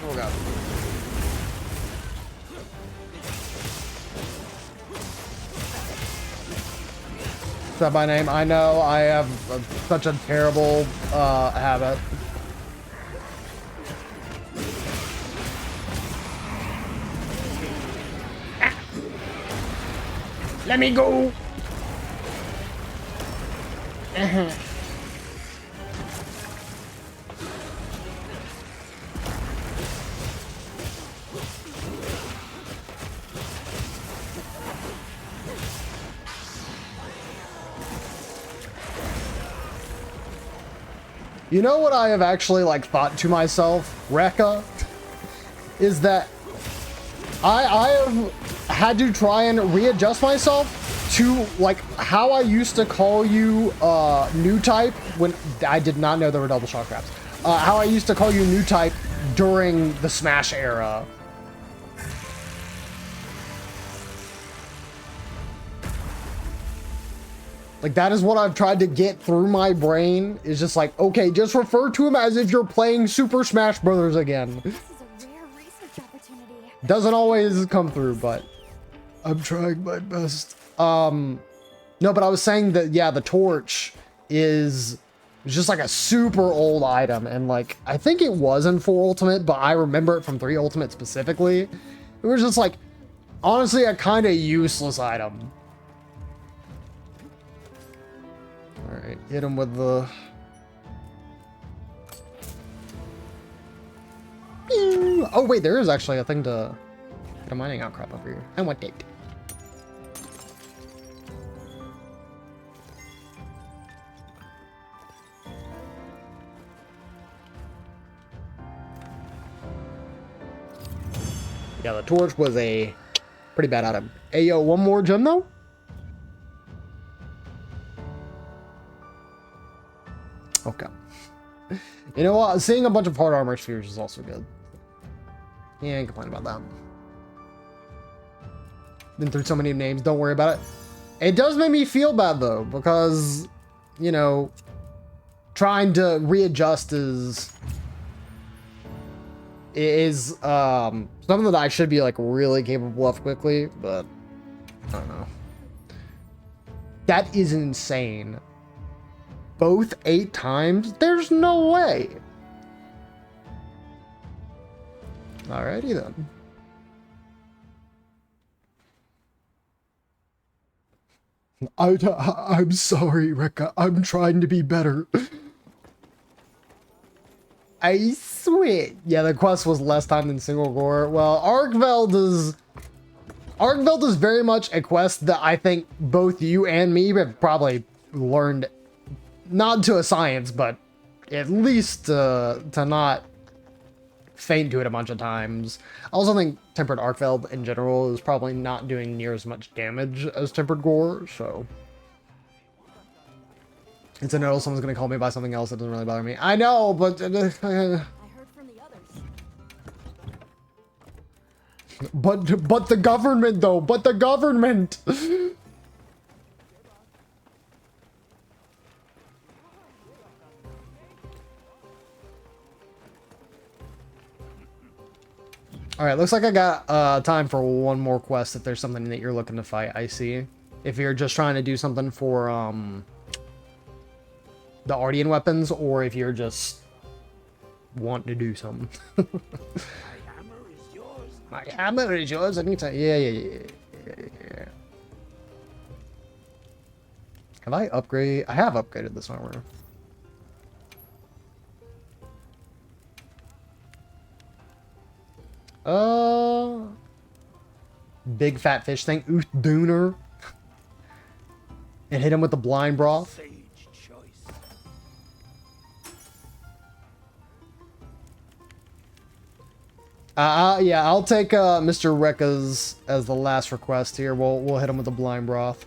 Oh god. Is that my name? I know I have such a terrible habit. Let me go. You know what I have actually like thought to myself, Rekka, is that I have had to try and readjust myself to like how I used to call you new type when I did not know there were double shock traps. How I used to call you new type during the Smash era. Like, that is what I've tried to get through my brain, is just like, okay, just refer to him as if you're playing Super Smash Brothers again. This is a rare research opportunity. Doesn't always come through, but I'm trying my best. No, but I was saying that, yeah, the torch is just like a super old item, and like, I think it was in 4 Ultimate, but I remember it from 3 Ultimate specifically. It was just like, honestly, a kind of useless item. Alright, hit him with the... Oh wait, there is actually a thing to get a mining outcrop over here. I want it. Yeah, the torch was a pretty bad item. Hey yo, one more gem though? Okay. You know what? Seeing a bunch of hard armor spheres is also good. Yeah, I ain't complaining about that. Been through so many names, don't worry about it. It does make me feel bad though, because, you know, trying to readjust is something that I should be like really capable of quickly, but I don't know. That is insane. Both 8 times? There's no way. Alrighty then. I'm sorry, Rekka. I'm trying to be better. I swear. Yeah, the quest was less time than single gore. Well, Arkveld is very much a quest that I think both you and me have probably learned, not to a science, but at least to not faint to it a bunch of times. I also think Tempered Arkveld in general is probably not doing near as much damage as Tempered Gore, so... It's a no, someone's gonna call me by something else that doesn't really bother me. I know, but... I heard from the others. But the government, though! But the government! Alright, looks like I got time for one more quest if there's something that you're looking to fight, I see. If you're just trying to do something for, the Ardian weapons, or if you're just wanting to do something. My hammer is yours. My hammer is yours anytime. Yeah. Have I upgraded? I have upgraded this armor. Big fat fish thing. Dooner. And hit him with the blind broth. Sage choice. Yeah, I'll take Mr. Rekka's as the last request here. We'll hit him with the blind broth.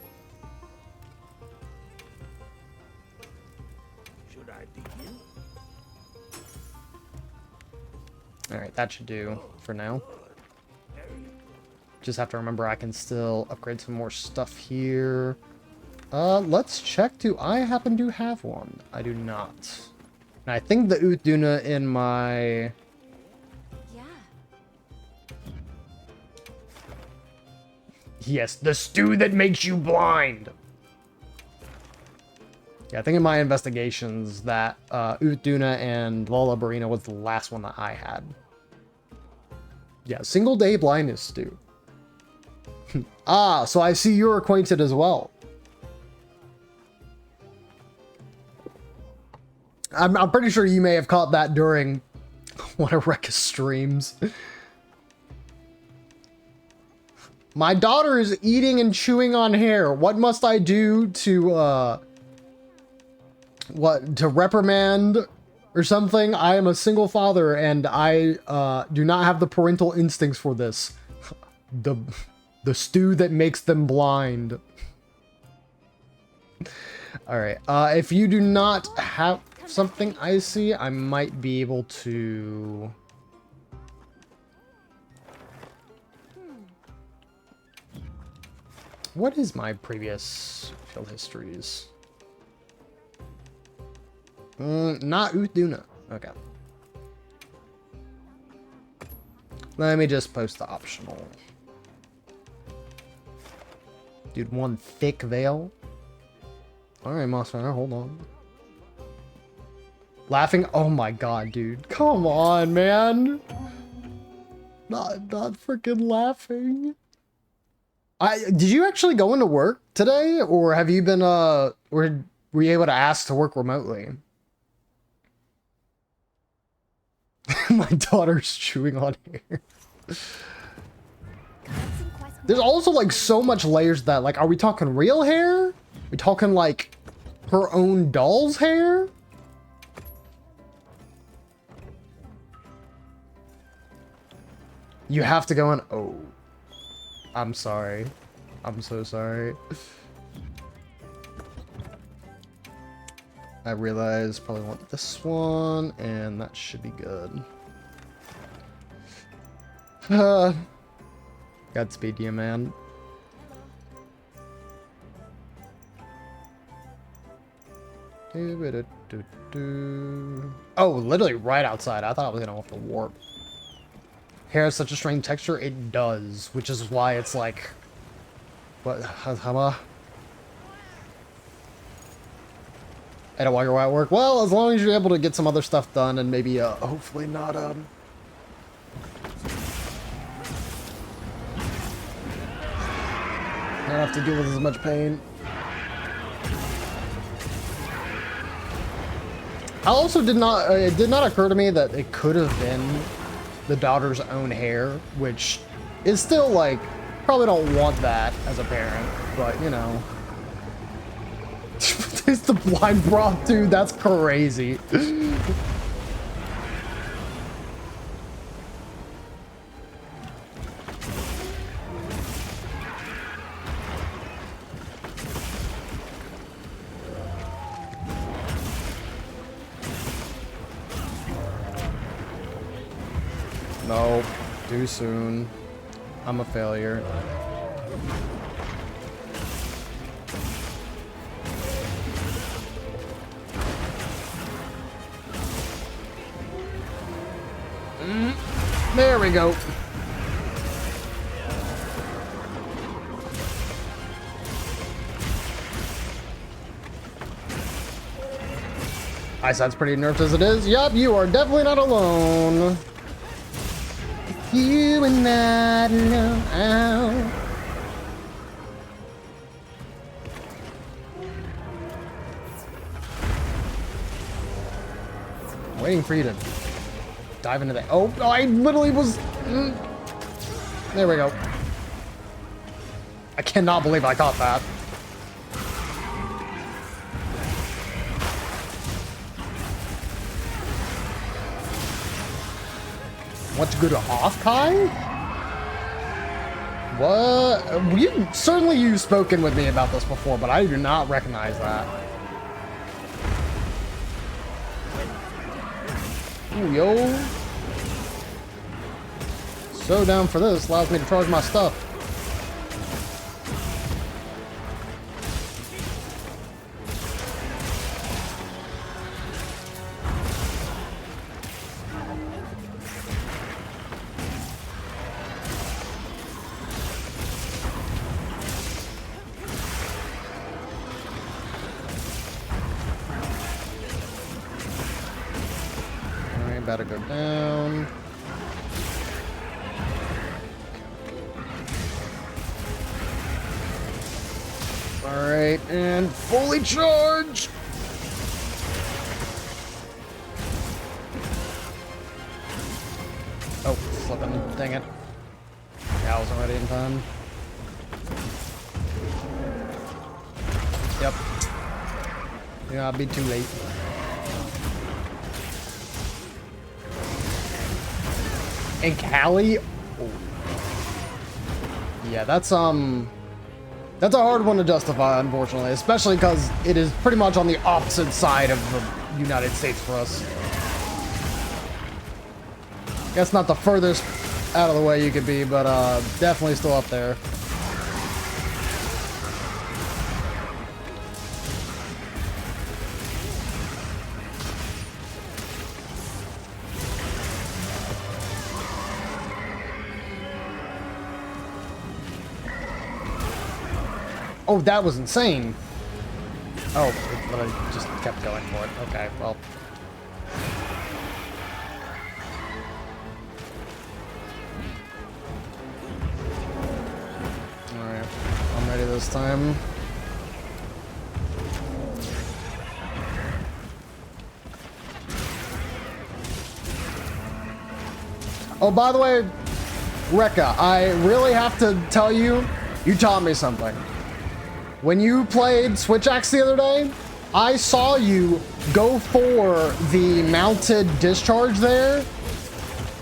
Should I begin? Alright, that should do for now. Just have to remember I can still upgrade some more stuff here. Let's check. Do I happen to have one? I do not. And I think the Utduna in my... Yeah. Yes, the stew that makes you blind! Yeah, I think in my investigations that Utduna and Lola Barina was the last one that I had. Yeah, single day blindness stew. Ah, so I see you're acquainted as well. I'm pretty sure you may have caught that during one of Rekka's streams. My daughter is eating and chewing on hair. What must I do to reprimand or something? I am a single father and I do not have the parental instincts for this. The stew that makes them blind. All right. If you do not have something icy, I might be able to. What is my previous field histories? Not Uthduna. Okay. Let me just post the optional. Dude, one thick veil. Alright, Moss Runner, hold on. Laughing? Oh my god, dude. Come on, man. Not freaking laughing. Did you actually go into work today? Or have you been, were you able to ask to work remotely? My daughter's chewing on hair. There's also like so much layers to that. Like, are we talking real hair? Are we talking like her own doll's hair? You have to go in. Oh, I'm sorry. I'm so sorry. I realize probably want this one, and that should be good. Godspeed you, man. Oh, literally right outside. I thought I was gonna have to warp. Hair has such a strange texture. It does, which is why it's like, what? Hama? I don't want your white work. Well, as long as you're able to get some other stuff done, and maybe hopefully not not have to deal with as much pain. I also did not. It did not occur to me that it could have been the daughter's own hair, which is still like probably don't want that as a parent, but you know. It's the blind broth, dude. That's crazy. No, too soon. I'm a failure. There we go. Eyesight's pretty nerfed as it is. Yup, you are definitely not alone. You are not alone. I'm waiting for you to dive into that. Oh, I literally was. There we go. I cannot believe I caught that. Want to go to Off-Kai? What? You've spoken with me about this before, but I do not recognize that. Ooh, yo. So down for this. Allows me to charge my stuff. Better go down. Alright, and fully charged! Oh, slipping. Dang it. Yeah, I wasn't ready in time. Yep. Yeah, I'll be too late. And Callie? Oh. Yeah, that's a hard one to justify, unfortunately, especially because it is pretty much on the opposite side of the United States for us. Guess not the furthest out of the way you could be, but definitely still up there. Oh, that was insane. Oh, but I just kept going for it. Okay, well. Alright, I'm ready this time. Oh, by the way, Rekka, I really have to tell you, you taught me something. When you played Switch Axe the other day, I saw you go for the mounted discharge there,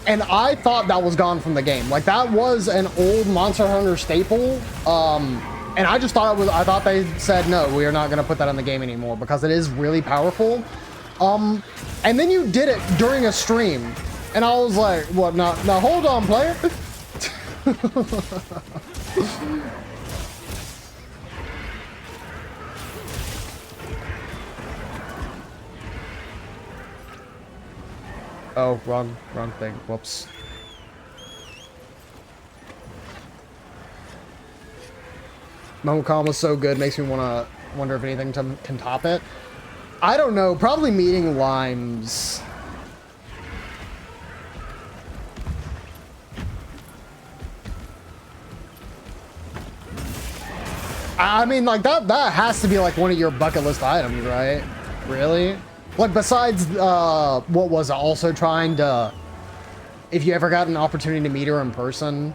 and I thought that was gone from the game. Like, that was an old Monster Hunter staple, and I just thought I thought they said, no, we are not gonna put that in the game anymore, because it is really powerful. And then you did it during a stream, and I was like, what, now hold on, player. Oh, wrong thing. Whoops. Momocon was so good, makes me wonder if anything can top it. I don't know. Probably meeting Limes. I mean, like, that has to be like one of your bucket list items, right? Really? Like, besides, what was it? Also trying to, if you ever got an opportunity to meet her in person.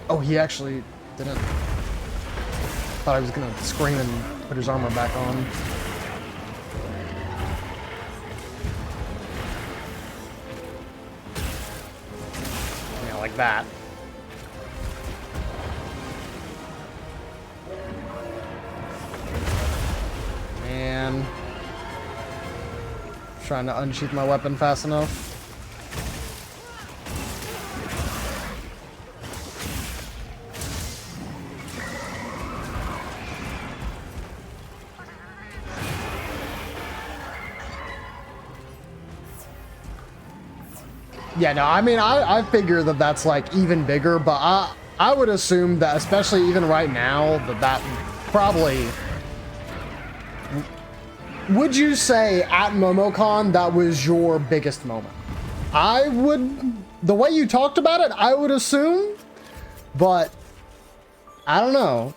Oh, he actually didn't. Thought I was gonna scream and put his armor back on. Like that. Man. Trying to unsheath my weapon fast enough. Yeah, no, I mean, I figure that that's like even bigger, but I would assume that, especially even right now, that probably... Would you say at MomoCon that was your biggest moment? I would... The way you talked about it, I would assume, but I don't know.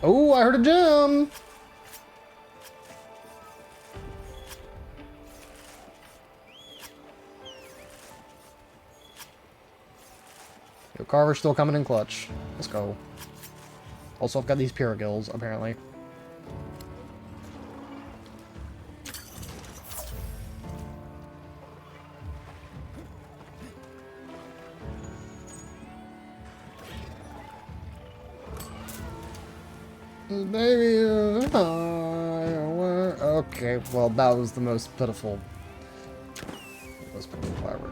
Oh, I heard a gem. Yo, Carver's still coming in clutch. Let's go. Also, I've got these Pyragills, apparently. Baby, okay, well, that was the most pitiful.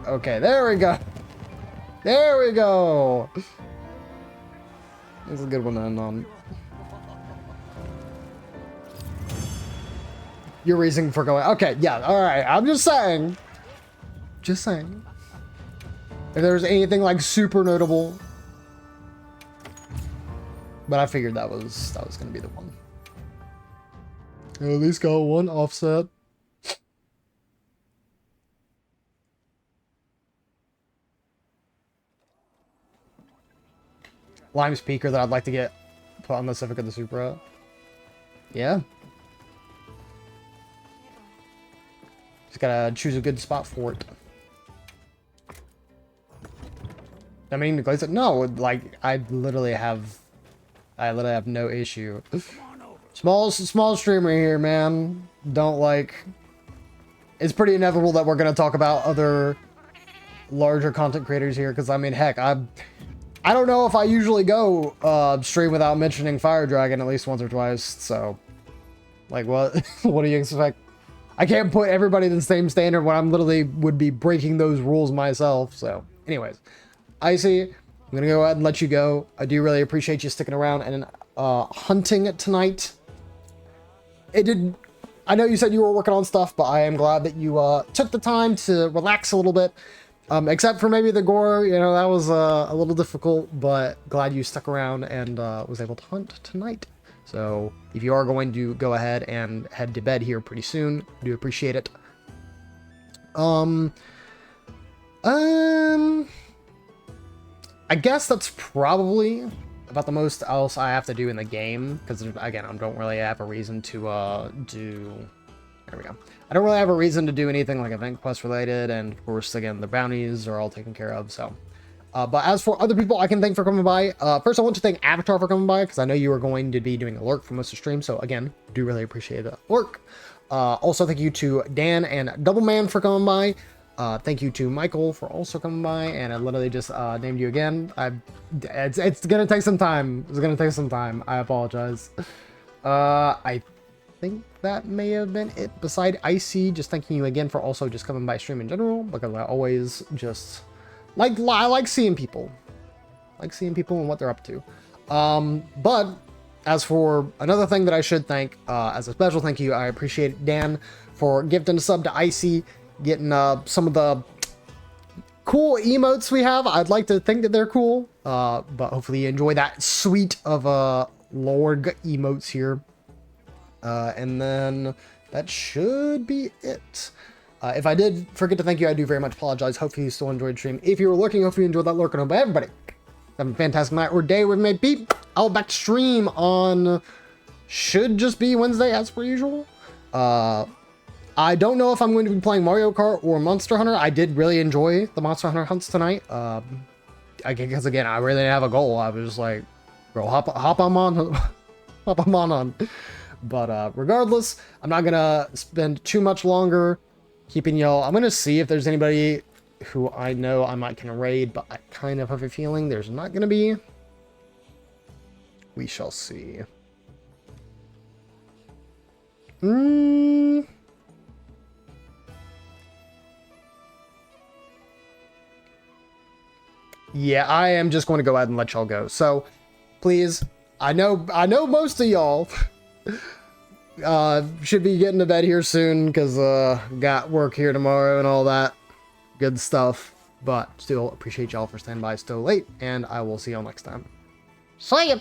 Okay, there we go. There we go. This is a good one to end on. Your reason for going. Okay, yeah, alright. I'm just saying. Just saying. If there's anything like super notable. But I figured that was gonna be the one. At least got one offset. Lime speaker that I'd like to get put on the Civic or the Supra. Yeah. Just gotta choose a good spot for it. I mean, glaze it? No, like, I literally have no issue. Small streamer here, man. Don't like... It's pretty inevitable that we're gonna talk about other larger content creators here, because, I mean, heck, I don't know if I usually go stream without mentioning Fire Dragon at least once or twice, so... Like, what? What do you expect? I can't put everybody to the same standard when I'm literally would be breaking those rules myself, so... Anyways, Icy, I'm gonna go ahead and let you go. I do really appreciate you sticking around and hunting tonight. I know you said you were working on stuff, but I am glad that you took the time to relax a little bit. Except for maybe the gore, you know, that was a little difficult, but glad you stuck around and was able to hunt tonight. So if you are going to go ahead and head to bed here pretty soon, I do appreciate it. I guess that's probably about the most else I have to do in the game, because again, I don't really have a reason to do... There we go. I don't really have a reason to do anything like event quest related, and of course, again, the bounties are all taken care of, so... but as for other people I can thank for coming by, first I want to thank Avatar for coming by, because I know you were going to be doing a lurk for most of the stream, so again, do really appreciate that lurk. Also, thank you to Dan and Doubleman for coming by. Thank you to Michael for also coming by, and I literally just named you again. It's gonna take some time. It's gonna take some time. I apologize. I think that may have been it. Beside Icy, just thanking you again for also just coming by stream in general, because I always just I like seeing people. I like seeing people and what they're up to. But as for another thing that I should thank, as a special thank you, I appreciate Dan for gifting a sub to Icy, getting some of the cool emotes we have. I'd like to think that they're cool, but hopefully you enjoy that suite of Lord emotes here. And then that should be it. If I did forget to thank you, I do very much apologize. Hopefully you still enjoyed the stream. If you were looking, hopefully you enjoyed that lurk. But everybody, have a fantastic night or day where it may be. I'll back to stream on, should just be Wednesday as per usual. I don't know if I'm going to be playing Mario Kart or Monster Hunter. I did really enjoy the Monster Hunter hunts tonight. Because again, I really didn't have a goal. I was just like, bro, hop on, hop on. But regardless, I'm not gonna spend too much longer keeping y'all. I'm gonna see if there's anybody who I know I might can raid, but I kind of have a feeling there's not gonna be. We shall see. Yeah, I am just going to go ahead and let y'all go. So, please, I know most of y'all should be getting to bed here soon, because got work here tomorrow and all that good stuff. But still appreciate y'all for standing by still late, and I will see y'all next time. See ya.